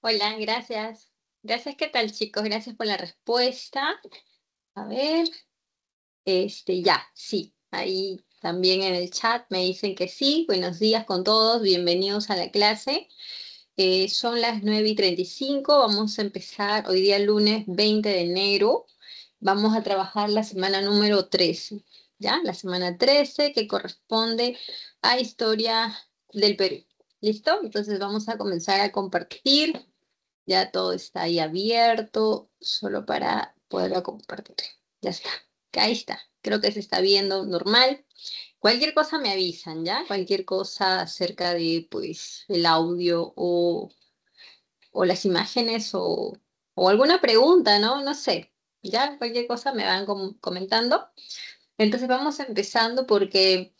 Hola, gracias. Gracias, ¿qué tal, chicos? Gracias por la respuesta. A ver, ya, sí. Ahí también en el chat me dicen que sí. Buenos días con todos, bienvenidos a la clase. Son las 9:35. Vamos a empezar hoy día lunes 20 de enero. Vamos a trabajar la semana número 13, ¿ya? La semana 13 que corresponde a Historia del Perú. ¿Listo? Entonces vamos a comenzar a compartir. Ya todo está ahí abierto, solo para poderlo compartir. Ya está. Ahí está. Creo que se está viendo normal. Cualquier cosa me avisan, ¿ya? Cualquier cosa acerca de, pues, el audio o las imágenes o alguna pregunta, ¿no? No sé. Ya, cualquier cosa me van comentando. Entonces vamos empezando porque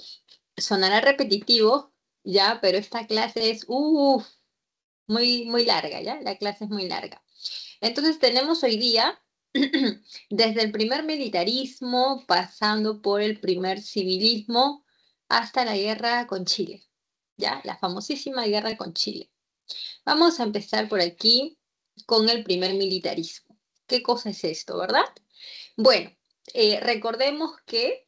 sonará repetitivo, ¿ya? Pero esta clase es, muy, muy larga, ¿ya? La clase es muy larga. Entonces tenemos hoy día, desde el primer militarismo, pasando por el primer civilismo, hasta la guerra con Chile, ¿ya? La famosísima guerra con Chile. Vamos a empezar por aquí con el primer militarismo. ¿Qué cosa es esto, verdad? Bueno, recordemos que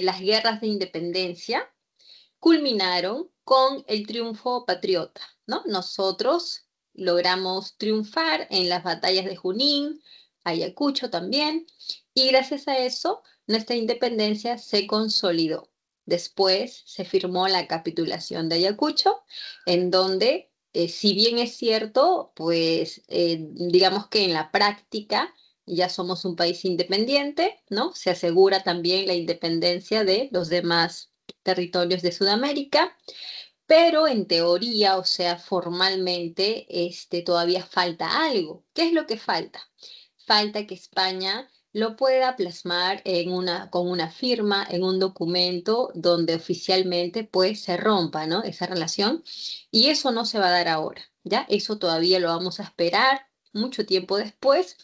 las guerras de independencia culminaron con el triunfo patriota, ¿no? Nosotros logramos triunfar en las batallas de Junín, Ayacucho también, y gracias a eso nuestra independencia se consolidó. Después se firmó la capitulación de Ayacucho, en donde, si bien es cierto, pues digamos que en la práctica ya somos un país independiente, ¿no? Se asegura también la independencia de los demás territorios de Sudamérica, pero en teoría, o sea, formalmente, todavía falta algo. ¿Qué es lo que falta? Falta que España lo pueda plasmar con una firma, en un documento donde oficialmente pues se rompa, ¿no? Esa relación. Y eso no se va a dar ahora, ¿ya? Eso todavía lo vamos a esperar mucho tiempo después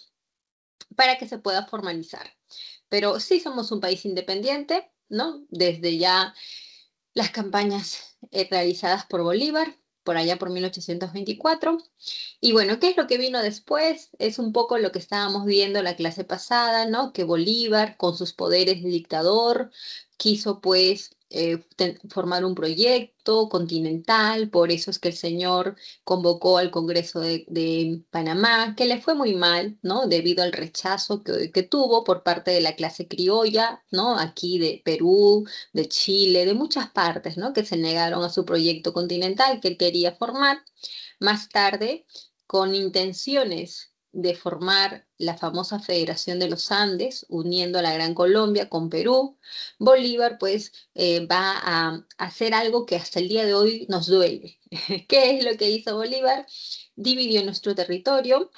para que se pueda formalizar. Pero sí somos un país independiente, ¿no? Desde ya las campañas realizadas por Bolívar, por allá por 1824. Y bueno, ¿qué es lo que vino después? Es un poco lo que estábamos viendo la clase pasada, ¿no? Que Bolívar, con sus poderes de dictador, quiso pues formar un proyecto continental, por eso es que el señor convocó al Congreso de Panamá, que le fue muy mal, ¿no? Debido al rechazo que tuvo por parte de la clase criolla, ¿no? Aquí de Perú, de Chile, de muchas partes, ¿no? Que se negaron a su proyecto continental que él quería formar. Más tarde, con intenciones de formar la famosa Federación de los Andes, uniendo a la Gran Colombia con Perú, Bolívar pues va a hacer algo que hasta el día de hoy nos duele. ¿Qué es lo que hizo Bolívar? Dividió nuestro territorio,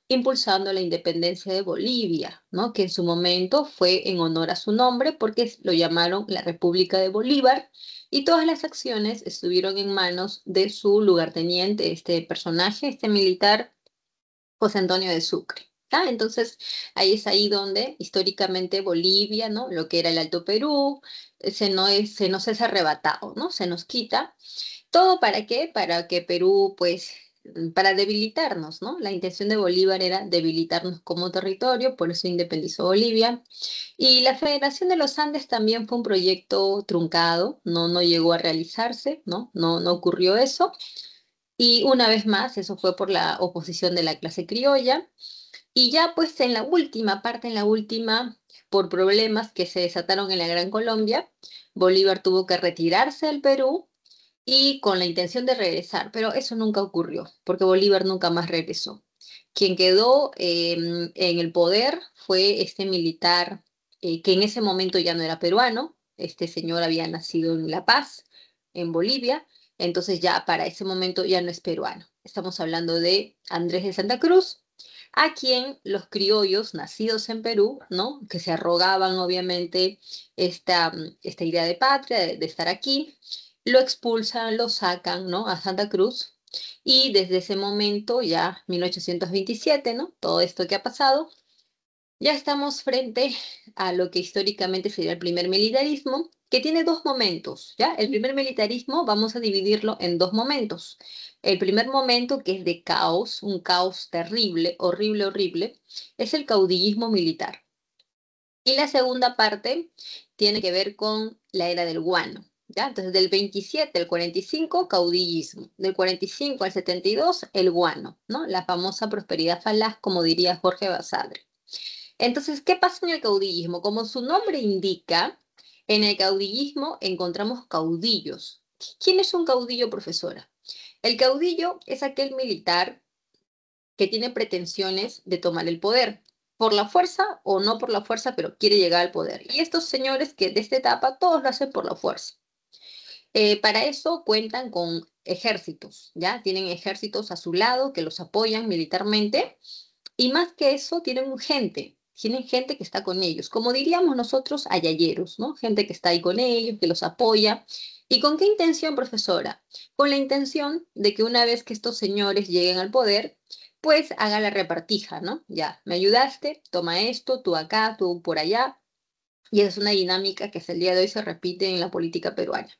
impulsando la independencia de Bolivia, ¿no? Que en su momento fue en honor a su nombre porque lo llamaron la República de Bolívar y todas las acciones estuvieron en manos de su lugarteniente, este personaje, este militar, José Antonio de Sucre. ¿Ah? Entonces, ahí es ahí donde históricamente Bolivia, ¿no? Lo que era el Alto Perú, se nos es arrebatado, ¿no? Se nos quita. ¿Todo para qué? Para que Perú, pues, para debilitarnos, ¿no? La intención de Bolívar era debilitarnos como territorio, por eso independizó Bolivia. Y la Federación de los Andes también fue un proyecto truncado, no llegó a realizarse, no ocurrió eso. Y una vez más, eso fue por la oposición de la clase criolla. Y ya pues en la última parte, en la última, por problemas que se desataron en la Gran Colombia, Bolívar tuvo que retirarse del Perú y con la intención de regresar, pero eso nunca ocurrió, porque Bolívar nunca más regresó. Quien quedó en el poder fue este militar que en ese momento ya no era peruano, este señor había nacido en La Paz, en Bolivia, entonces ya para ese momento ya no es peruano. Estamos hablando de Andrés de Santa Cruz, a quien los criollos nacidos en Perú, ¿no? Que se arrogaban obviamente esta idea de patria, de estar aquí, lo expulsan, lo sacan, ¿no? A Santa Cruz. Y desde ese momento, ya 1827, ¿no? Todo esto que ha pasado, ya estamos frente a lo que históricamente sería el primer militarismo, que tiene dos momentos, ¿ya? El primer militarismo vamos a dividirlo en dos momentos. El primer momento, que es de caos, un caos terrible, horrible, horrible, es el caudillismo militar. Y la segunda parte tiene que ver con la era del guano, ¿ya? Entonces, del 27 al 45, caudillismo. Del 45 al 72, el guano, ¿no? La famosa prosperidad falaz, como diría Jorge Basadre. Entonces, ¿qué pasa en el caudillismo? Como su nombre indica, en el caudillismo encontramos caudillos. ¿Quién es un caudillo, profesora? El caudillo es aquel militar que tiene pretensiones de tomar el poder, por la fuerza o no por la fuerza, pero quiere llegar al poder. Y estos señores que de esta etapa todos lo hacen por la fuerza. Para eso cuentan con ejércitos, ¿ya? Tienen ejércitos a su lado que los apoyan militarmente y más que eso tienen gente que está con ellos, como diríamos nosotros, ayayeros, ¿no? Gente que está ahí con ellos, que los apoya. ¿Y con qué intención, profesora? Con la intención de que una vez que estos señores lleguen al poder, pues haga la repartija, ¿no? Ya, me ayudaste, toma esto, tú acá, tú por allá. Y es una dinámica que hasta el día de hoy se repite en la política peruana.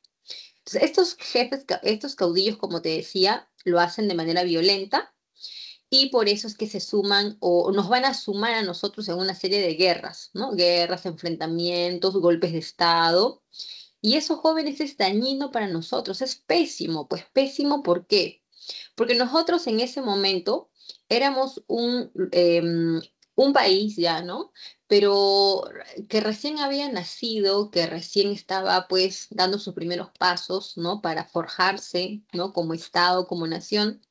Entonces, estos jefes, estos caudillos, como te decía, lo hacen de manera violenta y por eso es que se suman o nos van a sumar a nosotros en una serie de guerras, ¿no? Guerras, enfrentamientos, golpes de Estado. Y esos jóvenes es dañino para nosotros, es pésimo, pues pésimo, ¿por qué? Porque nosotros en ese momento éramos un país ya, ¿no? Pero que recién había nacido, que recién estaba pues dando sus primeros pasos, ¿no? Para forjarse, ¿no? Como Estado, como nación.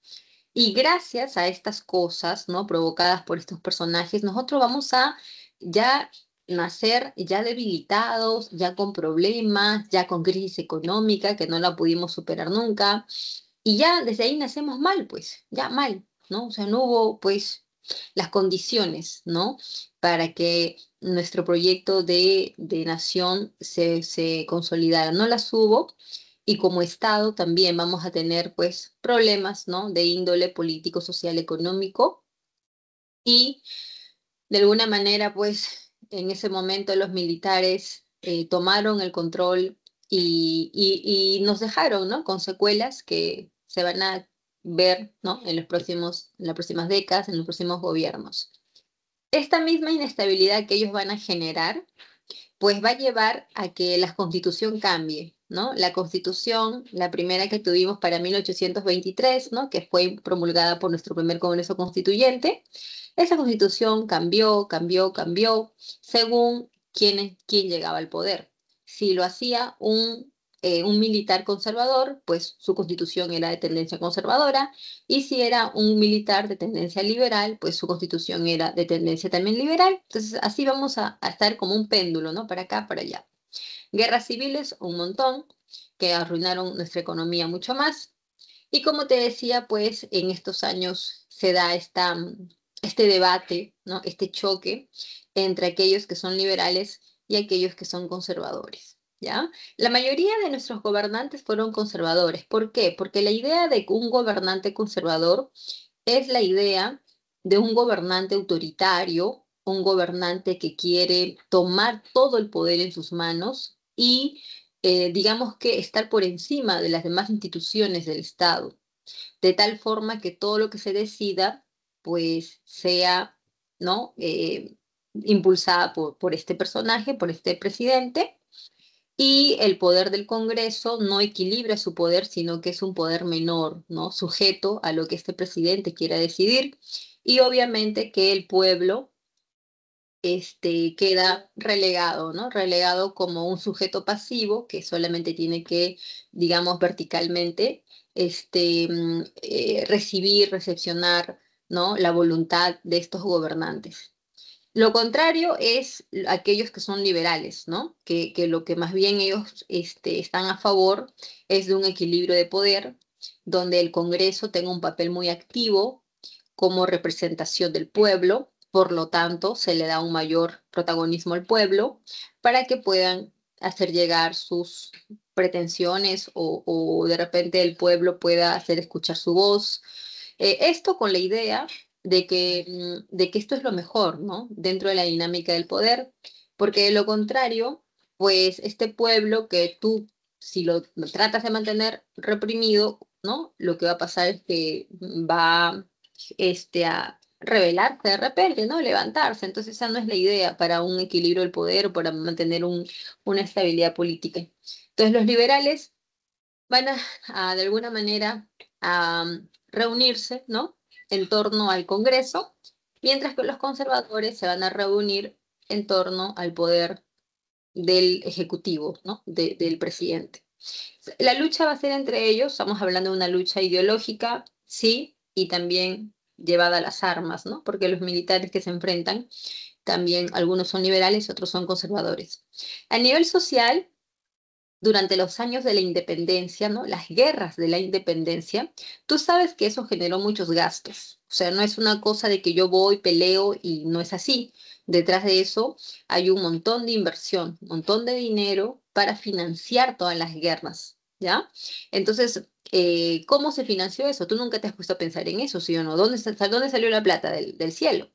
Y gracias a estas cosas, ¿no? Provocadas por estos personajes, nosotros vamos a ya nacer ya debilitados, ya con problemas, ya con crisis económica que no la pudimos superar nunca. Y ya desde ahí nacemos mal, pues, ya mal, ¿no? O sea, no hubo, pues, las condiciones, ¿no? Para que nuestro proyecto de nación se consolidara. No las hubo y como Estado también vamos a tener, pues, problemas, ¿no? De índole político, social, económico y de alguna manera, pues, en ese momento los militares tomaron el control y nos dejaron, ¿no? Con secuelas que se van a ver, ¿no? En las próximas décadas, en los próximos gobiernos. Esta misma inestabilidad que ellos van a generar pues va a llevar a que la constitución cambie, ¿no? La constitución, la primera que tuvimos para 1823, ¿no? Que fue promulgada por nuestro primer Congreso Constituyente, esa constitución cambió, cambió, cambió según quién llegaba al poder. Si lo hacía un militar conservador, pues su constitución era de tendencia conservadora, y si era un militar de tendencia liberal, pues su constitución era de tendencia también liberal. Entonces, así vamos a estar como un péndulo, ¿no? Para acá, para allá. Guerras civiles, un montón, que arruinaron nuestra economía mucho más. Y como te decía, pues en estos años se da este debate, ¿no? Este choque entre aquellos que son liberales y aquellos que son conservadores. ¿Ya? La mayoría de nuestros gobernantes fueron conservadores. ¿Por qué? Porque la idea de un gobernante conservador es la idea de un gobernante autoritario, un gobernante que quiere tomar todo el poder en sus manos y, digamos que, estar por encima de las demás instituciones del Estado, de tal forma que todo lo que se decida, pues, sea, ¿no? Impulsada por este personaje, por este presidente, y el poder del Congreso no equilibra su poder, sino que es un poder menor, ¿no? Sujeto a lo que este presidente quiera decidir. Y obviamente que el pueblo queda relegado, ¿no? Relegado como un sujeto pasivo que solamente tiene que, digamos, verticalmente, recibir, recepcionar, ¿no? La voluntad de estos gobernantes. Lo contrario es aquellos que son liberales, ¿no? Que lo que más bien ellos están a favor es de un equilibrio de poder, donde el Congreso tenga un papel muy activo como representación del pueblo, por lo tanto, se le da un mayor protagonismo al pueblo para que puedan hacer llegar sus pretensiones o de repente el pueblo pueda hacer escuchar su voz. Esto con la idea de que esto es lo mejor, ¿no? Dentro de la dinámica del poder, porque de lo contrario, pues este pueblo que tú, si lo tratas de mantener reprimido, ¿no? Lo que va a pasar es que va a rebelarse de repente, ¿no? Levantarse. Entonces esa no es la idea para un equilibrio del poder o para mantener una estabilidad política. Entonces los liberales van de alguna manera a reunirse, ¿no? En torno al Congreso, mientras que los conservadores se van a reunir en torno al poder del Ejecutivo, ¿no? Del presidente. La lucha va a ser entre ellos, estamos hablando de una lucha ideológica, sí, y también llevada a las armas, ¿no? Porque los militares que se enfrentan, también algunos son liberales, otros son conservadores. A nivel social, durante los años de la independencia, ¿no? Las guerras de la independencia, tú sabes que eso generó muchos gastos. O sea, no es una cosa de que yo voy, peleo y no es así. Detrás de eso hay un montón de inversión, un montón de dinero para financiar todas las guerras, ¿ya? Entonces, ¿cómo se financió eso? Tú nunca te has puesto a pensar en eso, ¿sí o no? ¿Dónde salió la plata del cielo?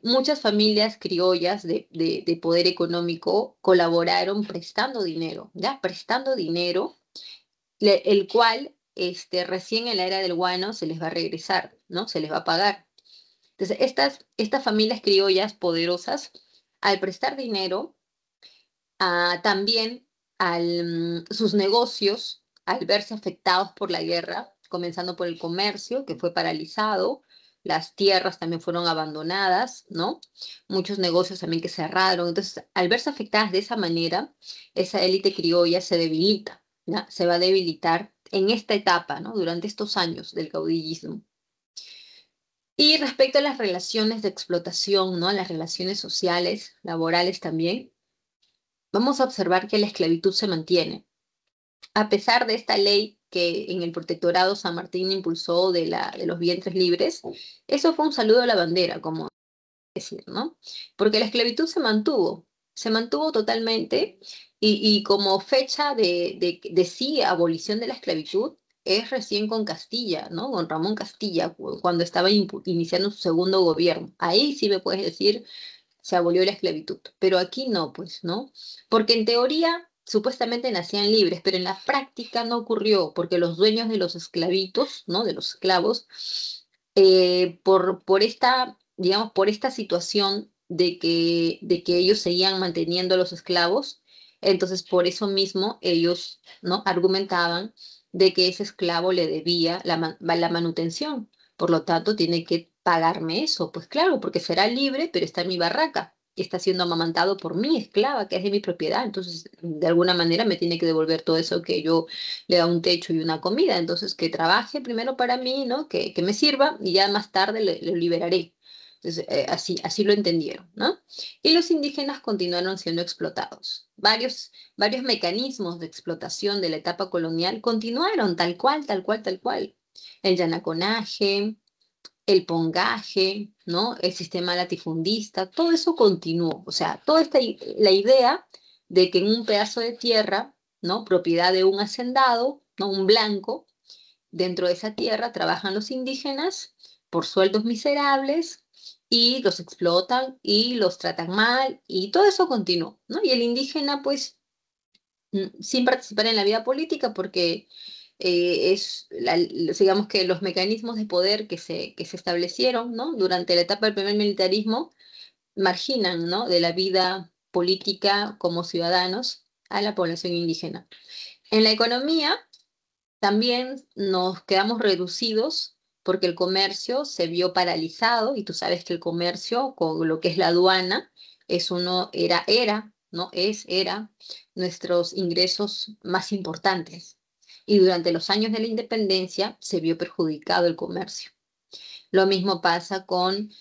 Muchas familias criollas de poder económico colaboraron prestando dinero, ¿ya? Prestando dinero, el cual recién en la era del guano se les va a regresar, ¿no? Se les va a pagar. Entonces, estas familias criollas poderosas, al prestar dinero, también sus negocios, al verse afectados por la guerra, comenzando por el comercio, que fue paralizado, las tierras también fueron abandonadas, ¿no? Muchos negocios también que cerraron. Entonces, al verse afectadas de esa manera, esa élite criolla se debilita, ¿ya? Se va a debilitar en esta etapa, ¿no? Durante estos años del caudillismo. Y respecto a las relaciones de explotación, ¿no? Las relaciones sociales, laborales también, vamos a observar que la esclavitud se mantiene. A pesar de esta ley que en el protectorado San Martín impulsó de los vientres libres, eso fue un saludo a la bandera, como decir, ¿no? Porque la esclavitud se mantuvo totalmente y como fecha de sí abolición de la esclavitud es recién con Castilla, ¿no? Con Ramón Castilla, cuando estaba iniciando su segundo gobierno. Ahí sí me puedes decir se abolió la esclavitud, pero aquí no, pues, ¿no? Porque en teoría supuestamente nacían libres, pero en la práctica no ocurrió, porque los dueños de los esclavitos, ¿no? De los esclavos, por esta, digamos, por esta situación de que ellos seguían manteniendo a los esclavos, entonces por eso mismo ellos, ¿no? Argumentaban de que ese esclavo le debía la manutención. Por lo tanto, tiene que pagarme eso. Pues claro, porque será libre, pero está en mi barraca y está siendo amamantado por mi esclava, que es de mi propiedad. Entonces, de alguna manera me tiene que devolver todo eso que yo le da un techo y una comida. Entonces, que trabaje primero para mí, ¿no? Que me sirva y ya más tarde lo liberaré. Entonces, así lo entendieron, ¿no? Y los indígenas continuaron siendo explotados. Varios mecanismos de explotación de la etapa colonial continuaron tal cual, tal cual, tal cual. El yanaconaje, el pongaje, ¿no? El sistema latifundista, todo eso continuó. O sea, la idea de que en un pedazo de tierra, ¿no? Propiedad de un hacendado, ¿no? Un blanco, dentro de esa tierra trabajan los indígenas por sueldos miserables y los explotan y los tratan mal y todo eso continuó, ¿no? Y el indígena, pues, sin participar en la vida política porque digamos que los mecanismos de poder que se establecieron, ¿no? Durante la etapa del primer militarismo marginan, ¿no? De la vida política como ciudadanos a la población indígena. En la economía también nos quedamos reducidos porque el comercio se vio paralizado y tú sabes que el comercio con lo que es la aduana ¿no? Era nuestros ingresos más importantes. Y durante los años de la independencia se vio perjudicado el comercio. Lo mismo pasa con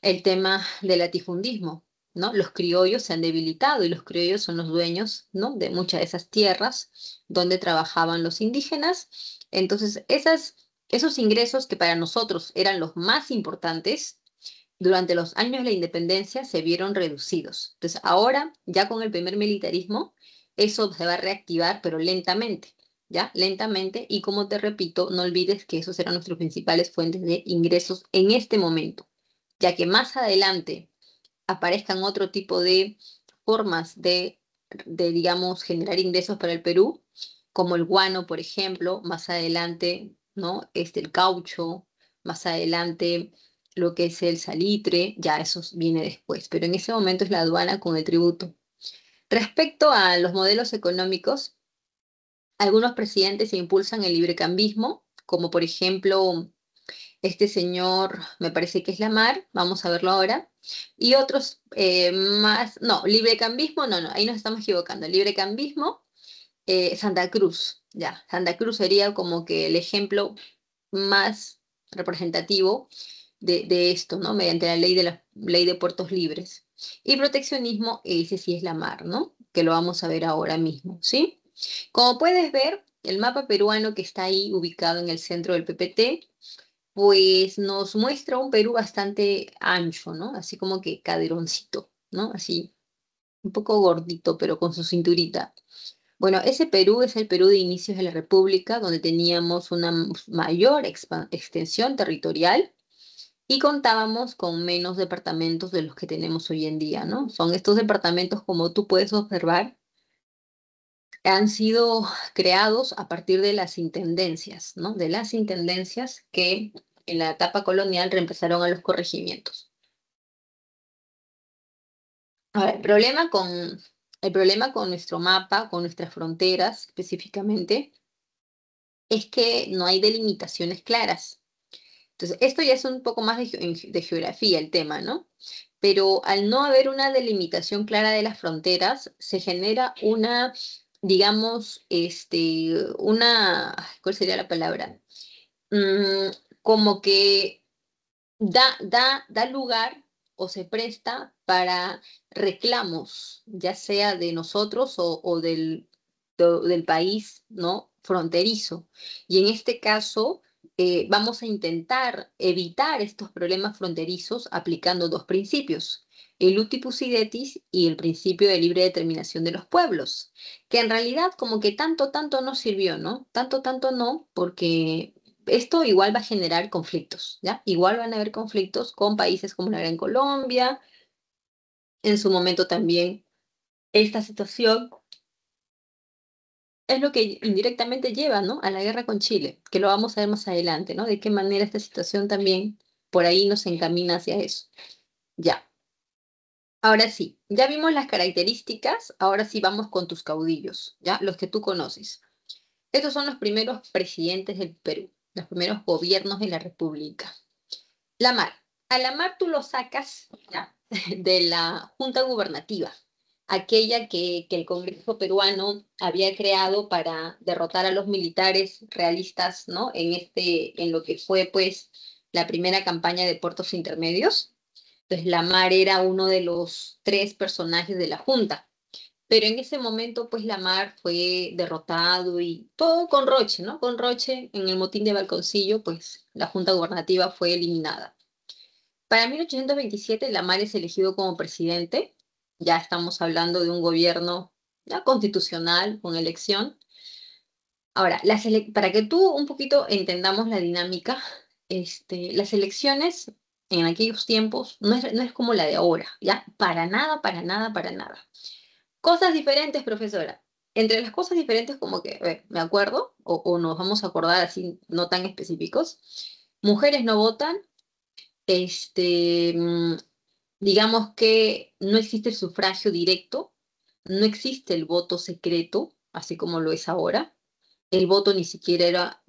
el tema del latifundismo, ¿no? Los criollos se han debilitado y los criollos son los dueños, ¿no? De muchas de esas tierras donde trabajaban los indígenas. Entonces, esos ingresos que para nosotros eran los más importantes, durante los años de la independencia se vieron reducidos. Entonces, ahora, ya con el primer militarismo, eso se va a reactivar, pero lentamente. ¿Ya? Lentamente, y como te repito, no olvides que esos eran nuestras principales fuentes de ingresos en este momento, ya que más adelante aparezcan otro tipo de formas de digamos, generar ingresos para el Perú, como el guano, por ejemplo, más adelante, ¿no? El caucho, más adelante lo que es el salitre, ya eso viene después, pero en ese momento es la aduana con el tributo. Respecto a los modelos económicos, algunos presidentes impulsan el librecambismo, como por ejemplo este señor, me parece que es Lamar, vamos a verlo ahora, y otros más, no, librecambismo, no, ahí nos estamos equivocando, librecambismo, Santa Cruz, ya, Santa Cruz sería como que el ejemplo más representativo de esto, ¿no? Mediante la ley de puertos libres. Y proteccionismo, ese sí es Lamar, ¿no? Que lo vamos a ver ahora mismo, ¿sí? Como puedes ver, el mapa peruano que está ahí ubicado en el centro del PPT, pues nos muestra un Perú bastante ancho, ¿no? Así como que caderoncito, ¿no? Así, un poco gordito, pero con su cinturita. Bueno, ese Perú es el Perú de inicios de la República, donde teníamos una mayor extensión territorial y contábamos con menos departamentos de los que tenemos hoy en día, ¿no? Son estos departamentos, como tú puedes observar, han sido creados a partir de las intendencias, ¿no? De las intendencias que en la etapa colonial reemplazaron a los corregimientos. A ver, el problema con nuestro mapa, con nuestras fronteras específicamente, es que no hay delimitaciones claras. Entonces, esto ya es un poco más de geografía el tema, ¿no? Pero al no haber una delimitación clara de las fronteras, se genera una, digamos, ¿cuál sería la palabra? Mm, como que da lugar o se presta para reclamos, ya sea de nosotros o del país, ¿no? Fronterizo. Y en este caso, vamos a intentar evitar estos problemas fronterizos aplicando dos principios, el uti possidetis y el principio de libre determinación de los pueblos, que en realidad como que tanto no sirvió, ¿no? Tanto no, porque esto igual va a generar conflictos, ¿ya? Igual van a haber conflictos con países como la Gran Colombia, en su momento también esta situación es lo que indirectamente lleva, ¿no? A la guerra con Chile, que lo vamos a ver más adelante, ¿no? De qué manera esta situación también por ahí nos encamina hacia eso. Ya, ahora sí, ya vimos las características, ahora sí vamos con tus caudillos, ¿ya? Los que tú conoces. Estos son los primeros presidentes del Perú, los primeros gobiernos de la República. La mar. A la mar tú lo sacas, ¿ya? De la Junta Gubernativa, aquella que el Congreso peruano había creado para derrotar a los militares realistas, ¿no? En lo que fue, pues, la primera campaña de puertos intermedios. Entonces, la mar era uno de los tres personajes de la Junta. Pero en ese momento, pues, la mar fue derrotado y todo con Roche, ¿no? Con Roche en el motín de Balconcillo, pues, la Junta Gubernativa fue eliminada. Para 1827, Lamar es elegido como presidente. Ya estamos hablando de un gobierno ya constitucional con elección. Ahora, para que tú un poquito entendamos la dinámica, las elecciones en aquellos tiempos no es como la de ahora, ¿ya? Para nada. Cosas diferentes, profesora. Entre las cosas diferentes, como que, a ver, me acuerdo, o nos vamos a acordar así, no tan específicos, mujeres no votan, este, mm, digamos que no existe el sufragio directo, no existe el voto secreto, así como lo es ahora. El voto ni siquiera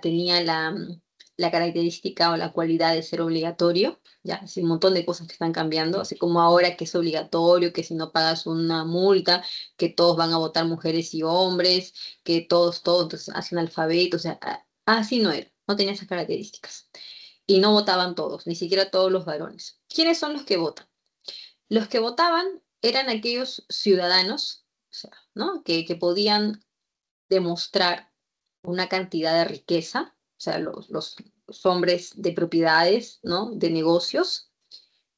tenía la característica o la cualidad de ser obligatorio, ya, así un montón de cosas que están cambiando, así como ahora que es obligatorio, que si no pagas una multa, que todos van a votar mujeres y hombres, que todos entonces, hacen alfabeto, o sea, así no era, no tenía esas características. Y no votaban todos, ni siquiera todos los varones. ¿Quiénes son los que votan? Los que votaban eran aquellos ciudadanos, o sea, ¿no? que podían demostrar una cantidad de riqueza, o sea, los hombres de propiedades, ¿no? De negocios,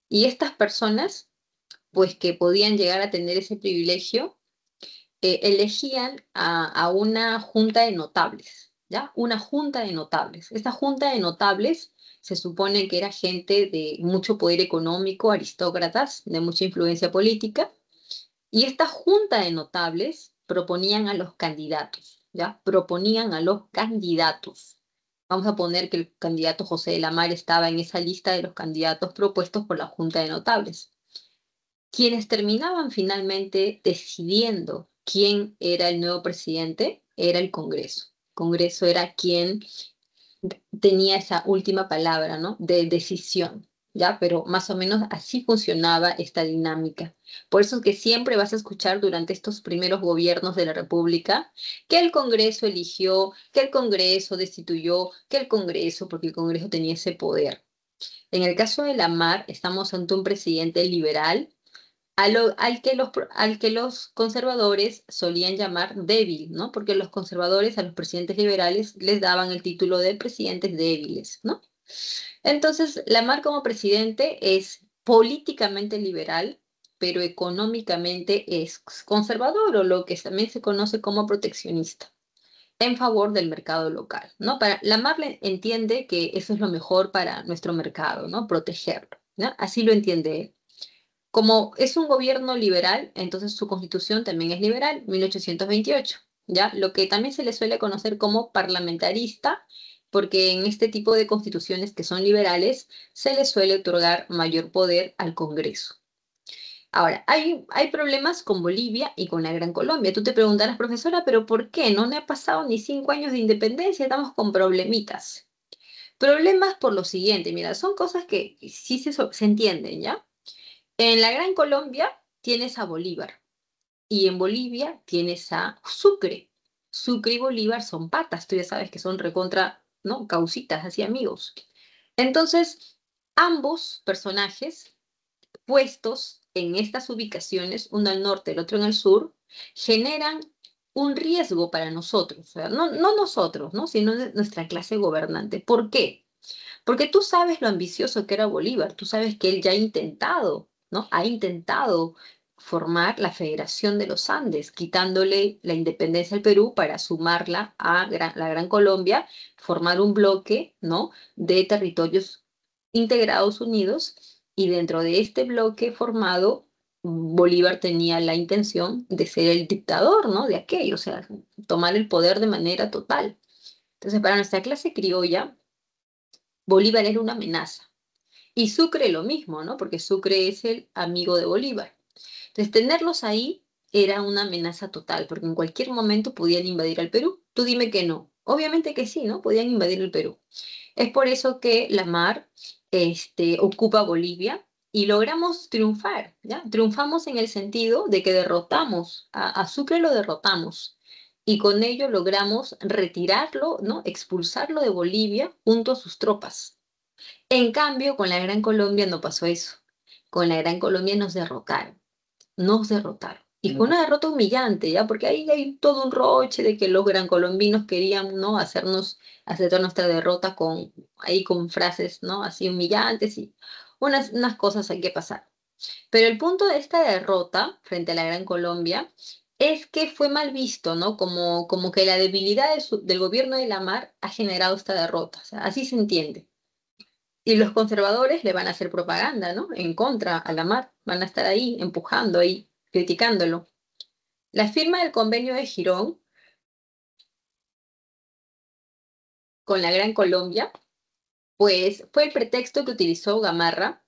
y estas personas, pues que podían llegar a tener ese privilegio, elegían a una junta de notables, ¿ya? Una junta de notables. Esta junta de notables se supone que era gente de mucho poder económico, aristócratas, de mucha influencia política, Y esta junta de notables proponían a los candidatos, ¿ya? Proponían a los candidatos. Vamos a poner que el candidato José de la Mar estaba en esa lista de los candidatos propuestos por la junta de notables. Quienes terminaban finalmente decidiendo quién era el nuevo presidente era el Congreso. El Congreso era quien tenía esa última palabra, ¿no? De decisión, ¿ya? Pero más o menos así funcionaba esta dinámica. Por eso es que siempre vas a escuchar durante estos primeros gobiernos de la República que el Congreso eligió, que el Congreso destituyó, que el Congreso, porque el Congreso tenía ese poder. En el caso de Lamar, estamos ante un presidente liberal al que los conservadores solían llamar débil, ¿no? Porque los conservadores a los presidentes liberales les daban el título de presidentes débiles, ¿no? Entonces, Lamar como presidente es políticamente liberal, pero económicamente es conservador, o lo que también se conoce como proteccionista, en favor del mercado local, ¿no? Lamar entiende que eso es lo mejor para nuestro mercado, ¿no? Protegerlo, ¿no? Así lo entiende él. Como es un gobierno liberal, entonces su constitución también es liberal, 1828, ¿ya? Lo que también se le suele conocer como parlamentarista, porque en este tipo de constituciones que son liberales se le suele otorgar mayor poder al Congreso. Ahora, hay problemas con Bolivia y con la Gran Colombia. Tú te preguntarás, profesora, ¿pero por qué? No me ha pasado ni 5 años de independencia, estamos con problemitas. Problemas por lo siguiente, mira, son cosas que sí se entienden, ¿ya? En la Gran Colombia tienes a Bolívar y en Bolivia tienes a Sucre. Sucre y Bolívar son patas, tú ya sabes que son recontra, ¿no? Causitas, así amigos. Entonces, ambos personajes puestos en estas ubicaciones, uno al norte, el otro en el sur, generan un riesgo para nosotros, o sea, no nosotros, ¿no? Sino nuestra clase gobernante. ¿Por qué? Porque tú sabes lo ambicioso que era Bolívar, tú sabes que él ya ha intentado, ¿no? Ha intentado formar la Federación de los Andes, quitándole la independencia al Perú para sumarla a la Gran Colombia, formar un bloque, ¿no? De territorios integrados unidos, y dentro de este bloque formado, Bolívar tenía la intención de ser el dictador, ¿no? De aquello, o sea, tomar el poder de manera total. Entonces, para nuestra clase criolla, Bolívar era una amenaza. Y Sucre lo mismo, ¿no? Porque Sucre es el amigo de Bolívar. Entonces, tenerlos ahí era una amenaza total, porque en cualquier momento podían invadir al Perú. Tú dime que no. Obviamente que sí, ¿no? Podían invadir el Perú. Es por eso que la mar ocupa Bolivia y logramos triunfar, ¿ya? Triunfamos en el sentido de que derrotamos, a Sucre lo derrotamos. Y con ello logramos retirarlo, ¿no? Expulsarlo de Bolivia junto a sus tropas. En cambio, con la Gran Colombia no pasó eso. Con la Gran Colombia nos derrotaron, nos derrotaron. Y fue una derrota humillante, ¿ya? Porque ahí hay todo un roche de que los gran colombinos querían, ¿no? Hacernos aceptar nuestra derrota ahí con frases, ¿no? Así humillantes y unas cosas hay que pasar. Pero el punto de esta derrota frente a la Gran Colombia es que fue mal visto, ¿no? Como que la debilidad del gobierno de la Mar ha generado esta derrota. O sea, así se entiende. Y los conservadores le van a hacer propaganda, ¿no? En contra a la mar. Van a estar ahí, empujando ahí, criticándolo. La firma del convenio de Girón con la Gran Colombia, pues fue el pretexto que utilizó Gamarra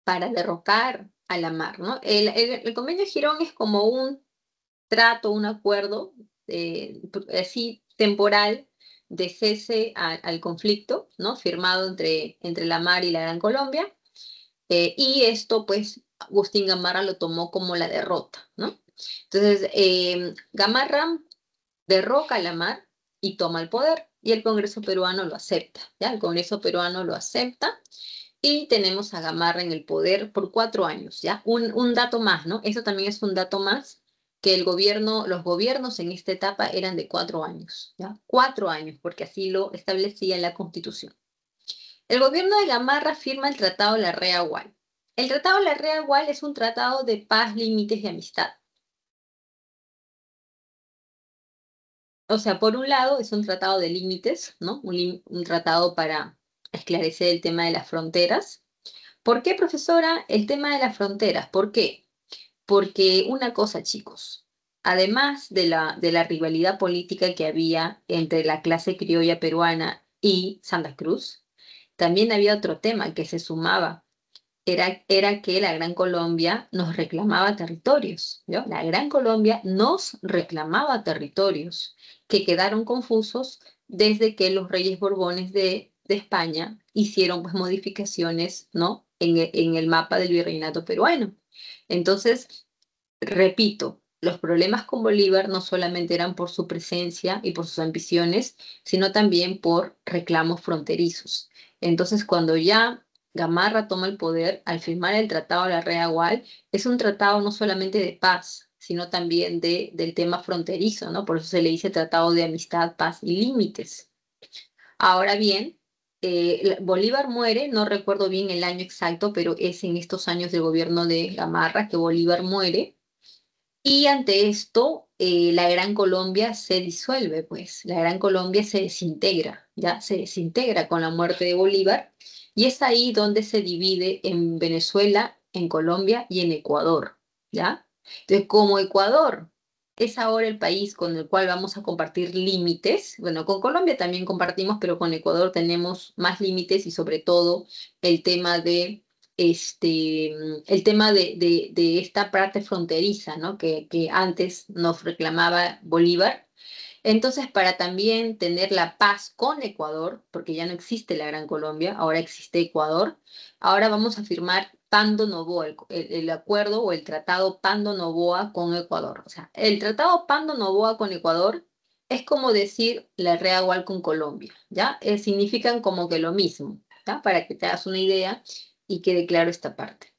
para derrocar a la mar, ¿no? El convenio de Girón es como un trato, un acuerdo así temporal de cese al conflicto, ¿no? Firmado entre la mar y la Gran Colombia. Y esto, pues, Agustín Gamarra lo tomó como la derrota, ¿no? Entonces, Gamarra derroca a la mar y toma el poder, y el Congreso peruano lo acepta, ¿ya? El Congreso peruano lo acepta, y tenemos a Gamarra en el poder por 4 años, ¿ya? Un dato más, ¿no? Eso también es un dato más, que los gobiernos en esta etapa eran de 4 años, ¿ya? 4 años, porque así lo establecía la Constitución. El gobierno de Gamarra firma el Tratado de la Rea-Gual. El Tratado de la Rea-Gual es un tratado de paz, límites y amistad. O sea, por un lado es un tratado de límites, ¿no? Un tratado para esclarecer el tema de las fronteras. ¿Por qué, profesora, el tema de las fronteras? ¿Por qué? Porque una cosa, chicos, además de la rivalidad política que había entre la clase criolla peruana y Santa Cruz, también había otro tema que se sumaba. Era que la Gran Colombia nos reclamaba territorios, ¿no? La Gran Colombia nos reclamaba territorios que quedaron confusos desde que los reyes Borbones de España hicieron pues modificaciones, ¿no? En el mapa del virreinato peruano. Entonces, repito, los problemas con Bolívar no solamente eran por su presencia y por sus ambiciones, sino también por reclamos fronterizos. Entonces, cuando ya Gamarra toma el poder, al firmar el Tratado de la Reagual, es un tratado no solamente de paz, sino también del tema fronterizo, ¿no? Por eso se le dice Tratado de Amistad, Paz y Límites. Ahora bien, Bolívar muere, no recuerdo bien el año exacto, pero es en estos años del gobierno de Gamarra que Bolívar muere. Y ante esto, la Gran Colombia se disuelve, pues, la Gran Colombia se desintegra, ya se desintegra con la muerte de Bolívar, y es ahí donde se divide en Venezuela, en Colombia y en Ecuador, ¿ya? Entonces, como Ecuador es ahora el país con el cual vamos a compartir límites, bueno, con Colombia también compartimos, pero con Ecuador tenemos más límites y sobre todo el tema de el tema de esta parte fronteriza, ¿no? Que antes nos reclamaba Bolívar. Entonces, para también tener la paz con Ecuador, porque ya no existe la Gran Colombia, ahora existe Ecuador, ahora vamos a firmar Pando Novoa, el acuerdo o el tratado Pando Novoa con Ecuador. O sea, el tratado Pando Novoa con Ecuador es como decir la Reagual con Colombia, ¿ya? Significan como que lo mismo, ¿ya? Para que te hagas una idea y quede claro esta parte.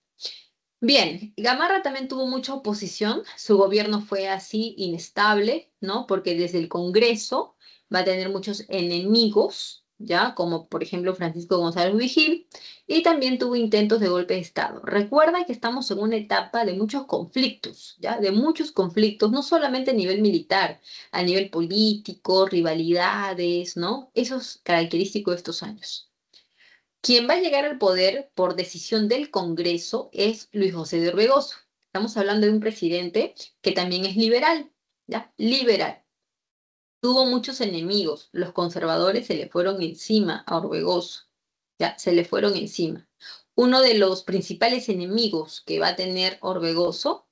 Bien, Gamarra también tuvo mucha oposición, su gobierno fue así inestable, ¿no? Porque desde el Congreso va a tener muchos enemigos, ¿ya? Como por ejemplo Francisco González Vigil, y también tuvo intentos de golpe de Estado. Recuerda que estamos en una etapa de muchos conflictos, ¿ya? De muchos conflictos, no solamente a nivel militar, a nivel político, rivalidades, ¿no? Eso es característico de estos años. Quien va a llegar al poder por decisión del Congreso es Luis José de Orbegoso. Estamos hablando de un presidente que también es liberal, ¿ya? Liberal. Tuvo muchos enemigos. Los conservadores se le fueron encima a Orbegoso, ¿ya? Se le fueron encima. Uno de los principales enemigos que va a tener Orbegoso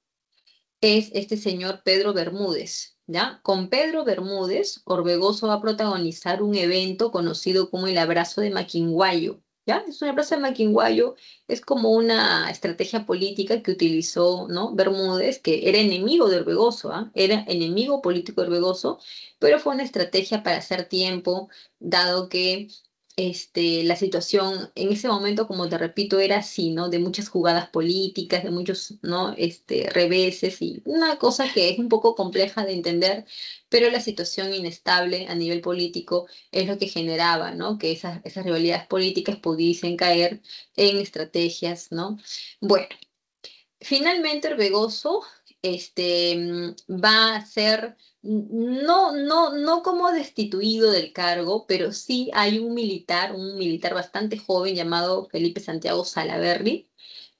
es este señor Pedro Bermúdez, ¿ya? Con Pedro Bermúdez, Orbegoso va a protagonizar un evento conocido como el Abrazo de Maquinguayo, ¿ya? Es un abrazo de Maquinguayo, es como una estrategia política que utilizó, ¿no? Bermúdez, que era enemigo de Orbegoso, ¿ah? Era enemigo político de Orbegoso, pero fue una estrategia para hacer tiempo, dado que la situación en ese momento, como te repito, era así, ¿no? De muchas jugadas políticas, de muchos, ¿no? Reveses y una cosa que es un poco compleja de entender, pero la situación inestable a nivel político es lo que generaba, ¿no? Que esas rivalidades políticas pudiesen caer en estrategias, ¿no? Bueno, finalmente Orbegoso va a ser, no como destituido del cargo, pero sí hay un militar bastante joven llamado Felipe Santiago Salaverry,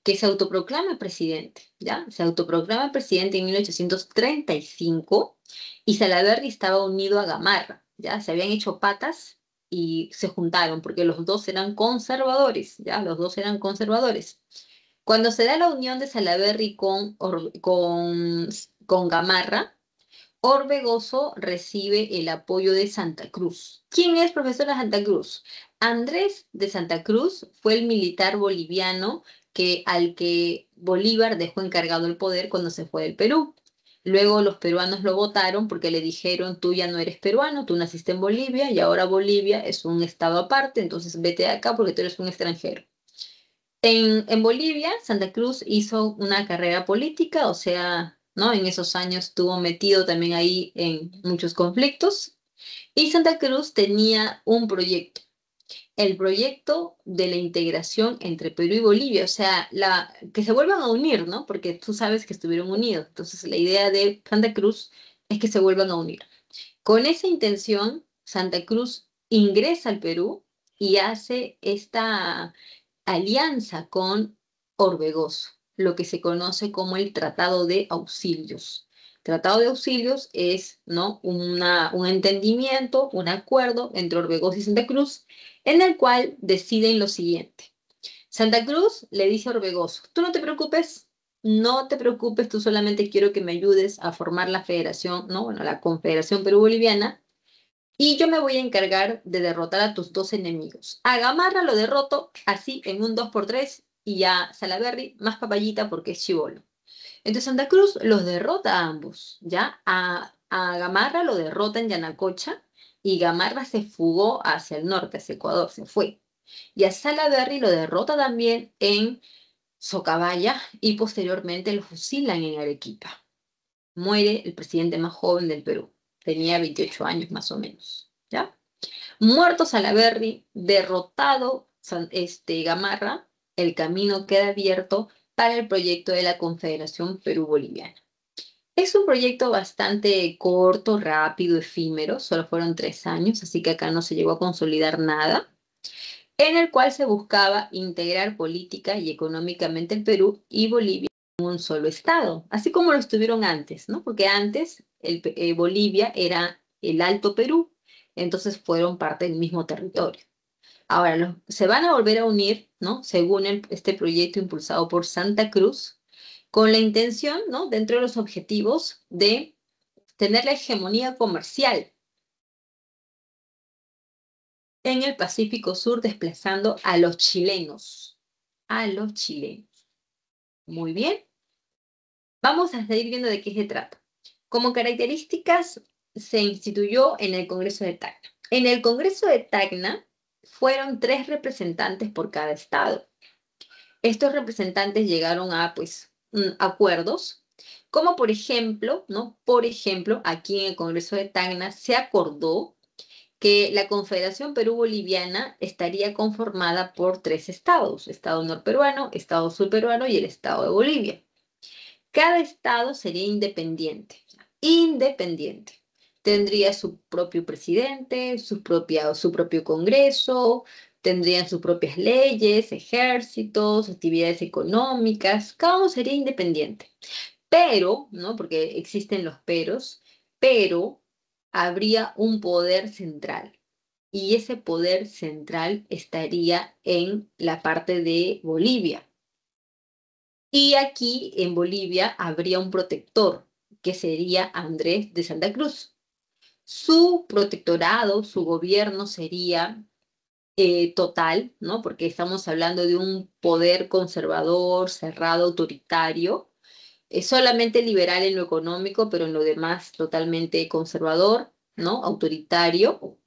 que se autoproclama presidente, ¿ya? Se autoproclama presidente en 1835 y Salaverry estaba unido a Gamarra, ¿ya? Se habían hecho patas y se juntaron porque los dos eran conservadores, ¿ya? Los dos eran conservadores. Cuando se da la unión de Salaverry con Gamarra, Orbegoso recibe el apoyo de Santa Cruz. ¿Quién es profesor de Santa Cruz? Andrés de Santa Cruz fue el militar boliviano al que Bolívar dejó encargado el poder cuando se fue del Perú. Luego los peruanos lo votaron porque le dijeron, tú ya no eres peruano, tú naciste en Bolivia y ahora Bolivia es un estado aparte, entonces vete de acá porque tú eres un extranjero. En Bolivia, Santa Cruz hizo una carrera política, o sea, ¿no? En esos años estuvo metido también ahí en muchos conflictos. Y Santa Cruz tenía un proyecto, el proyecto de la integración entre Perú y Bolivia, o sea, que se vuelvan a unir, ¿no? Porque tú sabes que estuvieron unidos. Entonces, la idea de Santa Cruz es que se vuelvan a unir. Con esa intención, Santa Cruz ingresa al Perú y hace esta alianza con Orbegoso. lo que se conoce como el Tratado de Auxilios. Tratado de Auxilios es, ¿no?, un entendimiento, un acuerdo entre Orbegoso y Santa Cruz, en el cual deciden lo siguiente. Santa Cruz le dice a Orbegoso, tú no te preocupes, no te preocupes, tú solamente quiero que me ayudes a formar la federación, ¿no? Bueno, la Confederación Perú-Boliviana, y yo me voy a encargar de derrotar a tus dos enemigos. A Gamarra lo derroto así en un 2x3 y a Salaverry más papayita porque es chibolo. Entonces Santa Cruz los derrota a ambos, ¿ya? A Gamarra lo derrota en Yanacocha y Gamarra se fugó hacia el norte, hacia Ecuador, se fue. Y a Salaverry lo derrota también en Socabaya y posteriormente lo fusilan en Arequipa. Muere el presidente más joven del Perú. Tenía 28 años más o menos, ¿ya? Muerto Salaverry, derrotado Gamarra, el camino queda abierto para el proyecto de la Confederación Perú-Boliviana. Es un proyecto bastante corto, rápido, efímero, solo fueron 3 años, así que acá no se llegó a consolidar nada, en el cual se buscaba integrar política y económicamente el Perú y Bolivia en un solo estado, así como lo estuvieron antes, ¿no? Porque antes Bolivia era el Alto Perú, entonces fueron parte del mismo territorio. Ahora, se van a volver a unir, ¿no? Según este proyecto impulsado por Santa Cruz, con la intención, ¿no?, dentro de los objetivos de tener la hegemonía comercial en el Pacífico Sur, desplazando a los chilenos. A los chilenos. Muy bien. Vamos a seguir viendo de qué se trata. Como características, se instituyó en el Congreso de Tacna. En el Congreso de Tacna fueron 3 representantes por cada estado. Estos representantes llegaron a, pues, acuerdos, como por ejemplo, ¿no? Por ejemplo, aquí en el Congreso de Tacna se acordó que la Confederación Perú-Boliviana estaría conformada por 3 estados, Estado norperuano, Estado surperuano y el Estado de Bolivia. Cada estado sería independiente, independiente. Tendría su propio presidente, su propio Congreso, tendrían sus propias leyes, ejércitos, actividades económicas, cada uno sería independiente. Pero, ¿no?, porque existen los pero habría un poder central. Y ese poder central estaría en la parte de Bolivia. Y aquí en Bolivia habría un protector, que sería Andrés de Santa Cruz. Su protectorado, su gobierno sería total, ¿no? Porque estamos hablando de un poder conservador, cerrado, autoritario, solamente liberal en lo económico, pero en lo demás totalmente conservador, ¿no? Autoritario.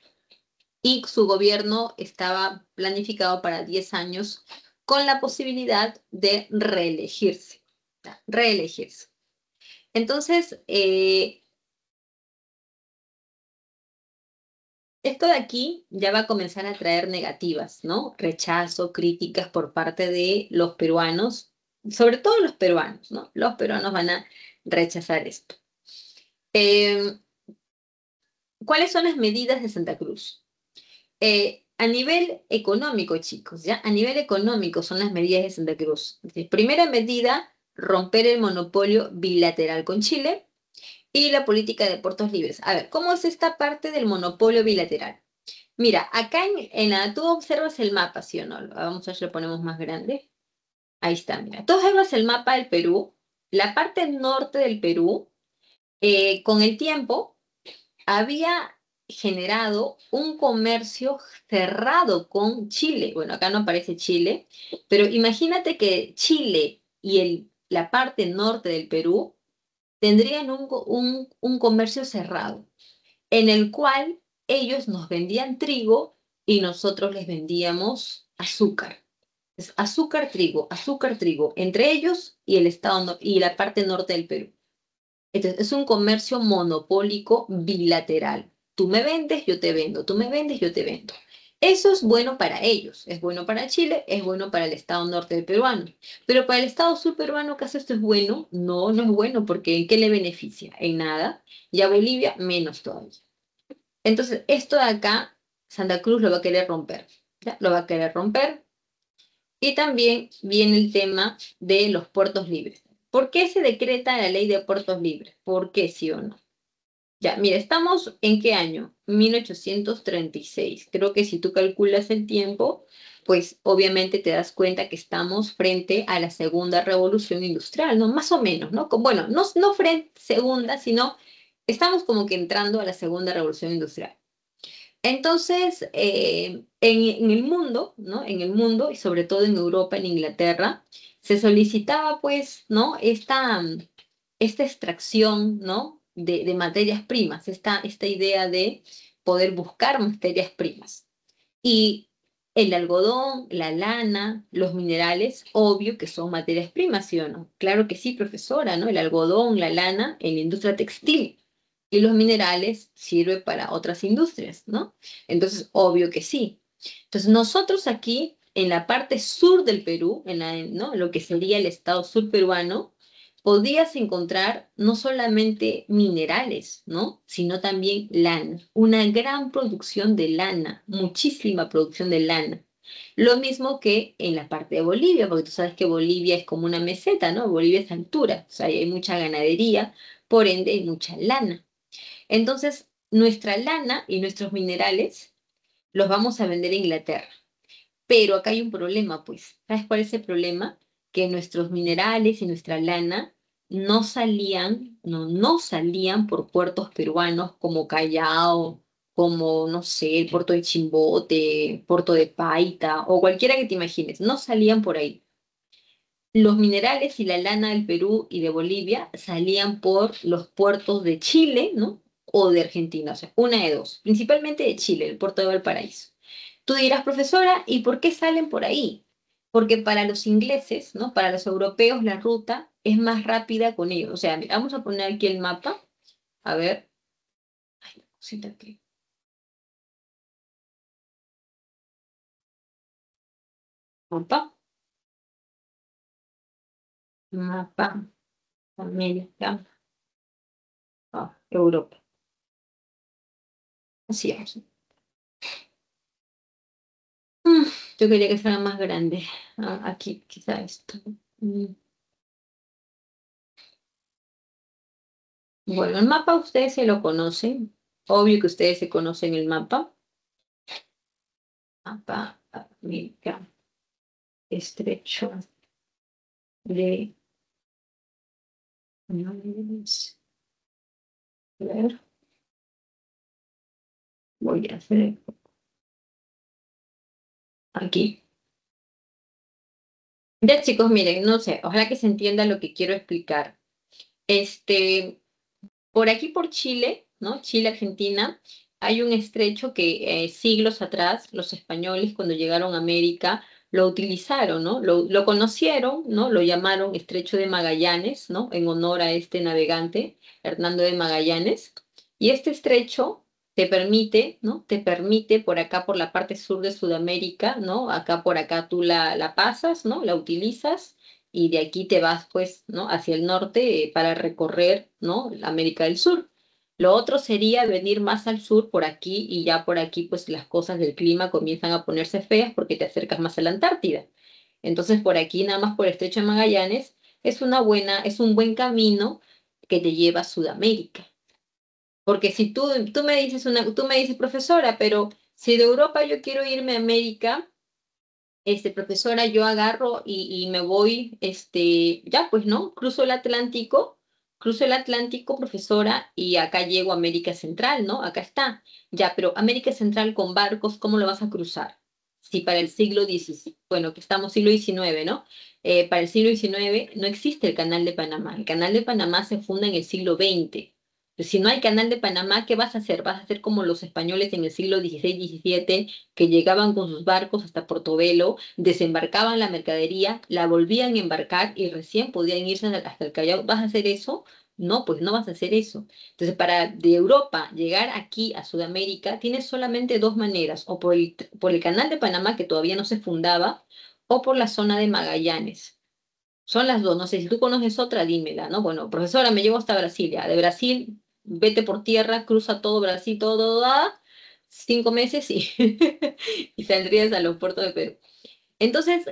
Y su gobierno estaba planificado para 10 años con la posibilidad de reelegirse. Reelegirse. Entonces, esto de aquí ya va a comenzar a traer negativas, ¿no? Rechazo, críticas por parte de los peruanos, sobre todo los peruanos, ¿no? Los peruanos van a rechazar esto. ¿Cuáles son las medidas de Santa Cruz? A nivel económico, chicos, ¿ya? A nivel económico son las medidas de Santa Cruz. Primera medida, romper el monopolio bilateral con Chile y la política de puertos libres. A ver, ¿cómo es esta parte del monopolio bilateral? Mira, acá tú observas el mapa, ¿sí o no? Vamos a ver si lo ponemos más grande. Ahí está, mira. Tú observas el mapa del Perú. La parte norte del Perú, con el tiempo, había generado un comercio cerrado con Chile. Bueno, acá no aparece Chile, pero imagínate que Chile y la parte norte del Perú tendrían un comercio cerrado, en el cual ellos nos vendían trigo y nosotros les vendíamos azúcar. Es azúcar, trigo, entre ellos y el estado y la parte norte del Perú. Entonces, es un comercio monopólico bilateral. Tú me vendes, yo te vendo, tú me vendes, yo te vendo. Eso es bueno para ellos, es bueno para Chile, es bueno para el estado norte del peruano. Pero para el estado sur peruano, ¿acaso esto es bueno? No, no es bueno, porque ¿en qué le beneficia? En nada. Y a Bolivia, menos todavía. Entonces, esto de acá, Santa Cruz lo va a querer romper. ¿Ya? Lo va a querer romper. Y también viene el tema de los puertos libres. ¿Por qué se decreta la ley de puertos libres? ¿Por qué sí o no? Ya, mira, ¿estamos en qué año? 1836. Creo que si tú calculas el tiempo, pues obviamente te das cuenta que estamos frente a la segunda revolución industrial, ¿no? Más o menos, ¿no? Bueno, no frente segunda, sino estamos como que entrando a la segunda revolución industrial. Entonces, en el mundo, ¿no? En el mundo, y sobre todo en Europa, en Inglaterra, se solicitaba, pues, ¿no? Esta extracción, ¿no? De materias primas, esta idea de poder buscar materias primas. Y el algodón, la lana, los minerales, obvio que son materias primas, ¿sí o no? Claro que sí, profesora, ¿no? El algodón, la lana en la industria textil y los minerales sirve para otras industrias, ¿no? Entonces, obvio que sí. Entonces, nosotros aquí, en la parte sur del Perú, ¿no? Lo que sería el estado sur peruano, podías encontrar no solamente minerales, ¿no? Sino también lana, una gran producción de lana, muchísima producción de lana. Lo mismo que en la parte de Bolivia, porque tú sabes que Bolivia es como una meseta, ¿no? Bolivia es altura, o sea, hay mucha ganadería, por ende hay mucha lana. Entonces, nuestra lana y nuestros minerales los vamos a vender a Inglaterra. Pero acá hay un problema, pues. ¿Sabes cuál es el problema? Que nuestros minerales y nuestra lana no salían por puertos peruanos como Callao, como, no sé, el puerto de Chimbote, puerto de Paita o cualquiera que te imagines. No salían por ahí. Los minerales y la lana del Perú y de Bolivia salían por los puertos de Chile, ¿no? O de Argentina, o sea, una de dos, principalmente de Chile, el puerto de Valparaíso. Tú dirás, profesora, ¿y por qué salen por ahí? Porque para los ingleses, ¿no? Para los europeos, la ruta es más rápida con ellos. O sea, mira, vamos a poner aquí el mapa. A ver. Ay, la cosita aquí. Mapa. Mapa. América. Europa. Así es. Mm, yo quería que fuera más grande. Aquí, quizá esto. Mm, Bueno, el mapa ustedes se lo conocen. Obvio que ustedes se conocen el mapa. Mapa América. Estrecho de Magallanes. A ver, voy a hacer aquí. Ya chicos, miren, no sé, ojalá que se entienda lo que quiero explicar. Este, por aquí por Chile, ¿no? Chile, Argentina, hay un estrecho que siglos atrás los españoles cuando llegaron a América lo utilizaron, ¿no? Lo conocieron, ¿no? Lo llamaron Estrecho de Magallanes, ¿no? En honor a este navegante, Hernando de Magallanes. Y este estrecho te permite, ¿no? Te permite por acá, por la parte sur de Sudamérica, ¿no? Acá por acá tú la pasas, ¿no? La utilizas y de aquí te vas pues, ¿no? Hacia el norte para recorrer, ¿no? La América del Sur. Lo otro sería venir más al sur por aquí y ya por aquí pues las cosas del clima comienzan a ponerse feas porque te acercas más a la Antártida. Entonces por aquí nada más por el Estrecho de Magallanes es un buen camino que te lleva a Sudamérica. Porque si tú me dices, profesora, pero si de Europa yo quiero irme a América, profesora, yo agarro y me voy, ya pues, ¿no? Cruzo el Atlántico, profesora, y acá llego a América Central, ¿no? Acá está. Ya, pero América Central con barcos, ¿cómo lo vas a cruzar? Si para el siglo XVI, bueno, que estamos siglo XIX, ¿no? Para el siglo XIX no existe el Canal de Panamá. El Canal de Panamá se funda en el siglo XX. Pues si no hay Canal de Panamá, ¿qué vas a hacer? Vas a hacer como los españoles en el siglo XVI, XVII, que llegaban con sus barcos hasta Portobelo, desembarcaban la mercadería, la volvían a embarcar y recién podían irse hasta el Callao. ¿Vas a hacer eso? No, pues no vas a hacer eso. Entonces, para de Europa llegar aquí a Sudamérica, tienes solamente dos maneras, o por el Canal de Panamá, que todavía no se fundaba, o por la zona de Magallanes. Son las dos, no sé, si tú conoces otra, dímela, ¿no? Bueno, profesora, me llevo hasta Brasilia. De Brasil, vete por tierra, cruza todo Brasil, todo, 5 meses y, y saldrías a los puertos de Perú. Entonces,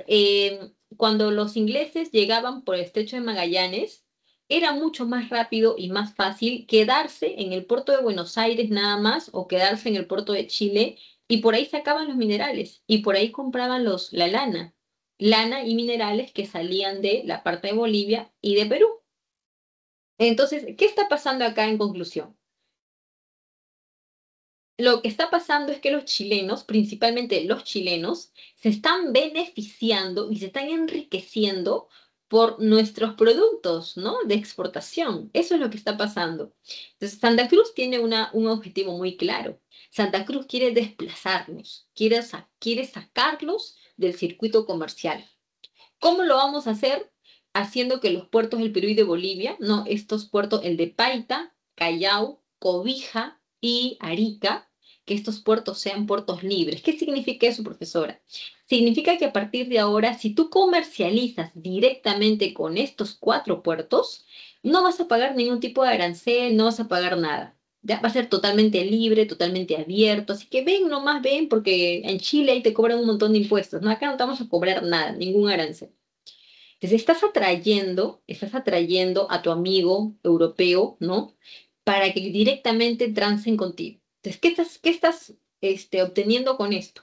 cuando los ingleses llegaban por el Estrecho de Magallanes, era mucho más rápido y más fácil quedarse en el puerto de Buenos Aires nada más o quedarse en el puerto de Chile y por ahí sacaban los minerales y por ahí compraban la lana y minerales que salían de la parte de Bolivia y de Perú. Entonces, ¿qué está pasando acá en conclusión? Lo que está pasando es que los chilenos, principalmente los chilenos, se están beneficiando y se están enriqueciendo por nuestros productos, ¿no? De exportación. Eso es lo que está pasando. Entonces, Santa Cruz tiene un objetivo muy claro. Santa Cruz quiere desplazarnos, quiere sacarlos del circuito comercial. ¿Cómo lo vamos a hacer? Haciendo que los puertos del Perú y de Bolivia, ¿no? Estos puertos, el de Paita, Callao, Cobija y Arica, que estos puertos sean puertos libres. ¿Qué significa eso, profesora? Significa que a partir de ahora, si tú comercializas directamente con estos 4 puertos, no vas a pagar ningún tipo de arancel, no vas a pagar nada. Ya va a ser totalmente libre, totalmente abierto. Así que ven, nomás ven, porque en Chile ahí te cobran un montón de impuestos. No, acá no te vamos a cobrar nada, ningún arancel. Entonces estás atrayendo a tu amigo europeo, ¿no? Para que directamente transen contigo. Entonces, ¿qué estás obteniendo con esto?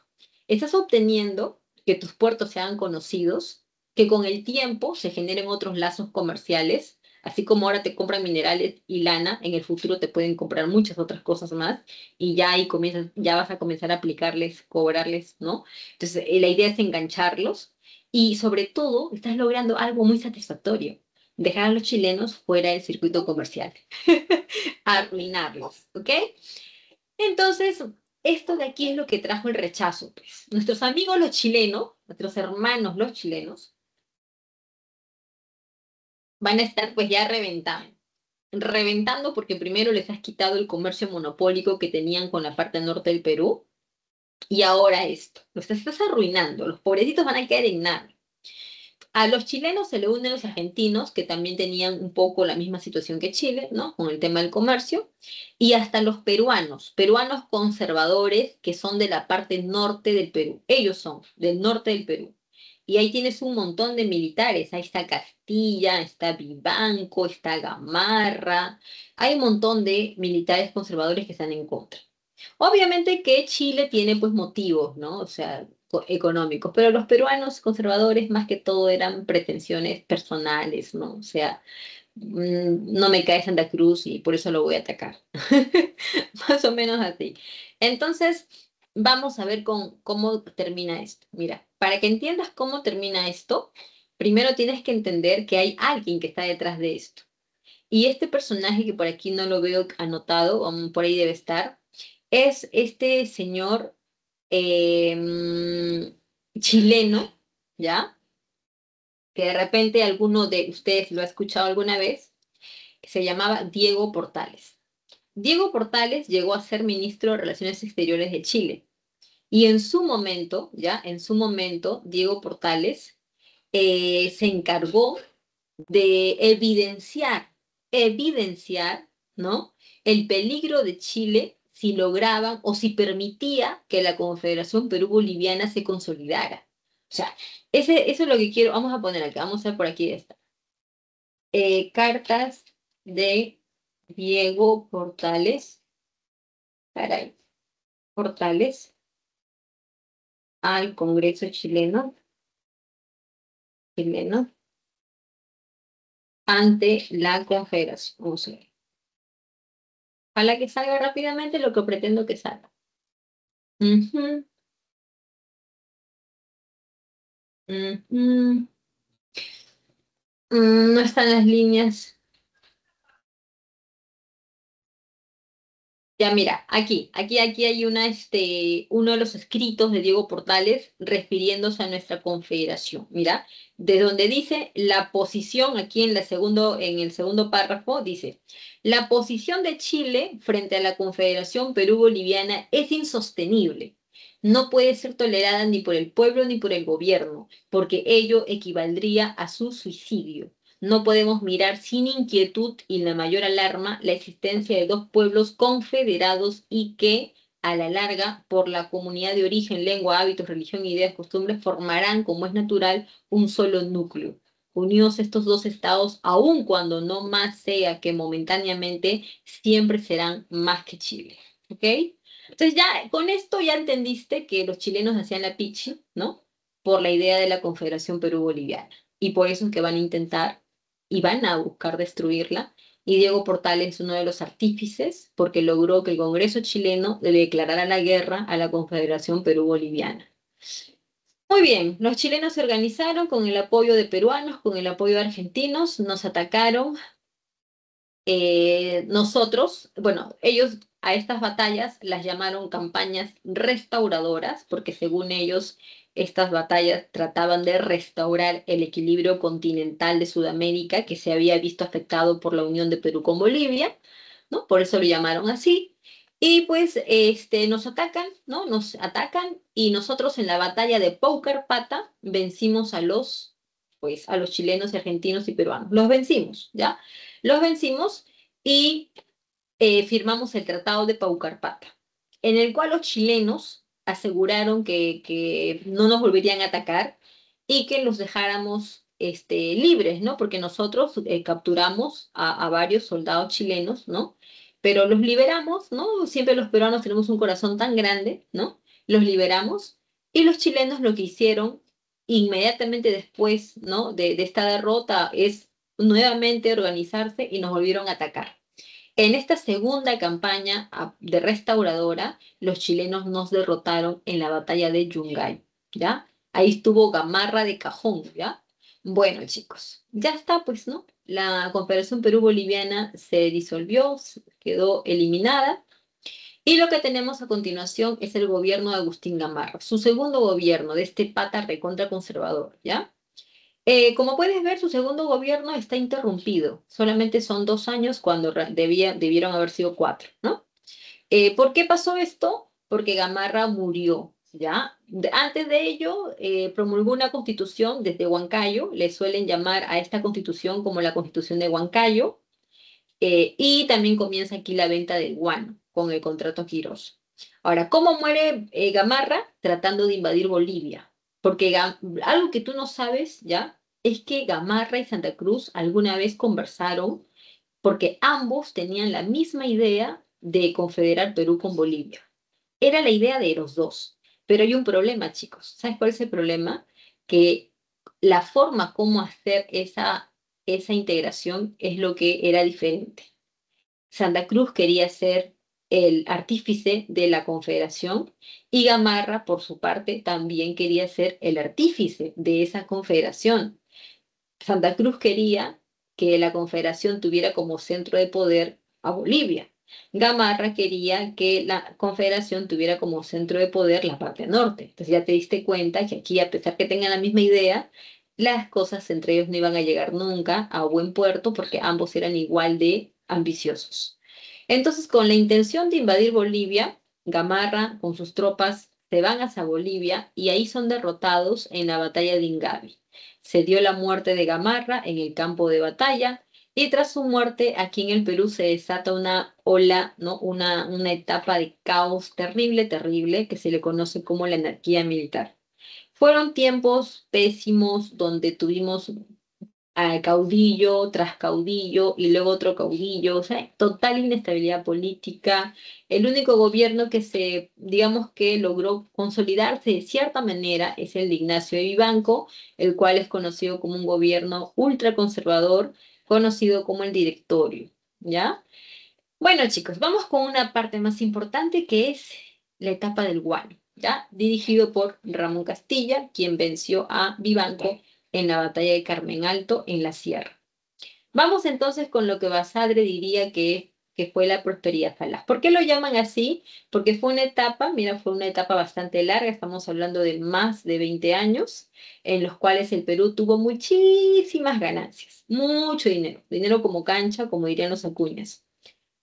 Estás obteniendo que tus puertos sean conocidos, que con el tiempo se generen otros lazos comerciales, así como ahora te compran minerales y lana, en el futuro te pueden comprar muchas otras cosas más y ya ahí ya vas a comenzar a aplicarles, cobrarles, ¿no? Entonces, la idea es engancharlos y sobre todo estás logrando algo muy satisfactorio, dejar a los chilenos fuera del circuito comercial, arruinarlos, ¿ok? Entonces, esto de aquí es lo que trajo el rechazo, pues. Nuestros amigos los chilenos, nuestros hermanos los chilenos, van a estar pues ya reventando porque primero les has quitado el comercio monopólico que tenían con la parte norte del Perú y ahora esto, los estás arruinando, los pobrecitos van a caer en nada. A los chilenos se le unen los argentinos, que también tenían un poco la misma situación que Chile, ¿no? Con el tema del comercio, y hasta los peruanos conservadores que son de la parte norte del Perú. Ellos son del norte del Perú. Y ahí tienes un montón de militares. Ahí está Castilla, está Vivanco, está Gamarra. Hay un montón de militares conservadores que están en contra. Obviamente que Chile tiene pues motivos, ¿no? O sea, económicos, pero los peruanos conservadores más que todo eran pretensiones personales, ¿no? O sea, no me cae Santa Cruz y por eso lo voy a atacar. Más o menos así. Entonces, vamos a ver cómo termina esto. Mira, para que entiendas cómo termina esto, primero tienes que entender que hay alguien que está detrás de esto. Y este personaje que por aquí no lo veo anotado, por ahí debe estar, es este señor chileno, ¿ya? Que de repente alguno de ustedes lo ha escuchado alguna vez, que se llamaba Diego Portales. Diego Portales llegó a ser ministro de Relaciones Exteriores de Chile. Y en su momento, ¿ya? En su momento, Diego Portales se encargó de evidenciar, ¿no? El peligro de Chile si lograban o si permitía que la Confederación Perú-Boliviana se consolidara. O sea, eso es lo que quiero. Vamos a poner acá, vamos a ver por aquí esta. Cartas de Diego Portales, caray, Portales al Congreso chileno ante la Confederación. Vamos a ver. Ojalá que salga rápidamente lo que pretendo que salga. Ujú, ujú. No están las líneas. Ya mira, aquí hay uno de los escritos de Diego Portales refiriéndose a nuestra confederación. Mira, de donde dice la posición, aquí en el segundo párrafo, dice, la posición de Chile frente a la Confederación Perú-Boliviana es insostenible. No puede ser tolerada ni por el pueblo ni por el gobierno, porque ello equivaldría a su suicidio. No podemos mirar sin inquietud y la mayor alarma la existencia de dos pueblos confederados y que a la larga, por la comunidad de origen, lengua, hábitos, religión, ideas, costumbres, formarán, como es natural, un solo núcleo. Unidos estos dos estados, aun cuando no más sea que momentáneamente, siempre serán más que Chile. ¿Ok? Entonces ya con esto ya entendiste que los chilenos hacían la pichi, ¿no? Por la idea de la Confederación Perú-Boliviana. Y por eso es que van a intentar y van a buscar destruirla. Y Diego Portales es uno de los artífices porque logró que el Congreso chileno le declarara la guerra a la Confederación Perú-Boliviana. Muy bien, los chilenos se organizaron con el apoyo de peruanos, con el apoyo de argentinos, nos atacaron, nosotros, bueno, ellos a estas batallas las llamaron campañas restauradoras, porque según ellos, estas batallas trataban de restaurar el equilibrio continental de Sudamérica que se había visto afectado por la unión de Perú con Bolivia, ¿no? Por eso lo llamaron así. Y pues nos atacan, ¿no? Nos atacan y nosotros en la batalla de Paucarpata vencimos pues, a los chilenos, argentinos y peruanos. Los vencimos, ¿ya? Los vencimos y firmamos el Tratado de Paucarpata, en el cual los chilenos aseguraron que no nos volverían a atacar y que los dejáramos libres, ¿no? Porque nosotros capturamos a varios soldados chilenos, ¿no? Pero los liberamos, ¿no? Siempre los peruanos tenemos un corazón tan grande, ¿no? Los liberamos y los chilenos lo que hicieron inmediatamente después, ¿no? De esta derrota es nuevamente organizarse y nos volvieron a atacar. En esta segunda campaña de restauradora, los chilenos nos derrotaron en la batalla de Yungay, ¿ya? Ahí estuvo Gamarra de cajón, ¿ya? Bueno, chicos, ya está, pues, ¿no? La Confederación Perú-Boliviana se disolvió, quedó eliminada, y lo que tenemos a continuación es el gobierno de Agustín Gamarra, su segundo gobierno de este pata recontra conservador, ¿ya? Como puedes ver, su segundo gobierno está interrumpido. Solamente son 2 años cuando debieron haber sido 4, ¿no? ¿Por qué pasó esto? Porque Gamarra murió, ¿ya? Antes de ello, promulgó una constitución desde Huancayo. Le suelen llamar a esta constitución como la constitución de Huancayo. Y también comienza aquí la venta del guano con el contrato Quirós. Ahora, ¿cómo muere Gamarra? Tratando de invadir Bolivia. Porque algo que tú no sabes, ¿ya? Es que Gamarra y Santa Cruz alguna vez conversaron porque ambos tenían la misma idea de confederar Perú con Bolivia. Era la idea de los dos. Pero hay un problema, chicos. ¿Sabes cuál es el problema? Que la forma como hacer esa integración es lo que era diferente. Santa Cruz quería ser el artífice de la confederación y Gamarra, por su parte, también quería ser el artífice de esa confederación. Santa Cruz quería que la confederación tuviera como centro de poder a Bolivia. Gamarra quería que la confederación tuviera como centro de poder la parte norte. Entonces ya te diste cuenta que aquí, a pesar que tengan la misma idea, las cosas entre ellos no iban a llegar nunca a buen puerto porque ambos eran igual de ambiciosos. Entonces, con la intención de invadir Bolivia, Gamarra con sus tropas se van hacia Bolivia y ahí son derrotados en la batalla de Ingavi. Se dio la muerte de Gamarra en el campo de batalla y tras su muerte aquí en el Perú se desata una ola, ¿no? Una etapa de caos terrible, terrible, que se le conoce como la anarquía militar. Fueron tiempos pésimos donde tuvimos a caudillo tras caudillo y luego otro caudillo, o sea, total inestabilidad política. El único gobierno que digamos que logró consolidarse de cierta manera es el de Ignacio de Vivanco, el cual es conocido como un gobierno ultraconservador, conocido como el Directorio, ¿ya? Bueno, chicos, vamos con una parte más importante que es la etapa del Guano, ¿ya? Dirigido por Ramón Castilla, quien venció a Vivanco en la batalla de Carmen Alto en la Sierra. Vamos entonces con lo que Basadre diría que fue la prosperidad falaz. ¿Por qué lo llaman así? Porque fue una etapa, mira, fue una etapa bastante larga, estamos hablando de más de 20 años, en los cuales el Perú tuvo muchísimas ganancias, mucho dinero, dinero como cancha, como dirían los acuñas.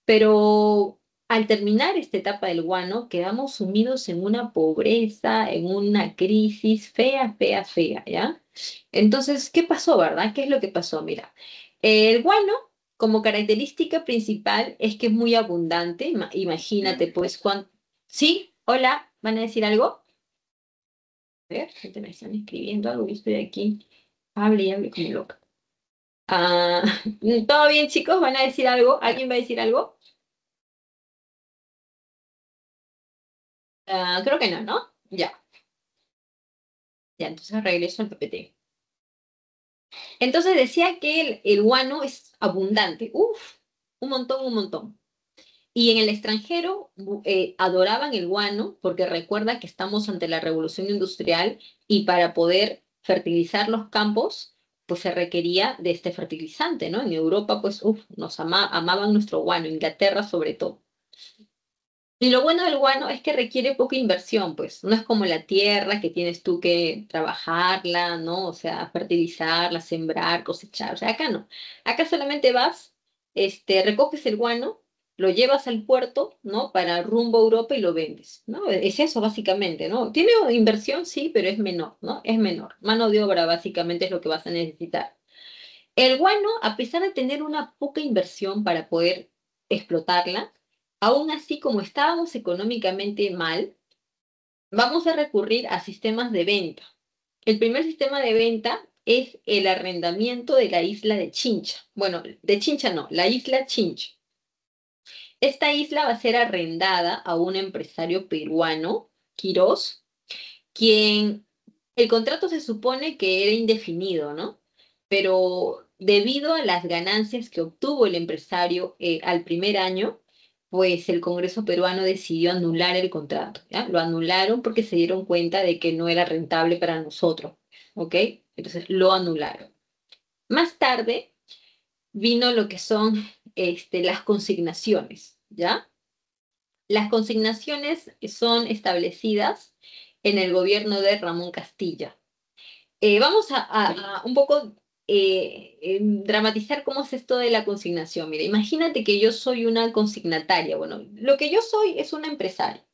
Pero al terminar esta etapa del guano, quedamos sumidos en una pobreza, en una crisis fea, fea, fea, ¿ya? Entonces, ¿qué pasó, verdad? ¿Qué es lo que pasó? Mira, el guano, como característica principal, es que es muy abundante. Imagínate, pues, ¿Sí? Hola, ¿van a decir algo? A ver, gente me están escribiendo algo, yo estoy aquí. Hable y hable como loca. Ah, ¿todo bien, chicos? ¿Van a decir algo? ¿Alguien va a decir algo? Ah, creo que no, ¿no? Ya, ya, entonces regreso al PPT. Entonces decía que el guano es abundante. Uf, un montón, un montón. Y en el extranjero adoraban el guano porque recuerda que estamos ante la revolución industrial y para poder fertilizar los campos, pues se requería de este fertilizante, ¿no? En Europa, pues, uf, amaban nuestro guano, Inglaterra sobre todo. Y lo bueno del guano es que requiere poca inversión, pues no es como la tierra que tienes tú que trabajarla, ¿no? O sea, fertilizarla, sembrar, cosechar. O sea, acá no. Acá solamente vas, recoges el guano, lo llevas al puerto, ¿no? Para rumbo a Europa y lo vendes, ¿no? Es eso básicamente, ¿no? Tiene inversión, sí, pero es menor, ¿no? Es menor. Mano de obra básicamente es lo que vas a necesitar. El guano, a pesar de tener una poca inversión para poder explotarla, aún así como estábamos económicamente mal, vamos a recurrir a sistemas de venta. El primer sistema de venta es el arrendamiento de la isla de Chincha. Bueno, de Chincha no, la isla Chincha. Esta isla va a ser arrendada a un empresario peruano, Quirós, quien el contrato se supone que era indefinido, ¿no? Pero debido a las ganancias que obtuvo el empresario al primer año, pues el Congreso peruano decidió anular el contrato, ¿ya? Lo anularon porque se dieron cuenta de que no era rentable para nosotros, ¿ok? Entonces lo anularon. Más tarde vino lo que son las consignaciones, ¿ya? Las consignaciones son establecidas en el gobierno de Ramón Castilla. Vamos a un poco dramatizar cómo es esto de la consignación. Mira, imagínate que yo soy una consignataria. Bueno, lo que yo soy es una empresaria.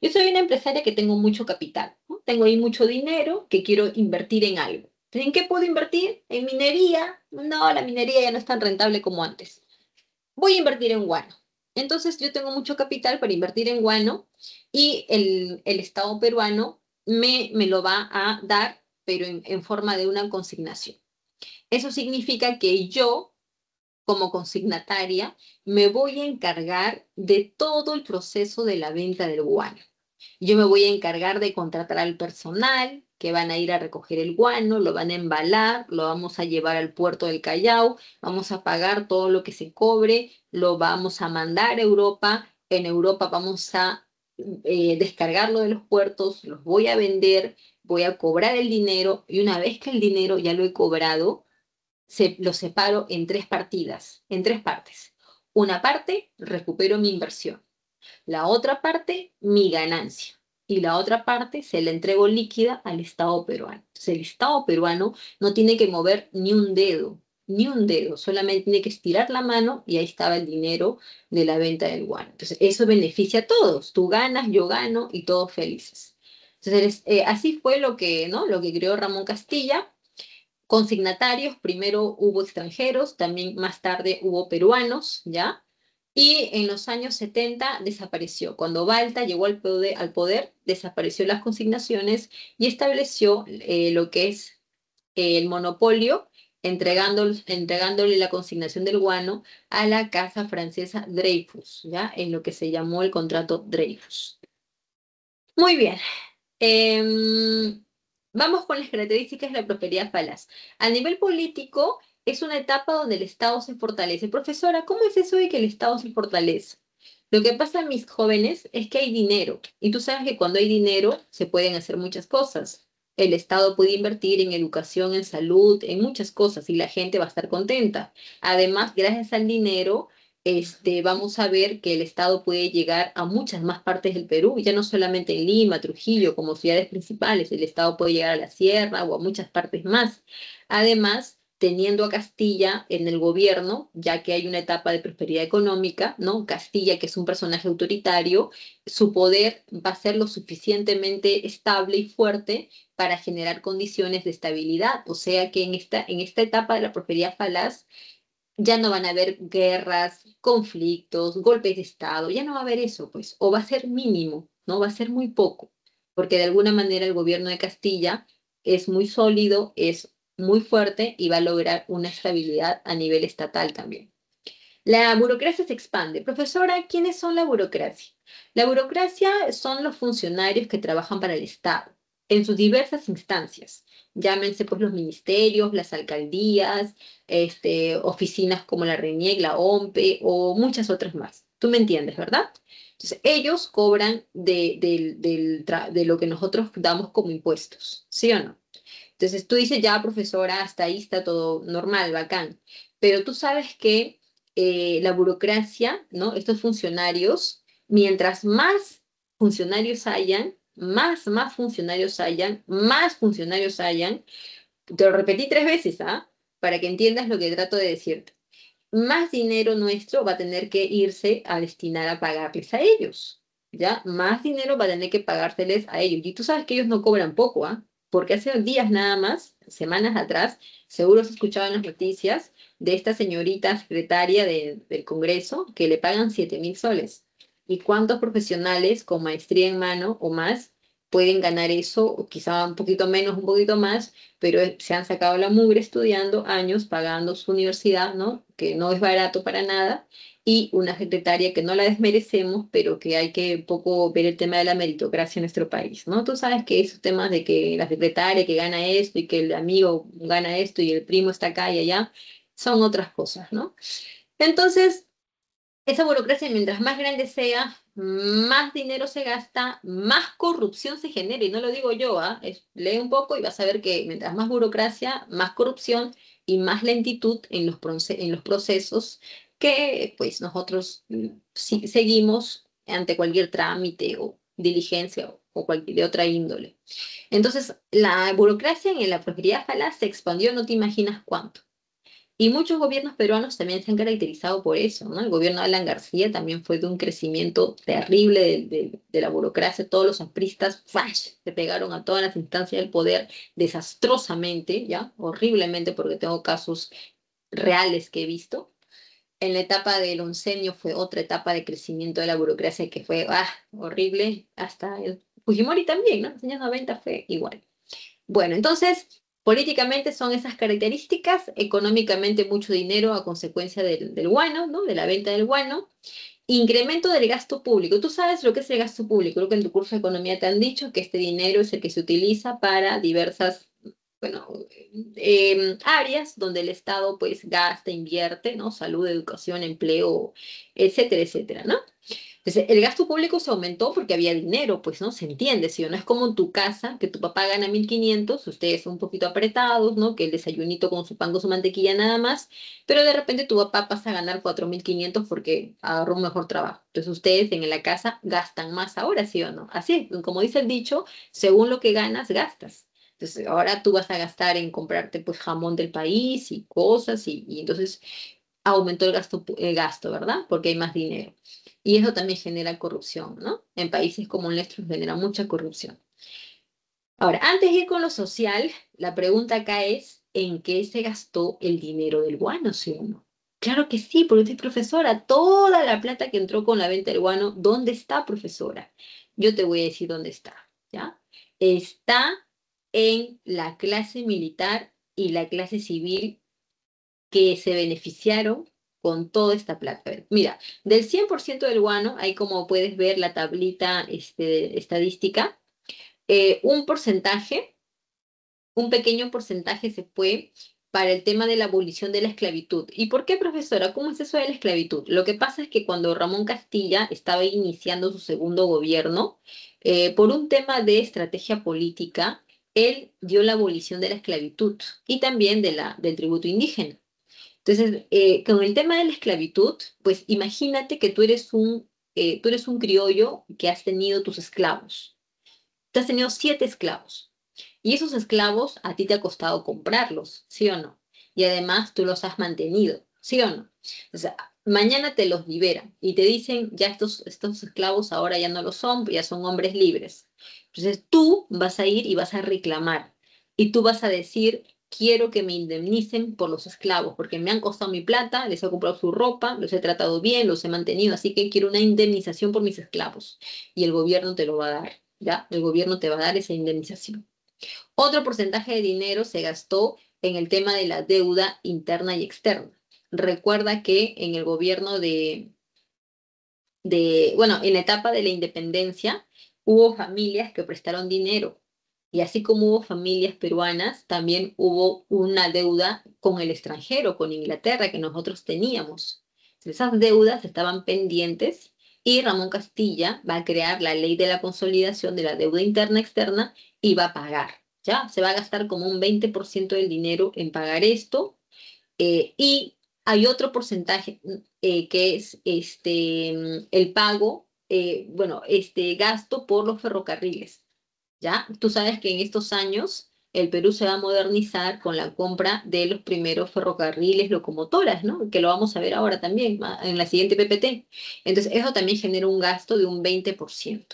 Yo soy una empresaria que tengo mucho capital, ¿no? Tengo ahí mucho dinero que quiero invertir en algo. ¿En qué puedo invertir? ¿En minería? No, la minería ya no es tan rentable como antes. Voy a invertir en guano. Entonces yo tengo mucho capital para invertir en guano y el Estado peruano me lo va a dar, pero en forma de una consignación. Eso significa que yo, como consignataria, me voy a encargar de todo el proceso de la venta del guano. Yo me voy a encargar de contratar al personal que van a ir a recoger el guano, lo van a embalar, lo vamos a llevar al puerto del Callao, vamos a pagar todo lo que se cobre, lo vamos a mandar a Europa, en Europa vamos a descargarlo de los puertos, los voy a vender, voy a cobrar el dinero y una vez que el dinero ya lo he cobrado, lo separo en tres partidas, en tres partes. Una parte, recupero mi inversión. La otra parte, mi ganancia. Y la otra parte se la entrego líquida al Estado peruano. Entonces, el Estado peruano no tiene que mover ni un dedo, solamente tiene que estirar la mano y ahí estaba el dinero de la venta del guano. Entonces, eso beneficia a todos. Tú ganas, yo gano y todos felices. Entonces, así fue lo que, ¿no? Lo que creó Ramón Castilla. Consignatarios, primero hubo extranjeros, también más tarde hubo peruanos, ¿ya? Y en los años 70 desapareció. Cuando Balta llegó al poder, desapareció las consignaciones y estableció lo que es el monopolio, entregándole la consignación del guano a la casa francesa Dreyfus, ¿ya? En lo que se llamó el contrato Dreyfus. Muy bien. Vamos con las características de la prosperidad falaz. A nivel político, es una etapa donde el Estado se fortalece. Profesora, ¿cómo es eso de que el Estado se fortalece? Lo que pasa, mis jóvenes, es que hay dinero. Y tú sabes que cuando hay dinero se pueden hacer muchas cosas. El Estado puede invertir en educación, en salud, en muchas cosas y la gente va a estar contenta. Además, gracias al dinero vamos a ver que el Estado puede llegar a muchas más partes del Perú, ya no solamente en Lima, Trujillo, como ciudades principales, el Estado puede llegar a la sierra o a muchas partes más. Además, teniendo a Castilla en el gobierno, ya que hay una etapa de prosperidad económica, ¿no? Castilla, que es un personaje autoritario, su poder va a ser lo suficientemente estable y fuerte para generar condiciones de estabilidad. O sea que en esta etapa de la prosperidad falaz, ya no van a haber guerras, conflictos, golpes de Estado, ya no va a haber eso, pues, o va a ser mínimo. ¿no? Va a ser muy poco, porque de alguna manera el gobierno de Castilla es muy sólido, es muy fuerte y va a lograr una estabilidad a nivel estatal también. La burocracia se expande. Profesora, ¿quiénes son la burocracia? La burocracia son los funcionarios que trabajan para el Estado en sus diversas instancias. Llámense pues los ministerios, las alcaldías, oficinas como la RENIEC, la OMPE o muchas otras más. Tú me entiendes, ¿verdad? Entonces, ellos cobran de lo que nosotros damos como impuestos, ¿sí o no? Entonces tú dices, ya, profesora, hasta ahí está todo normal, bacán. Pero tú sabes que la burocracia, ¿no? Estos funcionarios, mientras más funcionarios hayan, más funcionarios hayan, te lo repetí 3 veces, ¿ah? Para que entiendas lo que trato de decirte. Más dinero nuestro va a tener que irse a destinar a pagarles a ellos, ¿ya? Más dinero va a tener que pagárseles a ellos. Y tú sabes que ellos no cobran poco, ¿ah? Porque hace días nada más, semanas atrás, seguro has escuchado en las noticias de esta señorita secretaria del Congreso que le pagan 7.000 soles. ¿Y cuántos profesionales con maestría en mano o más pueden ganar eso? O quizá un poquito menos, un poquito más, pero se han sacado la mugre estudiando años, pagando su universidad, ¿no? Que no es barato para nada, y una secretaria que no la desmerecemos, pero que hay que poco ver el tema de la meritocracia en nuestro país, ¿no? Tú sabes que esos temas de que la secretaria que gana esto y que el amigo gana esto y el primo está acá y allá, son otras cosas, ¿no? Entonces, esa burocracia, mientras más grande sea, más dinero se gasta, más corrupción se genera. Y no lo digo yo, ¿ah? Lee un poco y vas a ver que mientras más burocracia, más corrupción y más lentitud en los procesos que pues nosotros seguimos ante cualquier trámite o diligencia o cualquier de otra índole. Entonces, la burocracia en la prosperidad falaz se expandió, no te imaginas cuánto. Y muchos gobiernos peruanos también se han caracterizado por eso, ¿no? El gobierno de Alan García también fue de un crecimiento terrible de la burocracia. Todos los apristas, ¡fash!, se pegaron a todas las instancias del poder desastrosamente, ¿ya? Horriblemente, porque tengo casos reales que he visto. En la etapa del oncenio fue otra etapa de crecimiento de la burocracia que fue, horrible. Hasta el Fujimori también, ¿no? En los años 90 fue igual. Bueno, entonces, políticamente son esas características, económicamente mucho dinero a consecuencia del guano, ¿no? De la venta del guano. Incremento del gasto público. Tú sabes lo que es el gasto público. Creo que en tu curso de economía te han dicho que este dinero es el que se utiliza para diversas, bueno, áreas donde el Estado pues gasta, invierte, ¿no? Salud, educación, empleo, etcétera, etcétera, ¿no? Entonces, el gasto público se aumentó porque había dinero, pues, ¿no? Se entiende, ¿sí o no? Es como en tu casa, que tu papá gana 1.500, ustedes son un poquito apretados, ¿no? Que el desayunito con su pan, con su mantequilla nada más, pero de repente tu papá pasa a ganar 4.500 porque agarró un mejor trabajo. Entonces, ustedes en la casa gastan más ahora, ¿sí o no? Así es, como dice el dicho, según lo que ganas, gastas. Entonces, ahora tú vas a gastar en comprarte, pues, jamón del país y cosas, y entonces aumentó el gasto, ¿verdad? Porque hay más dinero. Y eso también genera corrupción, ¿no? En países como el nuestro genera mucha corrupción. Ahora, antes de ir con lo social, la pregunta acá es, ¿en qué se gastó el dinero del guano, sí o no? Claro que sí, porque usted es profesora. Toda la plata que entró con la venta del guano, ¿dónde está, profesora? Yo te voy a decir dónde está, ¿ya? Está en la clase militar y la clase civil que se beneficiaron con toda esta plata. A ver, mira, del 100% del guano, ahí como puedes ver la tablita estadística, un porcentaje, un pequeño porcentaje se fue para el tema de la abolición de la esclavitud. ¿Y por qué, profesora? ¿Cómo es eso de la esclavitud? Lo que pasa es que cuando Ramón Castilla estaba iniciando su segundo gobierno, por un tema de estrategia política, él dio la abolición de la esclavitud y también del tributo indígena. Entonces, con el tema de la esclavitud, pues imagínate que tú eres un criollo que has tenido tus esclavos. Tú has tenido 7 esclavos. Y esos esclavos a ti te ha costado comprarlos, ¿sí o no? Y además tú los has mantenido, ¿sí o no? O sea, mañana te los liberan y te dicen, ya estos esclavos ahora ya no lo son, ya son hombres libres. Entonces tú vas a ir y vas a reclamar. Y tú vas a decir, quiero que me indemnicen por los esclavos, porque me han costado mi plata, les he comprado su ropa, los he tratado bien, los he mantenido, así que quiero una indemnización por mis esclavos. Y el gobierno te lo va a dar, ¿ya? El gobierno te va a dar esa indemnización. Otro porcentaje de dinero se gastó en el tema de la deuda interna y externa. Recuerda que en el gobierno bueno, en la etapa de la independencia hubo familias que prestaron dinero y así como hubo familias peruanas, también hubo una deuda con el extranjero, con Inglaterra, que nosotros teníamos. Esas deudas estaban pendientes y Ramón Castilla va a crear la ley de la consolidación de la deuda interna externa y va a pagar, ¿ya? Se va a gastar como un 20% del dinero en pagar esto y hay otro porcentaje que es el pago, bueno, este gasto por los ferrocarriles, ¿ya? Tú sabes que en estos años el Perú se va a modernizar con la compra de los primeros ferrocarriles locomotoras, ¿no? Que lo vamos a ver ahora también, en la siguiente PPT. Entonces, eso también genera un gasto de un 20%.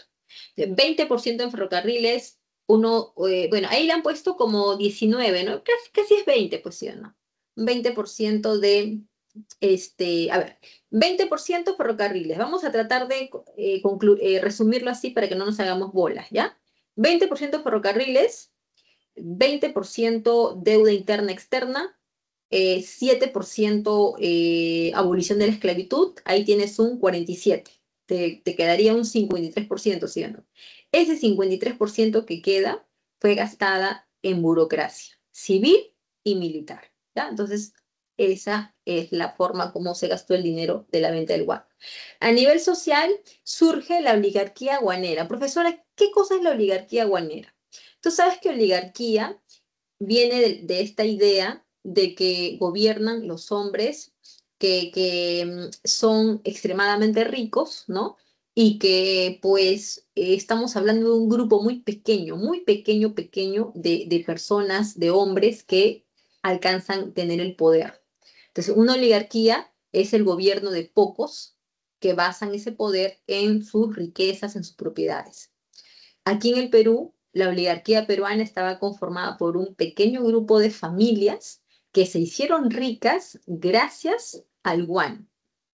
20% en ferrocarriles, bueno, ahí le han puesto como 19, ¿no? Casi es 20, pues sí o no. 20% de, a ver, 20% ferrocarriles. Vamos a tratar de resumirlo así para que no nos hagamos bolas, ¿ya? 20% ferrocarriles, 20% deuda interna externa, 7% abolición de la esclavitud, ahí tienes un 47%. Te quedaría un 53%, ¿sí o no? Ese 53% que queda fue gastada en burocracia civil y militar, ¿ya? Entonces, esa es la forma como se gastó el dinero de la venta del guano. A nivel social, surge la oligarquía guanera. Profesora, ¿qué cosa es la oligarquía guanera? Tú sabes que oligarquía viene de esta idea de que gobiernan los hombres que son extremadamente ricos, ¿no? Y que pues estamos hablando de un grupo muy pequeño, pequeño de personas, de hombres que alcanzan a tener el poder. Entonces, una oligarquía es el gobierno de pocos que basan ese poder en sus riquezas, en sus propiedades. Aquí en el Perú, la oligarquía peruana estaba conformada por un pequeño grupo de familias que se hicieron ricas gracias al guano.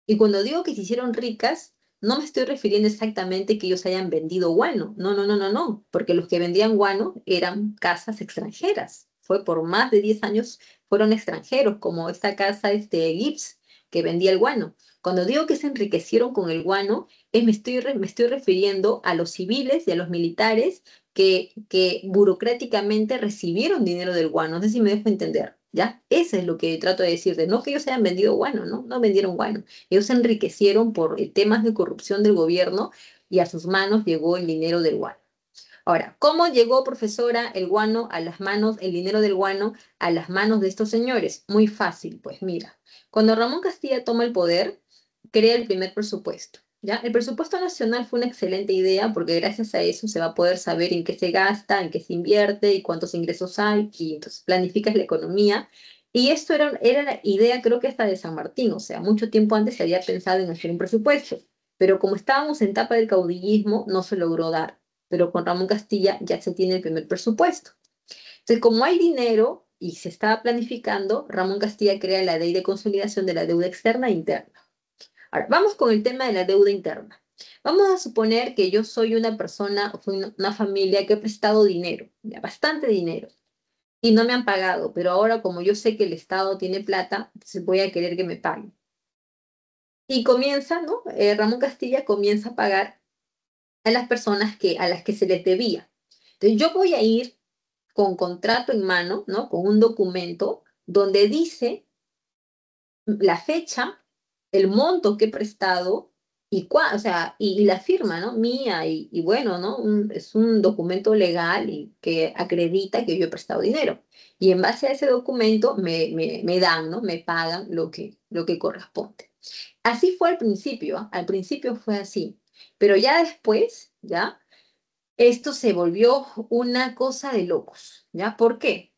Y cuando digo que se hicieron ricas, no me estoy refiriendo exactamente que ellos hayan vendido guano. No, no, no, no, no, porque los que vendían guano eran casas extranjeras. Fue por más de 10 años, fueron extranjeros, como esta casa Gibbs, que vendía el guano. Cuando digo que se enriquecieron con el guano, me estoy refiriendo a los civiles y a los militares que burocráticamente recibieron dinero del guano. No sé si me dejo entender, ¿ya? Eso es lo que trato de decirte. No que ellos hayan vendido guano, ¿no? No vendieron guano. Ellos se enriquecieron por temas de corrupción del gobierno y a sus manos llegó el dinero del guano. Ahora, ¿cómo llegó, profesora, el guano a las manos, el dinero del guano a las manos de estos señores? Muy fácil, pues mira, cuando Ramón Castilla toma el poder, crea el primer presupuesto. ¿Ya? El presupuesto nacional fue una excelente idea porque gracias a eso se va a poder saber en qué se gasta, en qué se invierte y cuántos ingresos hay, y entonces planificas la economía. Y esto era la idea, creo que hasta de San Martín, o sea, mucho tiempo antes se había pensado en hacer un presupuesto, pero como estábamos en etapa del caudillismo, no se logró dar, pero con Ramón Castilla ya se tiene el primer presupuesto. Entonces, como hay dinero y se estaba planificando, Ramón Castilla crea la ley de consolidación de la deuda externa e interna. Ahora, vamos con el tema de la deuda interna. Vamos a suponer que yo soy una persona, soy una familia que ha prestado dinero, ya, bastante dinero, y no me han pagado, pero ahora como yo sé que el Estado tiene plata, entonces voy a querer que me paguen. Y comienza, ¿no? Ramón Castilla comienza a pagar a las personas a las que se les debía. Entonces yo voy a ir con contrato en mano, ¿no? Con un documento donde dice la fecha, el monto que he prestado o sea, y la firma, ¿no? Mía y bueno, ¿no? Es un documento legal y que acredita que yo he prestado dinero. Y en base a ese documento me dan, ¿no? Me pagan lo que corresponde. Así fue al principio, ¿ah? Al principio fue así. Pero ya después, ¿ya? Esto se volvió una cosa de locos, ¿ya? ¿Por qué?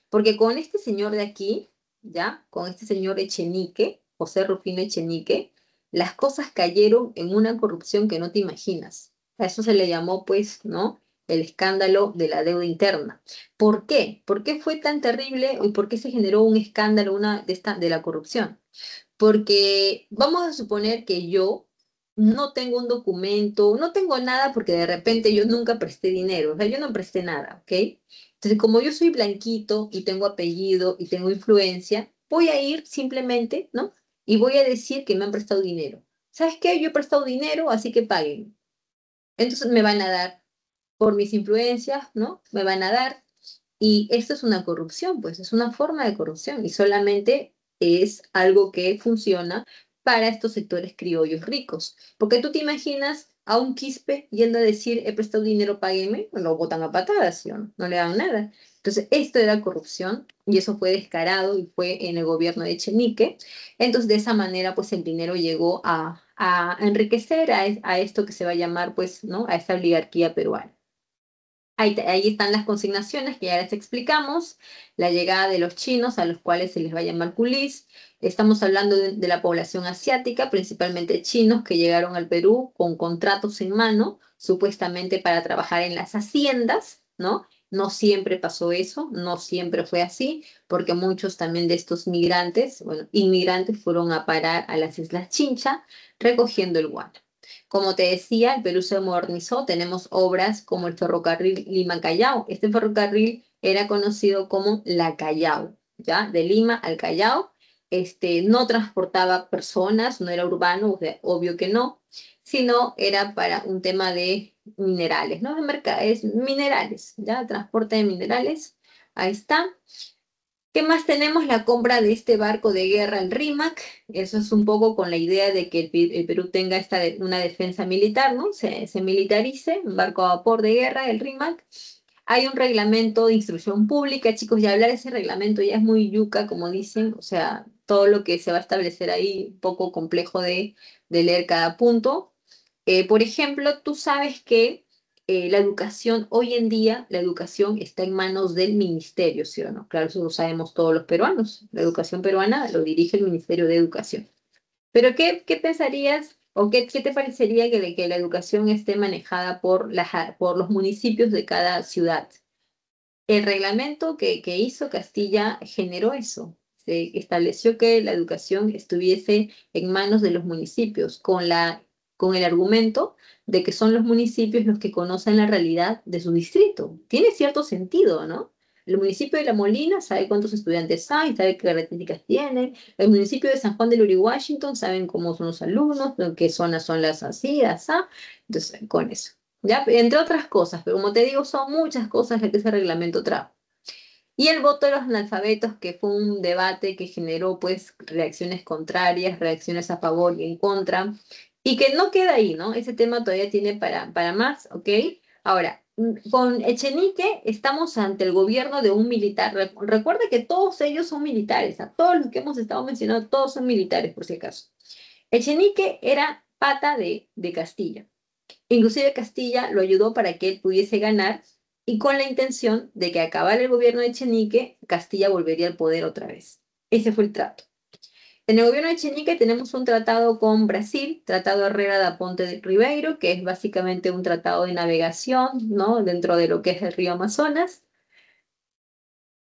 Porque con este señor de aquí, ¿ya? Con este señor Echenique, José Rufino Echenique, las cosas cayeron en una corrupción que no te imaginas. A eso se le llamó, pues, ¿no? el escándalo de la deuda interna. ¿Por qué? ¿Por qué fue tan terrible y por qué se generó un escándalo de la corrupción? Porque vamos a suponer que yo no tengo un documento, no tengo nada porque de repente yo nunca presté dinero, o sea, yo no presté nada, ¿ok? Entonces, como yo soy blanquito y tengo apellido y tengo influencia, voy a ir simplemente, ¿no? Y voy a decir que me han prestado dinero. ¿Sabes qué? Yo he prestado dinero, así que paguen. Entonces me van a dar por mis influencias, ¿no? Me van a dar. Y esto es una corrupción, pues es una forma de corrupción y solamente es algo que funciona para estos sectores criollos ricos. Porque tú te imaginas a un quispe yendo a decir, he prestado dinero, páguenme, lo botan a patadas, ¿sí o no? No le dan nada. Entonces, esto era corrupción y eso fue descarado y fue en el gobierno de Echenique. Entonces, de esa manera, pues el dinero llegó a enriquecer a esto que se va a llamar, pues, ¿no? A esta oligarquía peruana. Ahí están las consignaciones que ya les explicamos, la llegada de los chinos a los cuales se les va a llamar culís. Estamos hablando de la población asiática, principalmente chinos que llegaron al Perú con contratos en mano, supuestamente para trabajar en las haciendas, ¿no? No siempre pasó eso, no siempre fue así, porque muchos también de estos migrantes, bueno, inmigrantes fueron a parar a las Islas Chincha recogiendo el guano. Como te decía, el Perú se modernizó, tenemos obras como el ferrocarril Lima-Callao. Este ferrocarril era conocido como la Callao, ¿ya? De Lima al Callao. No transportaba personas, no era urbano, o sea, obvio que no, sino era para un tema de minerales, ¿no? Es minerales, ¿ya? Transporte de minerales. Ahí está. ¿Qué más tenemos? La compra de este barco de guerra, el RIMAC. Eso es un poco con la idea de que el Perú tenga una defensa militar, ¿no? Se militarice, un barco a vapor de guerra, el RIMAC. Hay un reglamento de instrucción pública, chicos, y hablar de ese reglamento ya es muy yuca, como dicen, o sea, todo lo que se va a establecer ahí, un poco complejo de leer cada punto. Por ejemplo, tú sabes que la educación, hoy en día, la educación está en manos del ministerio, ¿sí o no? Claro, eso lo sabemos todos los peruanos. La educación peruana lo dirige el Ministerio de Educación. Pero ¿qué pensarías o qué te parecería que la educación esté manejada por los municipios de cada ciudad? El reglamento que hizo Castilla generó eso. Se estableció que la educación estuviese en manos de los municipios, con el argumento de que son los municipios los que conocen la realidad de su distrito. Tiene cierto sentido, ¿no? El municipio de La Molina sabe cuántos estudiantes hay, sabe qué características tiene. El municipio de San Juan del Washington saben cómo son los alumnos, qué zonas son las así, así. Entonces, con eso. ¿Ya? Entre otras cosas, pero como te digo, son muchas cosas las que ese reglamento trajo. Y el voto de los analfabetos, que fue un debate que generó pues reacciones contrarias, reacciones a favor y en contra, y que no queda ahí, ¿no? Ese tema todavía tiene para más, ¿ok? Ahora, con Echenique estamos ante el gobierno de un militar. Recuerda que todos ellos son militares, a todos los que hemos estado mencionando, todos son militares, por si acaso. Echenique era pata de Castilla. Inclusive Castilla lo ayudó para que él pudiese ganar y con la intención de que acabar el gobierno de Echenique, Castilla volvería al poder otra vez. Ese fue el trato. En el gobierno de Echenique tenemos un tratado con Brasil, Tratado Herrera da Ponte de Ribeiro, que es básicamente un tratado de navegación, ¿no? Dentro de lo que es el río Amazonas.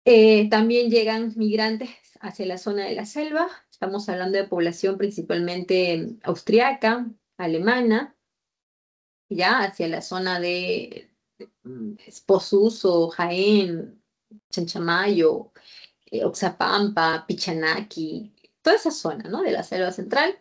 También llegan migrantes hacia la zona de la selva. Estamos hablando de población principalmente austriaca, alemana, ya hacia la zona de Posuso, Jaén, Chanchamayo, Oxapampa, Pichanaki, toda esa zona, ¿no? De la selva central.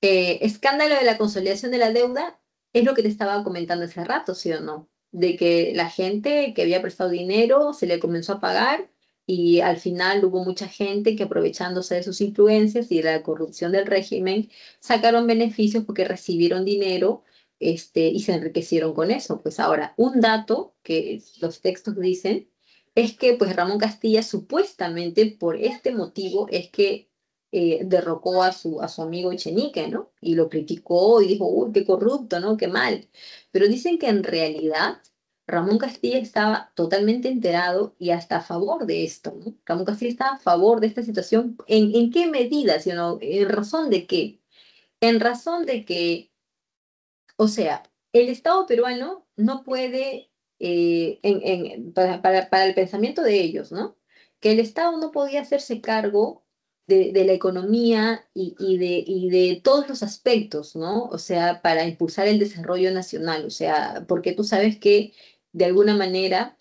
Escándalo de la consolidación de la deuda es lo que te estaba comentando hace rato, ¿sí o no? De que la gente que había prestado dinero se le comenzó a pagar y al final hubo mucha gente que aprovechándose de sus influencias y de la corrupción del régimen sacaron beneficios porque recibieron dinero y se enriquecieron con eso. Pues ahora, un dato que los textos dicen es que pues Ramón Castilla supuestamente por este motivo es que derrocó a su amigo Echenique, ¿no? Y lo criticó y dijo, uy, qué corrupto, ¿no? Qué mal. Pero dicen que en realidad Ramón Castilla estaba totalmente enterado y hasta a favor de esto, ¿no? Ramón Castilla estaba a favor de esta situación. ¿En qué medida, ¿sí o no? ¿En razón de qué? En razón de que, o sea, el Estado peruano no puede, para el pensamiento de ellos, ¿no? Que el Estado no podía hacerse cargo de la economía y de todos los aspectos, ¿no? O sea, para impulsar el desarrollo nacional, o sea, porque tú sabes que de alguna manera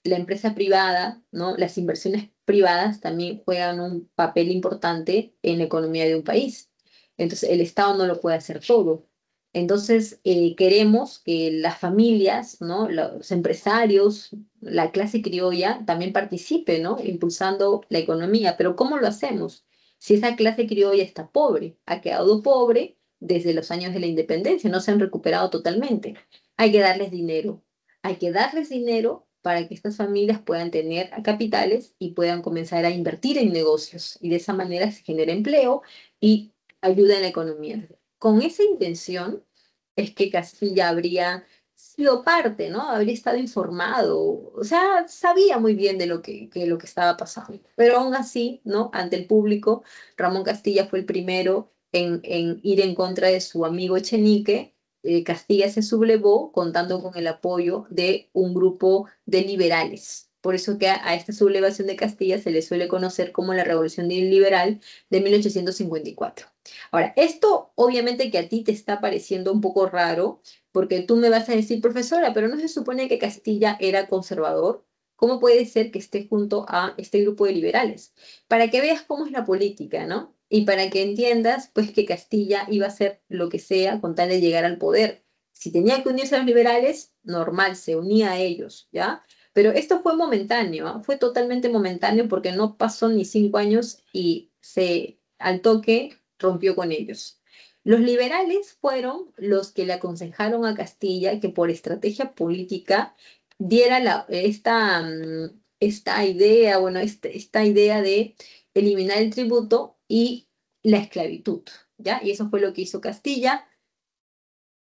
la empresa privada, ¿no? Las inversiones privadas también juegan un papel importante en la economía de un país. Entonces, el Estado no lo puede hacer todo. Entonces, queremos que las familias, ¿no? Los empresarios, la clase criolla también participe, ¿no? Impulsando la economía. Pero ¿cómo lo hacemos? Si esa clase criolla está pobre, ha quedado pobre desde los años de la independencia, no se han recuperado totalmente. Hay que darles dinero. Hay que darles dinero para que estas familias puedan tener capitales y puedan comenzar a invertir en negocios. Y de esa manera se genera empleo y ayuda en la economía. Con esa intención es que Castilla habría sido parte, ¿no? Habría estado informado, o sea, sabía muy bien de lo que estaba pasando. Pero aún así, ¿no? Ante el público, Ramón Castilla fue el primero en ir en contra de su amigo Echenique. Castilla se sublevó contando con el apoyo de un grupo de liberales. Por eso que a esta sublevación de Castilla se le suele conocer como la Revolución Liberal de 1854. Ahora, esto obviamente que a ti te está pareciendo un poco raro, porque tú me vas a decir, profesora, pero no se supone que Castilla era conservador. ¿Cómo puede ser que esté junto a este grupo de liberales? Para que veas cómo es la política, ¿no? Y para que entiendas, pues, que Castilla iba a hacer lo que sea con tal de llegar al poder. Si tenía que unirse a los liberales, normal, se unía a ellos, ¿ya? Pero esto fue momentáneo, ¿ah? Fue totalmente momentáneo porque no pasó ni 5 años y al toque rompió con ellos. Los liberales fueron los que le aconsejaron a Castilla que por estrategia política diera esta idea, bueno, esta idea de eliminar el tributo y la esclavitud, ¿ya? Y eso fue lo que hizo Castilla.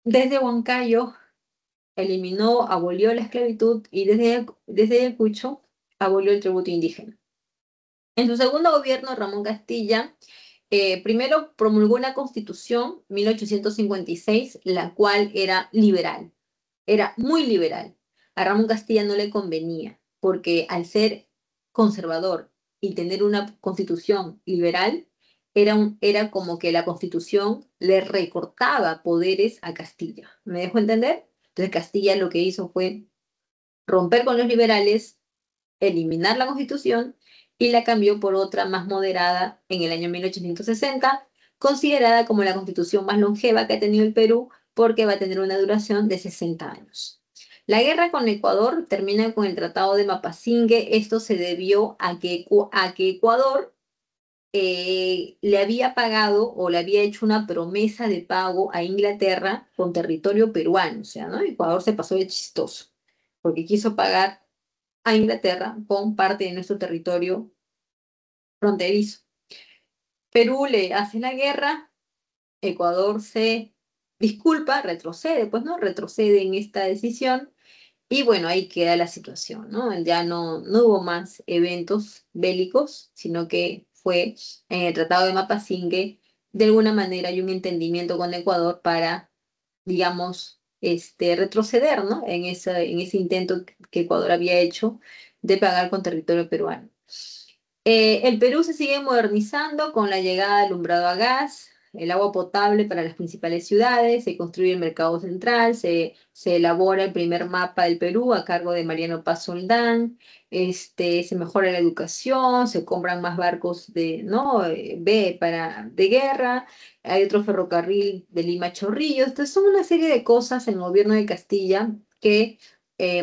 Desde Huancayo eliminó, abolió la esclavitud y desde Ayacucho abolió el tributo indígena. En su segundo gobierno, Ramón Castilla primero promulgó una constitución, 1856, la cual era liberal, era muy liberal. A Ramón Castilla no le convenía, porque al ser conservador y tener una constitución liberal, era como que la constitución le recortaba poderes a Castilla. ¿Me dejo entender? Entonces Castilla lo que hizo fue romper con los liberales, eliminar la constitución y la cambió por otra más moderada en el año 1860, considerada como la constitución más longeva que ha tenido el Perú porque va a tener una duración de 60 años. La guerra con Ecuador termina con el Tratado de Mapasingue. Esto se debió a que Ecuador le había pagado o le había hecho una promesa de pago a Inglaterra con territorio peruano. O sea, ¿no? Ecuador se pasó de chistoso porque quiso pagar a Inglaterra con parte de nuestro territorio fronterizo. Perú le hace la guerra, Ecuador se disculpa, retrocede, pues no, retrocede en esta decisión y bueno, ahí queda la situación, ¿no? Ya no hubo más eventos bélicos, sino que fue en el Tratado de Mapasingue, de alguna manera hay un entendimiento con Ecuador para, digamos, retroceder, ¿no? En ese intento que Ecuador había hecho de pagar con territorio peruano. El Perú se sigue modernizando con la llegada del alumbrado a gas, el agua potable para las principales ciudades, se construye el mercado central, se elabora el primer mapa del Perú a cargo de Mariano Paz Soldán, se mejora la educación, se compran más barcos ¿no? de guerra, hay otro ferrocarril de Lima a Chorrillos. Entonces son una serie de cosas en el gobierno de Castilla que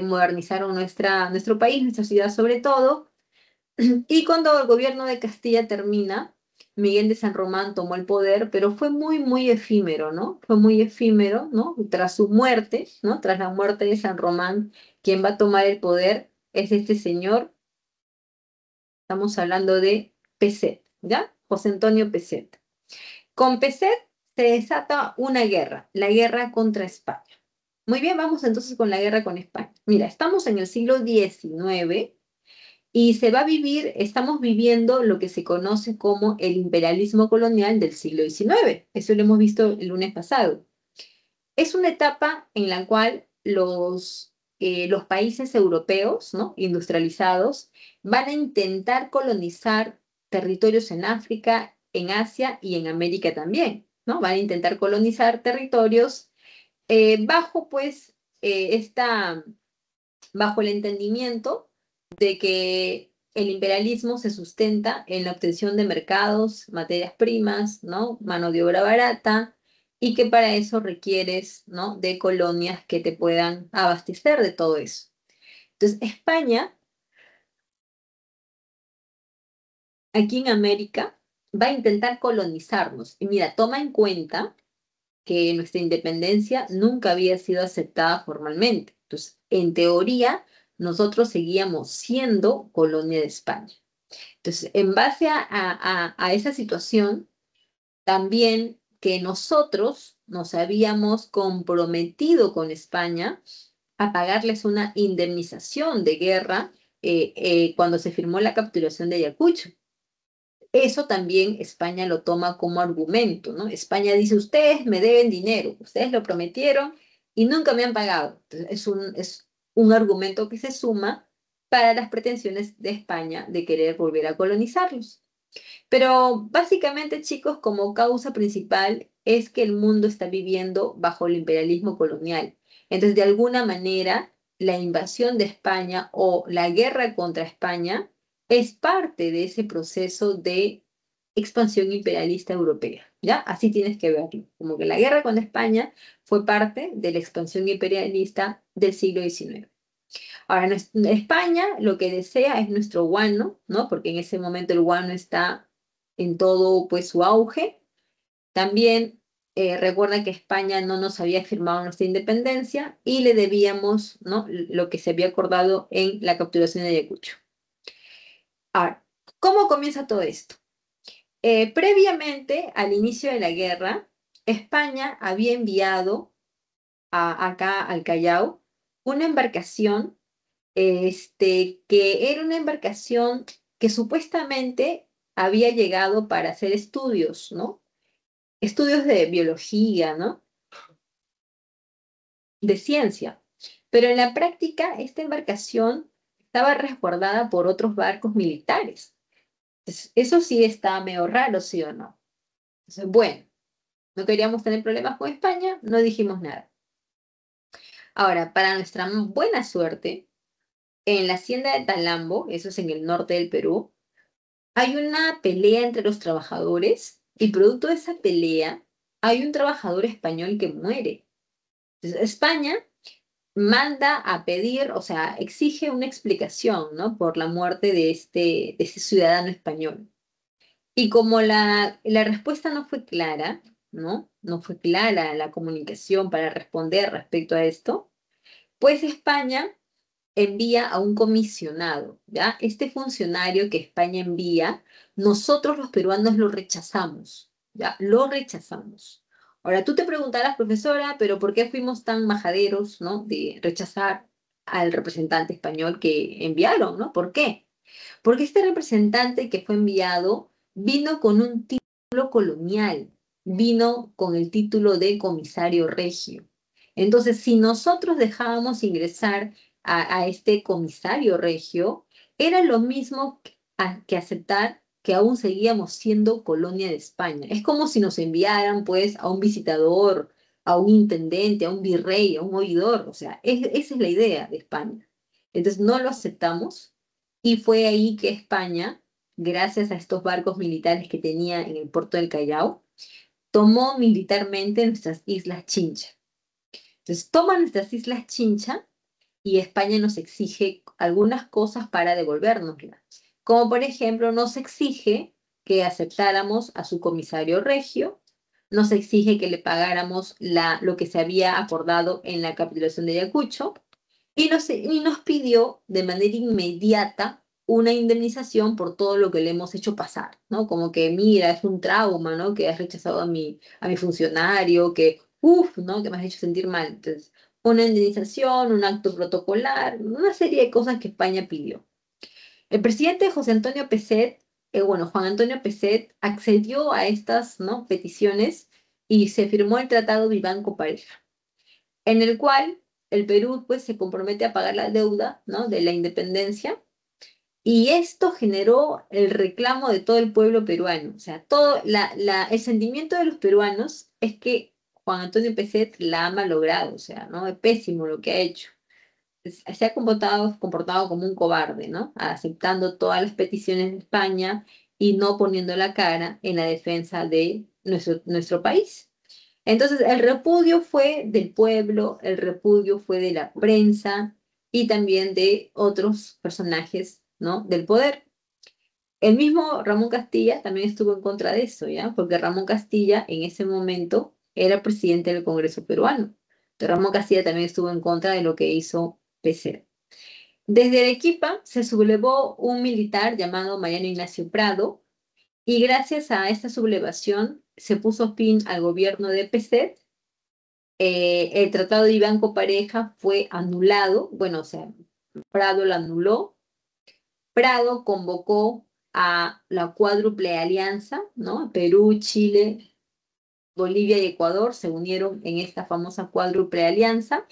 modernizaron nuestro país, nuestra ciudad sobre todo. Y cuando el gobierno de Castilla termina, Miguel de San Román tomó el poder, pero fue muy, muy efímero, ¿no? Fue muy efímero, ¿no? Tras su muerte, ¿no? Tras la muerte de San Román, quien va a tomar el poder es este señor, estamos hablando de Peset, ¿ya? José Antonio Peset. Con Peset se desata una guerra, la guerra contra España. Muy bien, vamos entonces con la guerra con España. Mira, estamos en el siglo XIX. Y estamos viviendo lo que se conoce como el imperialismo colonial del siglo XIX. Eso lo hemos visto el lunes pasado. Es una etapa en la cual los países europeos, ¿no? Industrializados, van a intentar colonizar territorios en África, en Asia y en América también, ¿no? Van a intentar colonizar territorios bajo, pues, bajo el entendimiento de que el imperialismo se sustenta en la obtención de mercados, materias primas, ¿no? Mano de obra barata, y que para eso requieres, ¿no? De colonias que te puedan abastecer de todo eso. Entonces, España, aquí en América, va a intentar colonizarnos. Y mira, toma en cuenta que nuestra independencia nunca había sido aceptada formalmente. Entonces, en teoría, nosotros seguíamos siendo colonia de España. Entonces, en base a esa situación, también que nosotros nos habíamos comprometido con España a pagarles una indemnización de guerra cuando se firmó la capitulación de Ayacucho. Eso también España lo toma como argumento, ¿no? España dice, ustedes me deben dinero, ustedes lo prometieron y nunca me han pagado. Entonces, es un argumento que se suma para las pretensiones de España de querer volver a colonizarlos. Pero básicamente, chicos, como causa principal es que el mundo está viviendo bajo el imperialismo colonial. Entonces, de alguna manera, la invasión de España o la guerra contra España es parte de ese proceso de expansión imperialista europea, ¿ya? Así tienes que verlo, como que la guerra con España fue parte de la expansión imperialista del siglo XIX. Ahora, España lo que desea es nuestro guano, ¿no? Porque en ese momento el guano está en todo, pues, su auge. También recuerda que España no nos había firmado nuestra independencia y le debíamos, ¿no? Lo que se había acordado en la capitulación de Ayacucho. Ahora, ¿cómo comienza todo esto? Previamente al inicio de la guerra, España había enviado acá al Callao una embarcación que era una embarcación que supuestamente había llegado para hacer estudios, ¿no? Estudios de biología, ¿no? De ciencia. Pero en la práctica, esta embarcación estaba resguardada por otros barcos militares. Entonces, eso sí está medio raro, ¿sí o no? Entonces, bueno, no queríamos tener problemas con España, no dijimos nada. Ahora, para nuestra buena suerte, en la hacienda de Talambo, eso es en el norte del Perú, hay una pelea entre los trabajadores y producto de esa pelea hay un trabajador español que muere. Entonces, España manda a pedir, o sea, exige una explicación, ¿no? Por la muerte de este ciudadano español. Y como la respuesta no fue clara, ¿no? No fue clara la comunicación para responder respecto a esto, pues España envía a un comisionado, ¿ya? Este funcionario que España envía, nosotros los peruanos lo rechazamos, ¿ya? Lo rechazamos. Ahora, tú te preguntarás, profesora, pero ¿por qué fuimos tan majaderos, ¿no? De rechazar al representante español que enviaron, ¿no? ¿Por qué? Porque este representante que fue enviado vino con un título colonial, vino con el título de comisario regio. Entonces, si nosotros dejábamos ingresar a este comisario regio, era lo mismo que aceptar que aún seguíamos siendo colonia de España. Es como si nos enviaran, pues, a un visitador, a un intendente, a un virrey, a un oidor. O sea, esa es la idea de España. Entonces, no lo aceptamos y fue ahí que España, gracias a estos barcos militares que tenía en el puerto del Callao, tomó militarmente nuestras islas Chincha. Entonces, toma nuestras islas Chincha y España nos exige algunas cosas para devolvérnoslas. Como por ejemplo, nos exige que aceptáramos a su comisario regio, nos exige que le pagáramos lo que se había acordado en la capitulación de Ayacucho y nos pidió de manera inmediata una indemnización por todo lo que le hemos hecho pasar, ¿no? Como que, mira, es un trauma, ¿no? Que has rechazado a mi funcionario, que, uff, ¿no? Que me has hecho sentir mal. Entonces, una indemnización, un acto protocolar, una serie de cosas que España pidió. El presidente José Antonio Peset, bueno, Juan Antonio Peset, accedió a estas, ¿no? peticiones y se firmó el Tratado Vivanco Pareja, en el cual el Perú pues se compromete a pagar la deuda, ¿no? De la independencia. Y esto generó el reclamo de todo el pueblo peruano. O sea, el sentimiento de los peruanos es que Juan Antonio Pezet la ha malogrado, o sea, ¿no? Es pésimo lo que ha hecho. Se ha comportado como un cobarde, ¿no? Aceptando todas las peticiones de España y no poniendo la cara en la defensa de nuestro país. Entonces, el repudio fue del pueblo, el repudio fue de la prensa y también de otros personajes, ¿no? Del poder. El mismo Ramón Castilla también estuvo en contra de eso, ¿ya? Porque Ramón Castilla en ese momento era presidente del Congreso peruano. Entonces, Ramón Castilla también estuvo en contra de lo que hizo Pecera. Desde Arequipa se sublevó un militar llamado Mariano Ignacio Prado y gracias a esta sublevación se puso fin al gobierno de Pezet. El tratado de Ibanco Pareja fue anulado, bueno, o sea, Prado lo anuló. Prado convocó a la cuádruple alianza, ¿no? Perú, Chile, Bolivia y Ecuador se unieron en esta famosa cuádruple alianza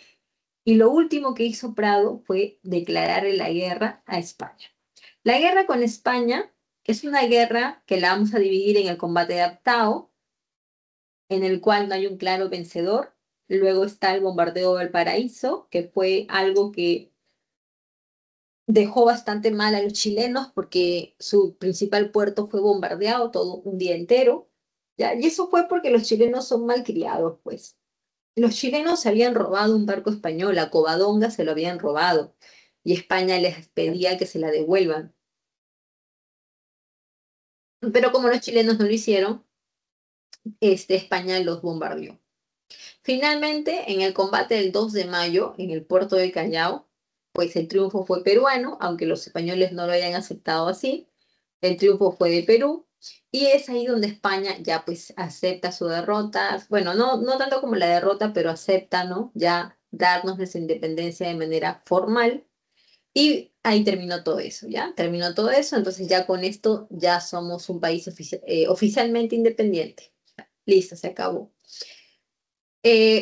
y lo último que hizo Prado fue declararle la guerra a España. La guerra con España es una guerra que la vamos a dividir en el combate de Aptao, en el cual no hay un claro vencedor. Luego está el bombardeo del Valparaíso, que fue algo que dejó bastante mal a los chilenos porque su principal puerto fue bombardeado todo un día entero. ¿Ya? Y eso fue porque los chilenos son malcriados, pues. Los chilenos se habían robado un barco español, a Covadonga se lo habían robado, y España les pedía que se la devuelvan. Pero como los chilenos no lo hicieron, España los bombardeó. Finalmente, en el combate del 2 de mayo, en el puerto del Callao, pues el triunfo fue peruano, aunque los españoles no lo hayan aceptado así. El triunfo fue de Perú. Y es ahí donde España ya pues acepta su derrota. Bueno, no tanto como la derrota, pero acepta, ¿no? Ya darnos nuestra independencia de manera formal. Y ahí terminó todo eso, ¿ya? Terminó todo eso, entonces ya con esto ya somos un país oficialmente independiente. Listo, se acabó.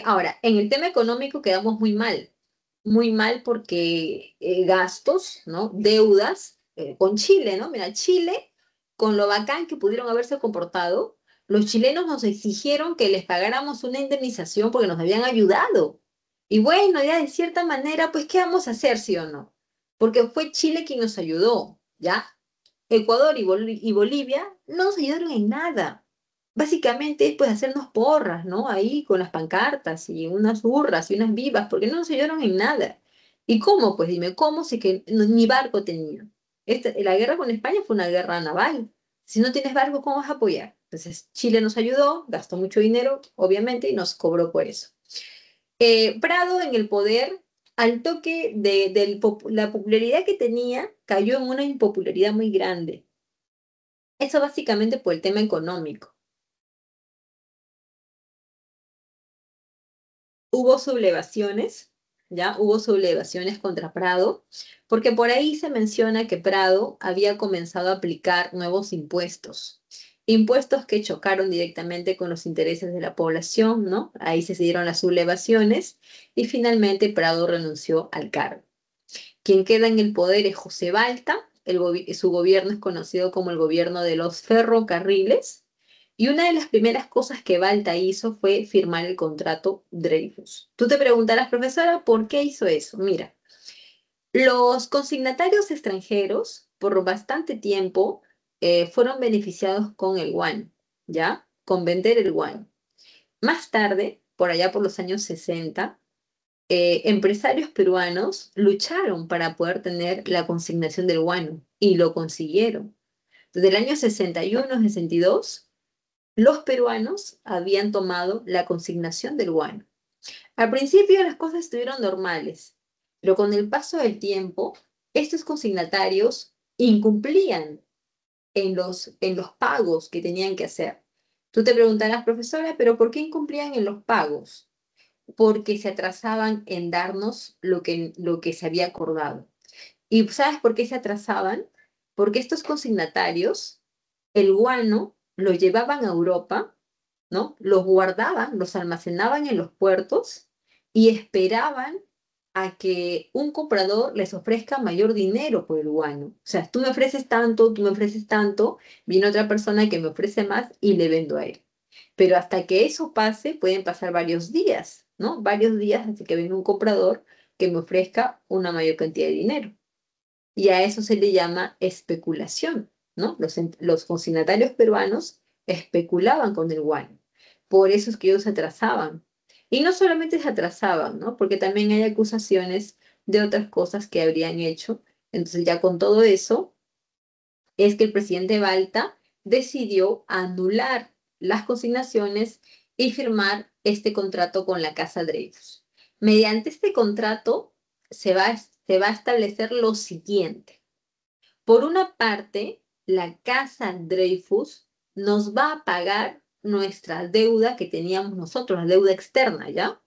Ahora, en el tema económico quedamos muy mal porque gastos, ¿no? Deudas con Chile, ¿no? Mira, Chile, con lo bacán que pudieron haberse comportado, los chilenos nos exigieron que les pagáramos una indemnización porque nos habían ayudado. Y bueno, ya de cierta manera, pues, ¿qué vamos a hacer, sí o no? Porque fue Chile quien nos ayudó, ¿ya? Ecuador y Bolivia no nos ayudaron en nada. Básicamente es pues hacernos porras, ¿no? Ahí con las pancartas y unas hurras y unas vivas, porque no nos ayudaron en nada. ¿Y cómo? Pues dime, ¿cómo? Si que ni barco tenía. La guerra con España fue una guerra naval. Si no tienes barco, ¿cómo vas a apoyar? Entonces Chile nos ayudó, gastó mucho dinero, obviamente, y nos cobró por eso. Prado en el poder, al toque de la popularidad que tenía, cayó en una impopularidad muy grande. Eso básicamente por el tema económico. Hubo sublevaciones, ¿ya? Hubo sublevaciones contra Prado, porque por ahí se menciona que Prado había comenzado a aplicar nuevos impuestos. Impuestos que chocaron directamente con los intereses de la población, ¿no? Ahí se dieron las sublevaciones y finalmente Prado renunció al cargo. Quien queda en el poder es José Balta, su gobierno es conocido como el gobierno de los ferrocarriles, y una de las primeras cosas que Balta hizo fue firmar el contrato Dreyfus. Tú te preguntarás, profesora, ¿por qué hizo eso? Mira, los consignatarios extranjeros por bastante tiempo fueron beneficiados con el yuan, ¿ya? Con vender el yuan. Más tarde, por allá por los años 60, empresarios peruanos lucharon para poder tener la consignación del guano y lo consiguieron. Desde el año 61, 62, los peruanos habían tomado la consignación del guano. Al principio las cosas estuvieron normales, pero con el paso del tiempo, estos consignatarios incumplían en los pagos que tenían que hacer. Tú te preguntarás, profesora, ¿pero por qué incumplían en los pagos? Porque se atrasaban en darnos lo que se había acordado. ¿Y sabes por qué se atrasaban? Porque estos consignatarios, el guano, lo llevaban a Europa, ¿no? Los guardaban, los almacenaban en los puertos y esperaban a que un comprador les ofrezca mayor dinero por el guano. O sea, tú me ofreces tanto, tú me ofreces tanto, viene otra persona que me ofrece más y le vendo a él. Pero hasta que eso pase, pueden pasar varios días, ¿no? Varios días hasta que venga un comprador que me ofrezca una mayor cantidad de dinero. Y a eso se le llama especulación, ¿no? Los consignatarios peruanos especulaban con el guano. Por eso es que ellos se atrasaban. Y no solamente se atrasaban, ¿no? Porque también hay acusaciones de otras cosas que habrían hecho. Entonces ya con todo eso es que el presidente Balta decidió anular las consignaciones y firmar este contrato con la Casa Dreyfus. Mediante este contrato se va a establecer lo siguiente. Por una parte, la Casa Dreyfus nos va a pagar nuestra deuda que teníamos nosotros, la deuda externa, ¿ya?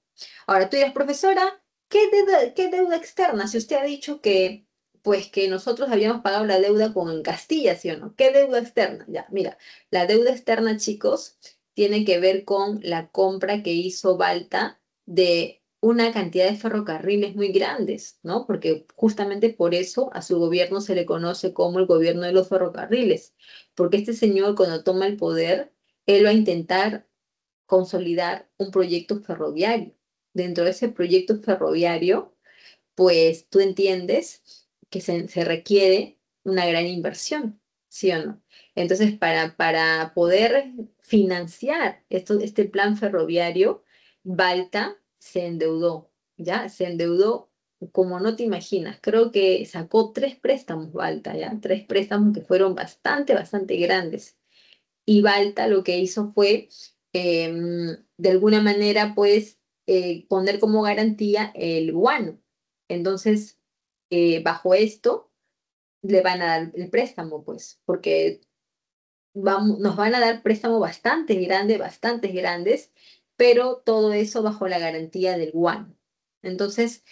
Ahora tú dirás, profesora, qué deuda externa? Si usted ha dicho que, pues, que nosotros habíamos pagado la deuda con Castilla, ¿sí o no? ¿Qué deuda externa? Ya, mira, la deuda externa, chicos, tiene que ver con la compra que hizo Balta de una cantidad de ferrocarriles muy grandes, ¿no? Porque justamente por eso a su gobierno se le conoce como el gobierno de los ferrocarriles, porque este señor cuando toma el poder, él va a intentar consolidar un proyecto ferroviario. Dentro de ese proyecto ferroviario, pues tú entiendes que se requiere una gran inversión, ¿sí o no? Entonces, para poder financiar este plan ferroviario, Balta se endeudó, ¿ya? Se endeudó como no te imaginas. Creo que sacó 3 préstamos Balta, ¿ya? 3 préstamos que fueron bastante grandes. Y Balta lo que hizo fue, de alguna manera, pues, poner como garantía el guano. Entonces, bajo esto, le van a dar el préstamo, pues, porque nos van a dar préstamos bastante grandes, pero todo eso bajo la garantía del guano. Entonces,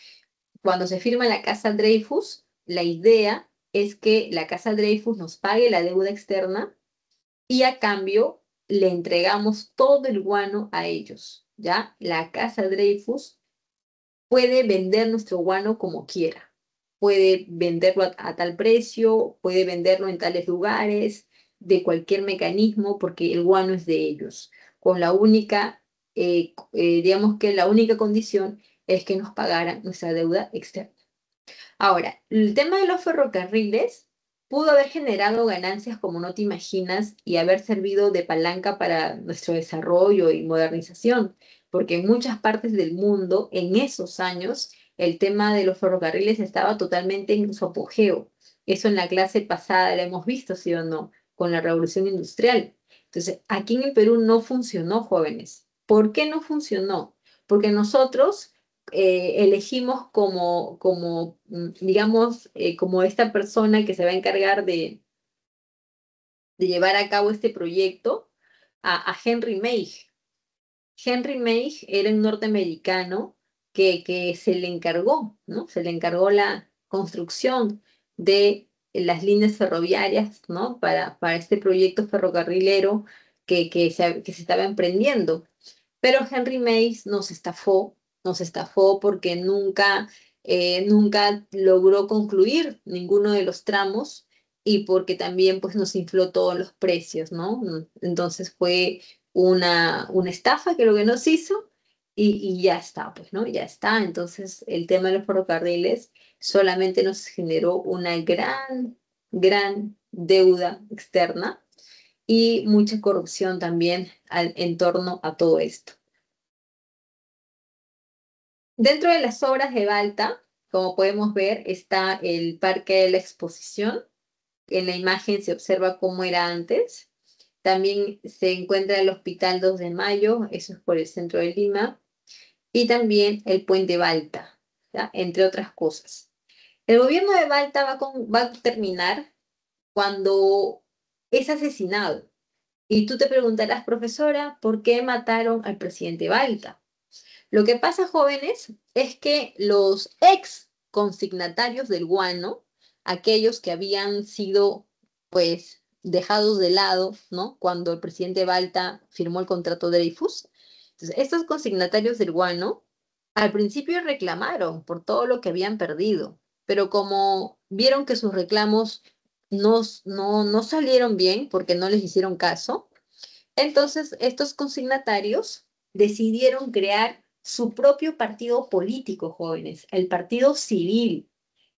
cuando se firma la Casa Dreyfus, la idea es que la Casa Dreyfus nos pague la deuda externa y a cambio le entregamos todo el guano a ellos, ¿ya? La Casa Dreyfus puede vender nuestro guano como quiera. Puede venderlo a tal precio, puede venderlo en tales lugares, de cualquier mecanismo, porque el guano es de ellos. Con la única, digamos que la única condición es que nos pagaran nuestra deuda externa. Ahora, el tema de los ferrocarriles pudo haber generado ganancias como no te imaginas y haber servido de palanca para nuestro desarrollo y modernización, porque en muchas partes del mundo, en esos años, el tema de los ferrocarriles estaba totalmente en su apogeo. Eso en la clase pasada lo hemos visto, ¿sí o no? Con la revolución industrial. Entonces, aquí en el Perú no funcionó, jóvenes. ¿Por qué no funcionó? Porque nosotros elegimos digamos, como esta persona que se va a encargar de llevar a cabo este proyecto a Henry May. Henry May era un norteamericano que se le encargó, ¿no? Se le encargó la construcción de las líneas ferroviarias, ¿no? Para este proyecto ferrocarrilero que se estaba emprendiendo. Pero Henry Mays nos estafó porque nunca logró concluir ninguno de los tramos y porque también pues nos infló todos los precios, ¿no? Entonces fue una estafa que lo que nos hizo y ya está, pues, ¿no? Ya está. Entonces el tema de los ferrocarriles solamente nos generó una gran deuda externa y mucha corrupción también en torno a todo esto. Dentro de las obras de Balta, como podemos ver, está el Parque de la Exposición. En la imagen se observa cómo era antes. También se encuentra el Hospital 2 de Mayo, eso es por el centro de Lima, y también el Puente Balta, ¿ya? Entre otras cosas. El gobierno de Balta va a terminar cuando es asesinado. Y tú te preguntarás, profesora, ¿por qué mataron al presidente Balta? Lo que pasa, jóvenes, es que los ex consignatarios del guano, aquellos que habían sido, pues, dejados de lado, ¿no? Cuando el presidente Balta firmó el contrato de Dreyfus. Entonces, estos consignatarios del guano Al principio reclamaron por todo lo que habían perdido, pero como vieron que sus reclamos no salieron bien porque no les hicieron caso, entonces estos consignatarios decidieron crear su propio partido político, jóvenes, el Partido Civil.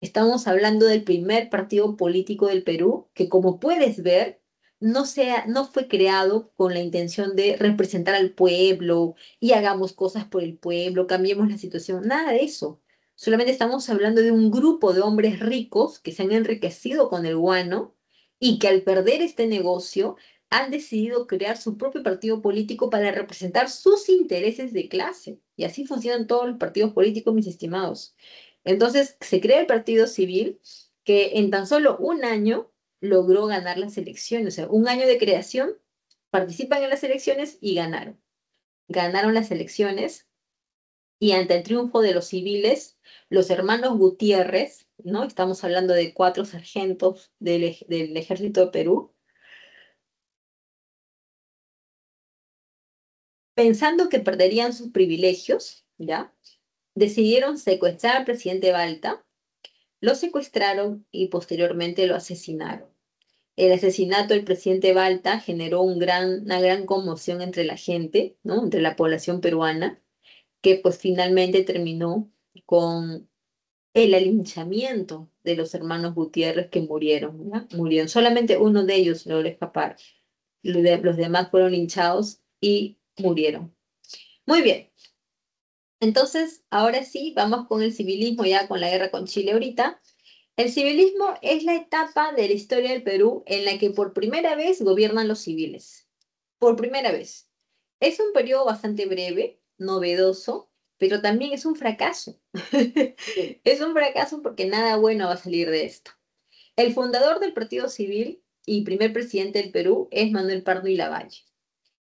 Estamos hablando del primer partido político del Perú, que como puedes ver, no fue creado con la intención de representar al pueblo y hagamos cosas por el pueblo, cambiemos la situación, nada de eso. Solamente estamos hablando de un grupo de hombres ricos que se han enriquecido con el guano y que al perder este negocio han decidido crear su propio partido político para representar sus intereses de clase. Y así funcionan todos los partidos políticos, mis estimados. Entonces, se crea el Partido Civil que en tan solo un año logró ganar las elecciones. O sea, un año de creación, participan en las elecciones y ganaron. Ganaron las elecciones y ante el triunfo de los civiles, los hermanos Gutiérrez, ¿no? Estamos hablando de 4 sargentos del ejército de Perú, pensando que perderían sus privilegios, ¿ya? Decidieron secuestrar al presidente Balta, lo secuestraron y posteriormente lo asesinaron. El asesinato del presidente Balta generó una gran conmoción entre la gente, ¿no? Entre la población peruana, que pues finalmente terminó con el alinchamiento de los hermanos Gutiérrez que murieron, ¿ya? Murieron. Solamente uno de ellos logró escapar. Los demás fueron linchados y murieron. Muy bien. Entonces, ahora sí, vamos con el civilismo, ya con la guerra con Chile ahorita. El civilismo es la etapa de la historia del Perú en la que por primera vez gobiernan los civiles. Por primera vez. Es un periodo bastante breve, novedoso, pero también es un fracaso. Es un fracaso porque nada bueno va a salir de esto. El fundador del Partido Civil y primer presidente del Perú es Manuel Pardo y Lavalle.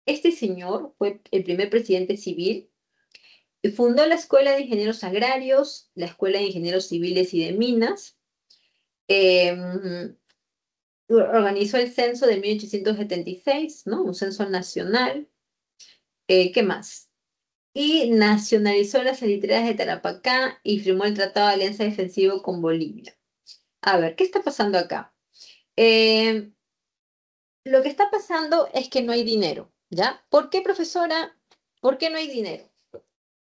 Este señor fue el primer presidente civil. Fundó la Escuela de Ingenieros Agrarios, la Escuela de Ingenieros Civiles y de Minas. eh, Organizó el censo de 1876, ¿no? Un censo nacional. ¿Qué más? Y nacionalizó las salitreras de Tarapacá y firmó el Tratado de Alianza Defensivo con Bolivia. A ver, ¿qué está pasando acá? Eh, lo que está pasando es que no hay dinero, ¿ya? ¿Por qué, profesora? ¿Por qué no hay dinero?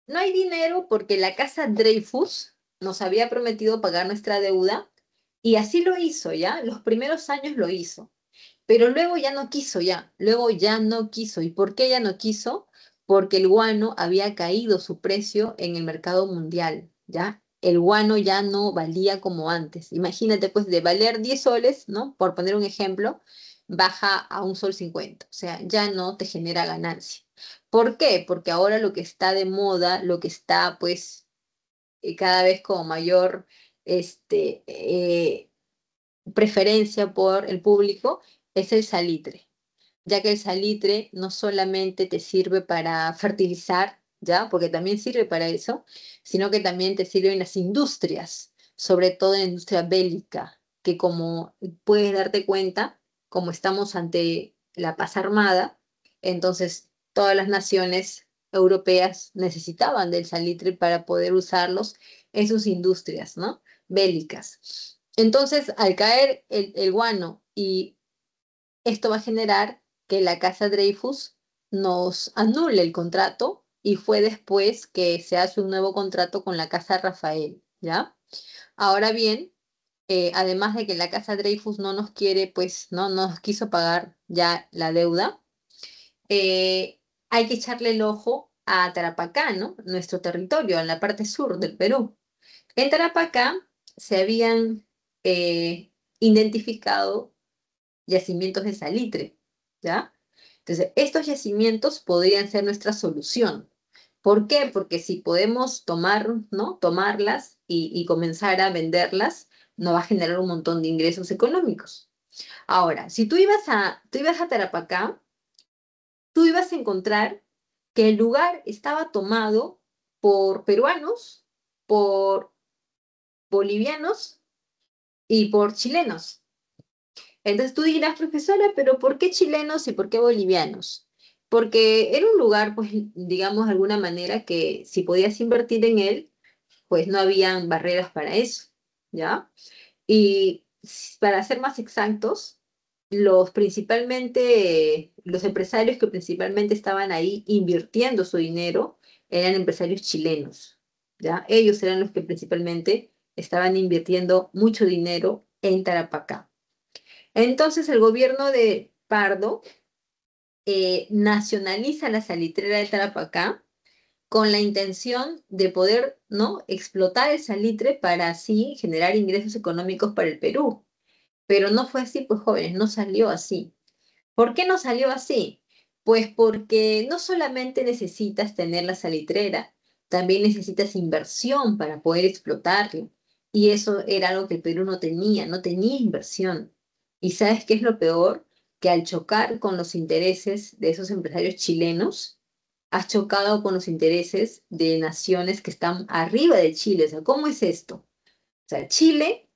No hay dinero porque la casa Dreyfus nos había prometido pagar nuestra deuda y así lo hizo, ¿ya? Los primeros años lo hizo, pero luego ya no quiso, ya. Luego ya no quiso. ¿Y por qué ya no quiso? Porque el guano había caído su precio en el mercado mundial, ¿ya? El guano ya no valía como antes. Imagínate, pues, de valer 10 soles, ¿no? Por poner un ejemplo, baja a 1,50 sol. O sea, ya no te genera ganancia. ¿Por qué? Porque ahora lo que está de moda, lo que está pues cada vez con mayor este, preferencia por el público es el salitre, ya que el salitre no solamente te sirve para fertilizar, ¿ya? Porque también sirve para eso, sino que también te sirve en las industrias, sobre todo en la industria bélica, que como puedes darte cuenta, como estamos ante la paz armada, entonces todas las naciones europeas necesitaban del salitre para poder usarlos en sus industrias, ¿no? Bélicas. Entonces, al caer el guano y esto va a generar que la casa Dreyfus nos anule el contrato y fue después que se hace un nuevo contrato con la casa Rafael, ¿ya? Ahora bien, además de que la casa Dreyfus no nos quiere, pues no nos quiso pagar ya la deuda, eh, hay que echarle el ojo a Tarapacá, ¿no? Nuestro territorio, en la parte sur del Perú. En Tarapacá se habían identificado yacimientos de salitre, ¿ya? Entonces, estos yacimientos podrían ser nuestra solución. ¿Por qué? Porque si podemos tomar, ¿no? Tomarlas y comenzar a venderlas, nos va a generar un montón de ingresos económicos. Ahora, si tú ibas a Tarapacá, tú ibas a encontrar que el lugar estaba tomado por peruanos, por bolivianos y por chilenos. Entonces tú dirás, profesora, pero ¿por qué chilenos y por qué bolivianos? porque era un lugar, pues, digamos de alguna manera que si podías invertir en él, pues no habían barreras para eso, ¿ya? Y para ser más exactos, los empresarios que principalmente estaban ahí invirtiendo su dinero eran empresarios chilenos, ¿ya? Ellos eran los que principalmente estaban invirtiendo mucho dinero en Tarapacá. Entonces el gobierno de Pardo nacionaliza la salitrera de Tarapacá con la intención de poder, ¿no?, explotar el salitre para así generar ingresos económicos para el Perú. Pero no fue así, pues jóvenes, no salió así. ¿Por qué no salió así? Pues porque no solamente necesitas tener la salitrera, también necesitas inversión para poder explotarlo. Y eso era algo que el Perú no tenía inversión. ¿Y sabes qué es lo peor? Que al chocar con los intereses de esos empresarios chilenos, has chocado con los intereses de naciones que están arriba de Chile. O sea, ¿cómo es esto? O sea, Chile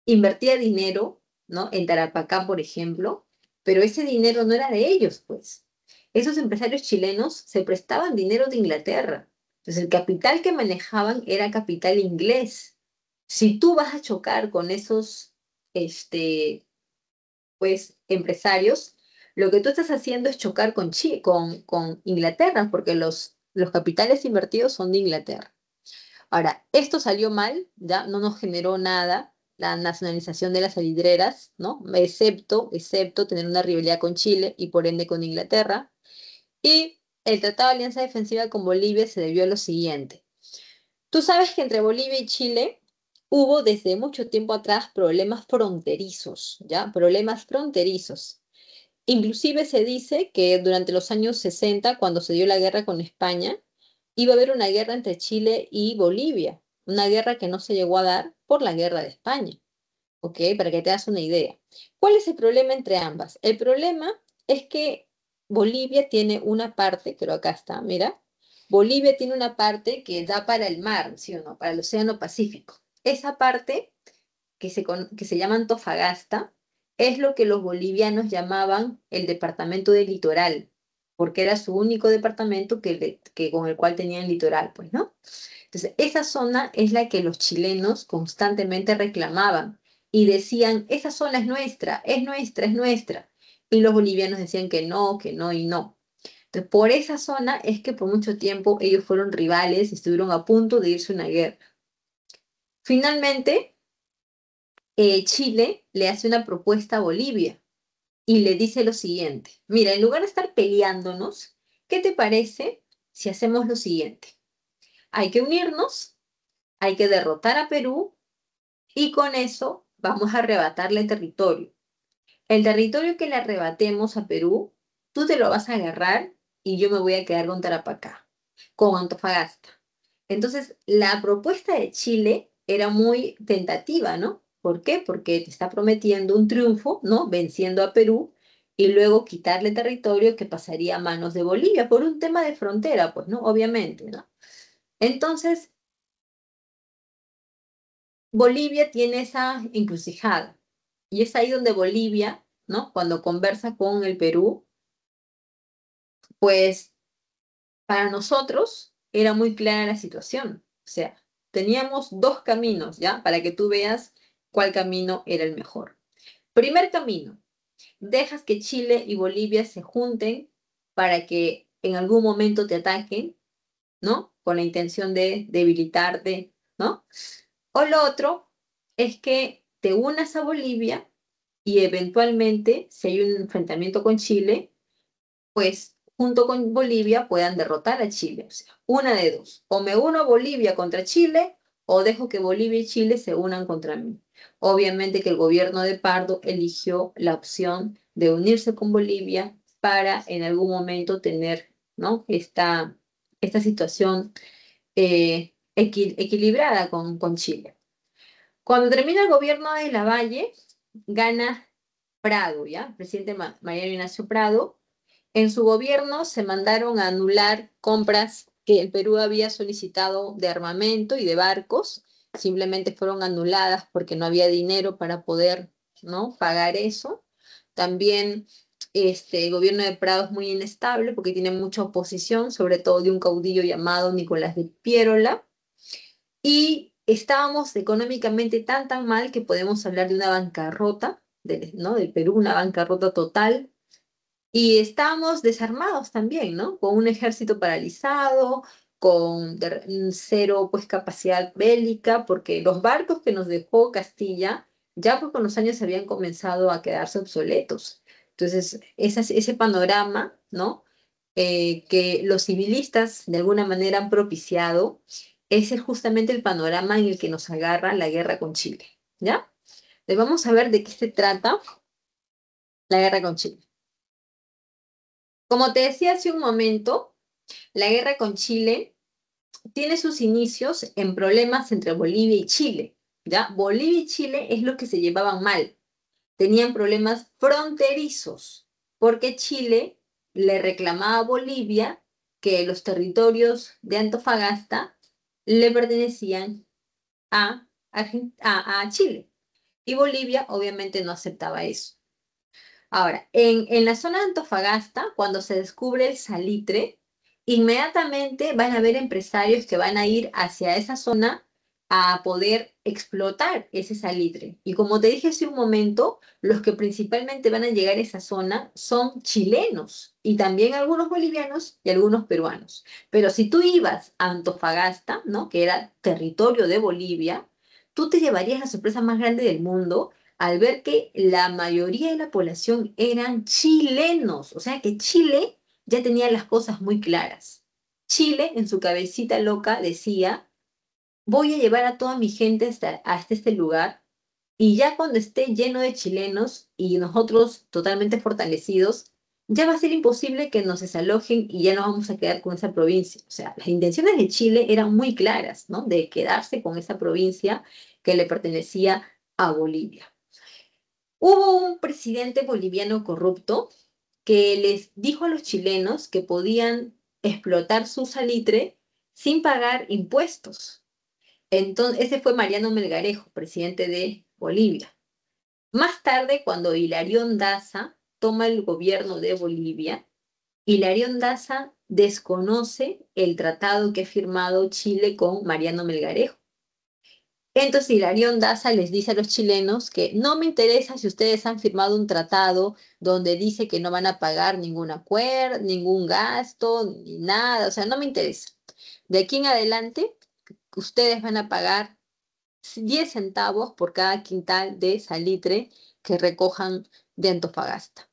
invertía dinero, ¿no? En Tarapacá, por ejemplo, pero ese dinero no era de ellos, pues. Esos empresarios chilenos se prestaban dinero de Inglaterra. Entonces, el capital que manejaban era capital inglés. Si tú vas a chocar con esos, pues, empresarios, lo que tú estás haciendo es chocar con Inglaterra, porque los capitales invertidos son de Inglaterra. Ahora, esto salió mal, ya no nos generó nada la nacionalización de las salidreras, ¿no? Excepto tener una rivalidad con Chile y por ende con Inglaterra. Y el Tratado de Alianza Defensiva con Bolivia se debió a lo siguiente. Tú sabes que entre Bolivia y Chile hubo desde mucho tiempo atrás problemas fronterizos, ¿ya? Problemas fronterizos. Inclusive se dice que durante los años 60, cuando se dio la guerra con España, iba a haber una guerra entre Chile y Bolivia, una guerra que no se llegó a dar por la guerra de España, ¿ok? Para que te hagas una idea. ¿Cuál es el problema entre ambas? El problema es que Bolivia tiene una parte, pero acá está, mira, Bolivia tiene una parte que da para el mar, ¿sí o no? Para el Océano Pacífico. Esa parte que se llama Antofagasta, es lo que los bolivianos llamaban el departamento del litoral, porque era su único departamento con el cual tenían litoral, pues, ¿no? Entonces, esa zona es la que los chilenos constantemente reclamaban y decían, esa zona es nuestra, es nuestra, es nuestra. Y los bolivianos decían que no y no. Entonces, por esa zona es que por mucho tiempo ellos fueron rivales y estuvieron a punto de irse a una guerra. Finalmente, Chile le hace una propuesta a Bolivia y le dice lo siguiente, mira, en lugar de estar peleándonos, ¿qué te parece si hacemos lo siguiente? Hay que unirnos, hay que derrotar a Perú y con eso vamos a arrebatarle territorio. El territorio que le arrebatemos a Perú, tú te lo vas a agarrar y yo me voy a quedar con Tarapacá, con Antofagasta. Entonces, la propuesta de Chile era muy tentativa, ¿no? ¿Por qué? Porque te está prometiendo un triunfo, ¿no? Venciendo a Perú y luego quitarle territorio que pasaría a manos de Bolivia por un tema de frontera, pues, ¿no? Obviamente, ¿no? Entonces, Bolivia tiene esa encrucijada y es ahí donde Bolivia, ¿no? Cuando conversa con el Perú, pues para nosotros era muy clara la situación. O sea, teníamos dos caminos, ¿ya? Para que tú veas cuál camino era el mejor. Primer camino, dejas que Chile y Bolivia se junten para que en algún momento te ataquen, ¿no? Con la intención de debilitarte, ¿no? O lo otro es que te unas a Bolivia y eventualmente, si hay un enfrentamiento con Chile, pues junto con Bolivia puedan derrotar a Chile. O sea, una de dos. O me uno a Bolivia contra Chile o dejo que Bolivia y Chile se unan contra mí. Obviamente que el gobierno de Pardo eligió la opción de unirse con Bolivia para en algún momento tener, ¿no?, esta situación equilibrada con Chile. Cuando termina el gobierno de Lavalle, gana Prado, ¿ya? Presidente Mariano Ignacio Prado. En su gobierno se mandaron a anular compras que el Perú había solicitado de armamento y de barcos. Simplemente fueron anuladas porque no había dinero para poder, ¿no?, pagar eso. También el gobierno de Prado es muy inestable porque tiene mucha oposición, sobre todo de un caudillo llamado Nicolás de Piérola. Y estábamos económicamente tan mal que podemos hablar de una bancarrota, ¿no? Del Perú, una bancarrota total. Y estábamos desarmados también, ¿no? Con un ejército paralizado, con cero pues capacidad bélica, porque los barcos que nos dejó Castilla ya pues con los años habían comenzado a quedarse obsoletos. Entonces, ese panorama, ¿no? Que los civilistas de alguna manera han propiciado, ese es justamente el panorama en el que nos agarra la guerra con Chile, ¿ya? Vamos a ver de qué se trata la guerra con Chile. Como te decía hace un momento, la guerra con Chile tiene sus inicios en problemas entre Bolivia y Chile, ¿ya? Bolivia y Chile es lo que se llevaban mal, tenían problemas fronterizos, porque Chile le reclamaba a Bolivia que los territorios de Antofagasta le pertenecían a Chile, y Bolivia obviamente no aceptaba eso. Ahora, en la zona de Antofagasta, cuando se descubre el salitre, inmediatamente van a haber empresarios que van a ir hacia esa zona a poder explotar ese salitre. Y como te dije hace un momento, los que principalmente van a llegar a esa zona son chilenos y también algunos bolivianos y algunos peruanos. Pero si tú ibas a Antofagasta, ¿no? Que era territorio de Bolivia, tú te llevarías la sorpresa más grande del mundo al ver que la mayoría de la población eran chilenos, o sea que Chile ya tenía las cosas muy claras. Chile, en su cabecita loca, decía, voy a llevar a toda mi gente hasta este lugar y ya cuando esté lleno de chilenos y nosotros totalmente fortalecidos, ya va a ser imposible que nos desalojen y ya nos vamos a quedar con esa provincia. O sea, las intenciones de Chile eran muy claras, ¿no? De quedarse con esa provincia que le pertenecía a Bolivia. Hubo un presidente boliviano corrupto que les dijo a los chilenos que podían explotar su salitre sin pagar impuestos. Entonces, ese fue Mariano Melgarejo, presidente de Bolivia. Más tarde, cuando Hilarión Daza toma el gobierno de Bolivia, Hilarión Daza desconoce el tratado que ha firmado Chile con Mariano Melgarejo. Entonces Hilarión Daza les dice a los chilenos que no me interesa si ustedes han firmado un tratado donde dice que no van a pagar ningún acuerdo, ningún gasto, ni nada, o sea, no me interesa. De aquí en adelante, ustedes van a pagar 10 centavos por cada quintal de salitre que recojan de Antofagasta.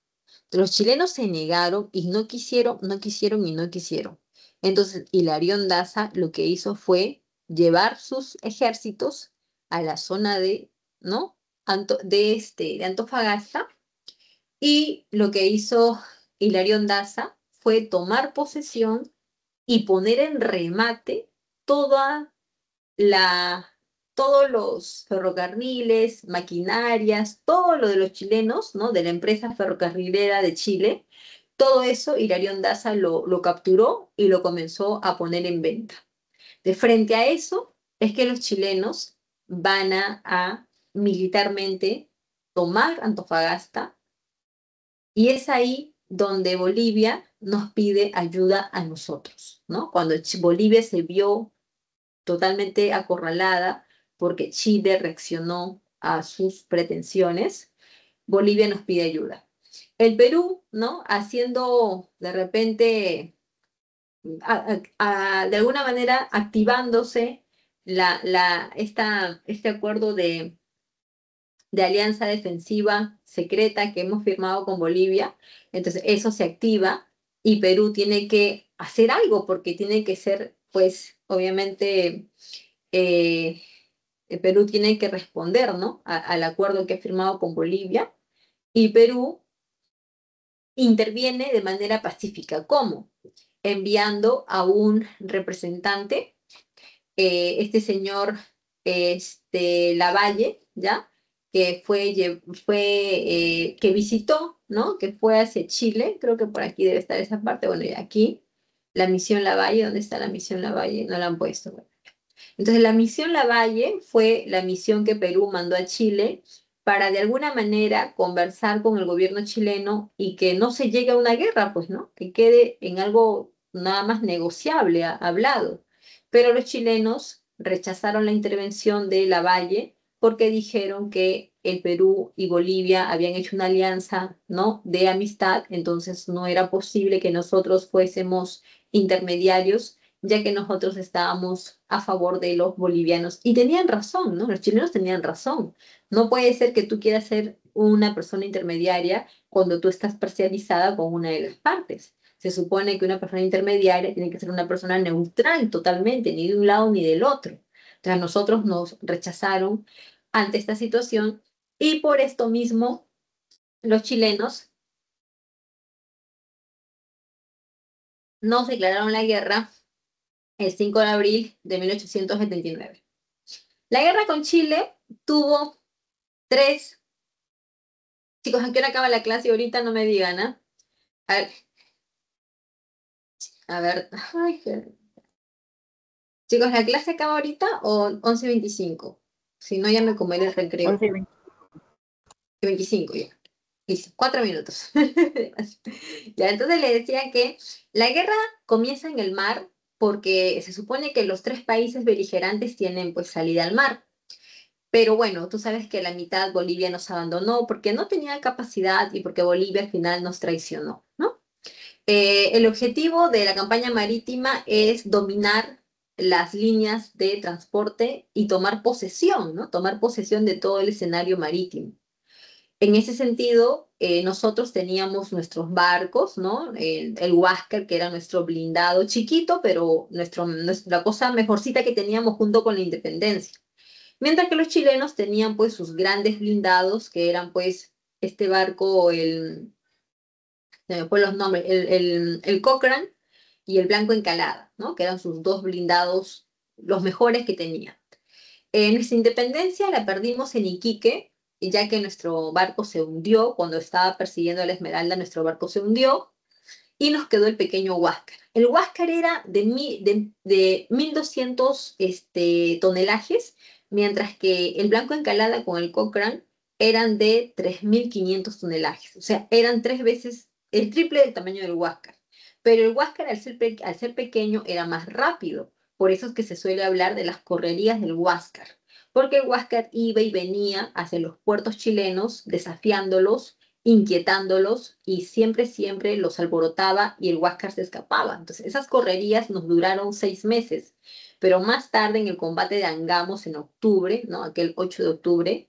Los chilenos se negaron y no quisieron, no quisieron y no quisieron. Entonces, Hilarión Daza lo que hizo fue llevar sus ejércitos a la zona de, ¿no? De Antofagasta, y lo que hizo Hilarión Daza fue tomar posesión y poner en remate toda la, todos los ferrocarriles, maquinarias, todo lo de los chilenos, ¿no? De la empresa ferrocarrilera de Chile, todo eso Hilarión Daza lo capturó y lo comenzó a poner en venta. De frente a eso es que los chilenos van a militarmente tomar Antofagasta, y es ahí donde Bolivia nos pide ayuda a nosotros, ¿no? Cuando Bolivia se vio totalmente acorralada porque Chile reaccionó a sus pretensiones, Bolivia nos pide ayuda. El Perú, ¿no? Haciendo de repente, de alguna manera, activándose este acuerdo de alianza defensiva secreta que hemos firmado con Bolivia. Entonces, eso se activa y Perú tiene que hacer algo porque tiene que ser, pues, obviamente, eh, Perú tiene que responder, ¿no? Al acuerdo que ha firmado con Bolivia, y Perú interviene de manera pacífica. ¿Cómo? Enviando a un representante, este señor Lavalle, ¿ya? Que visitó, ¿no? Que fue hacia Chile, creo que por aquí debe estar esa parte, bueno, y aquí, la misión Lavalle, ¿dónde está la misión Lavalle? No la han puesto. Bueno. Entonces, la misión Lavalle fue la misión que Perú mandó a Chile para de alguna manera conversar con el gobierno chileno y que no se llegue a una guerra, pues, ¿no? Que quede en algo nada más negociable, hablado. Pero los chilenos rechazaron la intervención de Lavalle porque dijeron que el Perú y Bolivia habían hecho una alianza, ¿no? De amistad, entonces no era posible que nosotros fuésemos intermediarios, ya que nosotros estábamos a favor de los bolivianos. Y tenían razón, ¿no? Los chilenos tenían razón. No puede ser que tú quieras ser una persona intermediaria cuando tú estás parcializada con una de las partes. Se supone que una persona intermediaria tiene que ser una persona neutral totalmente, ni de un lado ni del otro. Entonces, nosotros nos rechazaron ante esta situación y por esto mismo los chilenos nos declararon la guerra el 5 de abril de 1879. La guerra con Chile tuvo tres... Chicos, ¿a qué hora acaba la clase? Ahorita no me digan, ¿ah? A ver, a ver. Ay, chicos, ¿la clase acaba ahorita o 11:25? Si no, ya me comeré el recreo. 11:20. 25 ya. Listo, 4 minutos. Ya, entonces le decía que la guerra comienza en el mar porque se supone que los tres países beligerantes tienen pues salida al mar. Pero bueno, tú sabes que la mitad Bolivia nos abandonó porque no tenía capacidad y porque Bolivia al final nos traicionó, ¿no? El objetivo de la campaña marítima es dominar las líneas de transporte y tomar posesión, ¿no? Tomar posesión de todo el escenario marítimo. En ese sentido, nosotros teníamos nuestros barcos, ¿no? El Huáscar, que era nuestro blindado chiquito, pero la cosa mejorcita que teníamos junto con la independencia. Mientras que los chilenos tenían pues sus grandes blindados, que eran pues este barco, se me fue los nombres, el Cochrane y el Blanco Encalada, ¿no? Que eran sus dos blindados, los mejores que tenían. Nuestra independencia la perdimos en Iquique, y ya que nuestro barco se hundió, cuando estaba persiguiendo a la Esmeralda, nuestro barco se hundió y nos quedó el pequeño Huáscar. El Huáscar era de 1.200 tonelajes, mientras que el Blanco Encalada con el Cochrane eran de 3.500 tonelajes. O sea, eran 3 veces el triple del tamaño del Huáscar. Pero el Huáscar, al ser pequeño, era más rápido. Por eso es que se suele hablar de las correrías del Huáscar. Porque el Huáscar iba y venía hacia los puertos chilenos, desafiándolos, inquietándolos y siempre, siempre los alborotaba y el Huáscar se escapaba. Entonces, esas correrías nos duraron 6 meses, pero más tarde en el combate de Angamos en octubre, ¿no? Aquel 8 de octubre,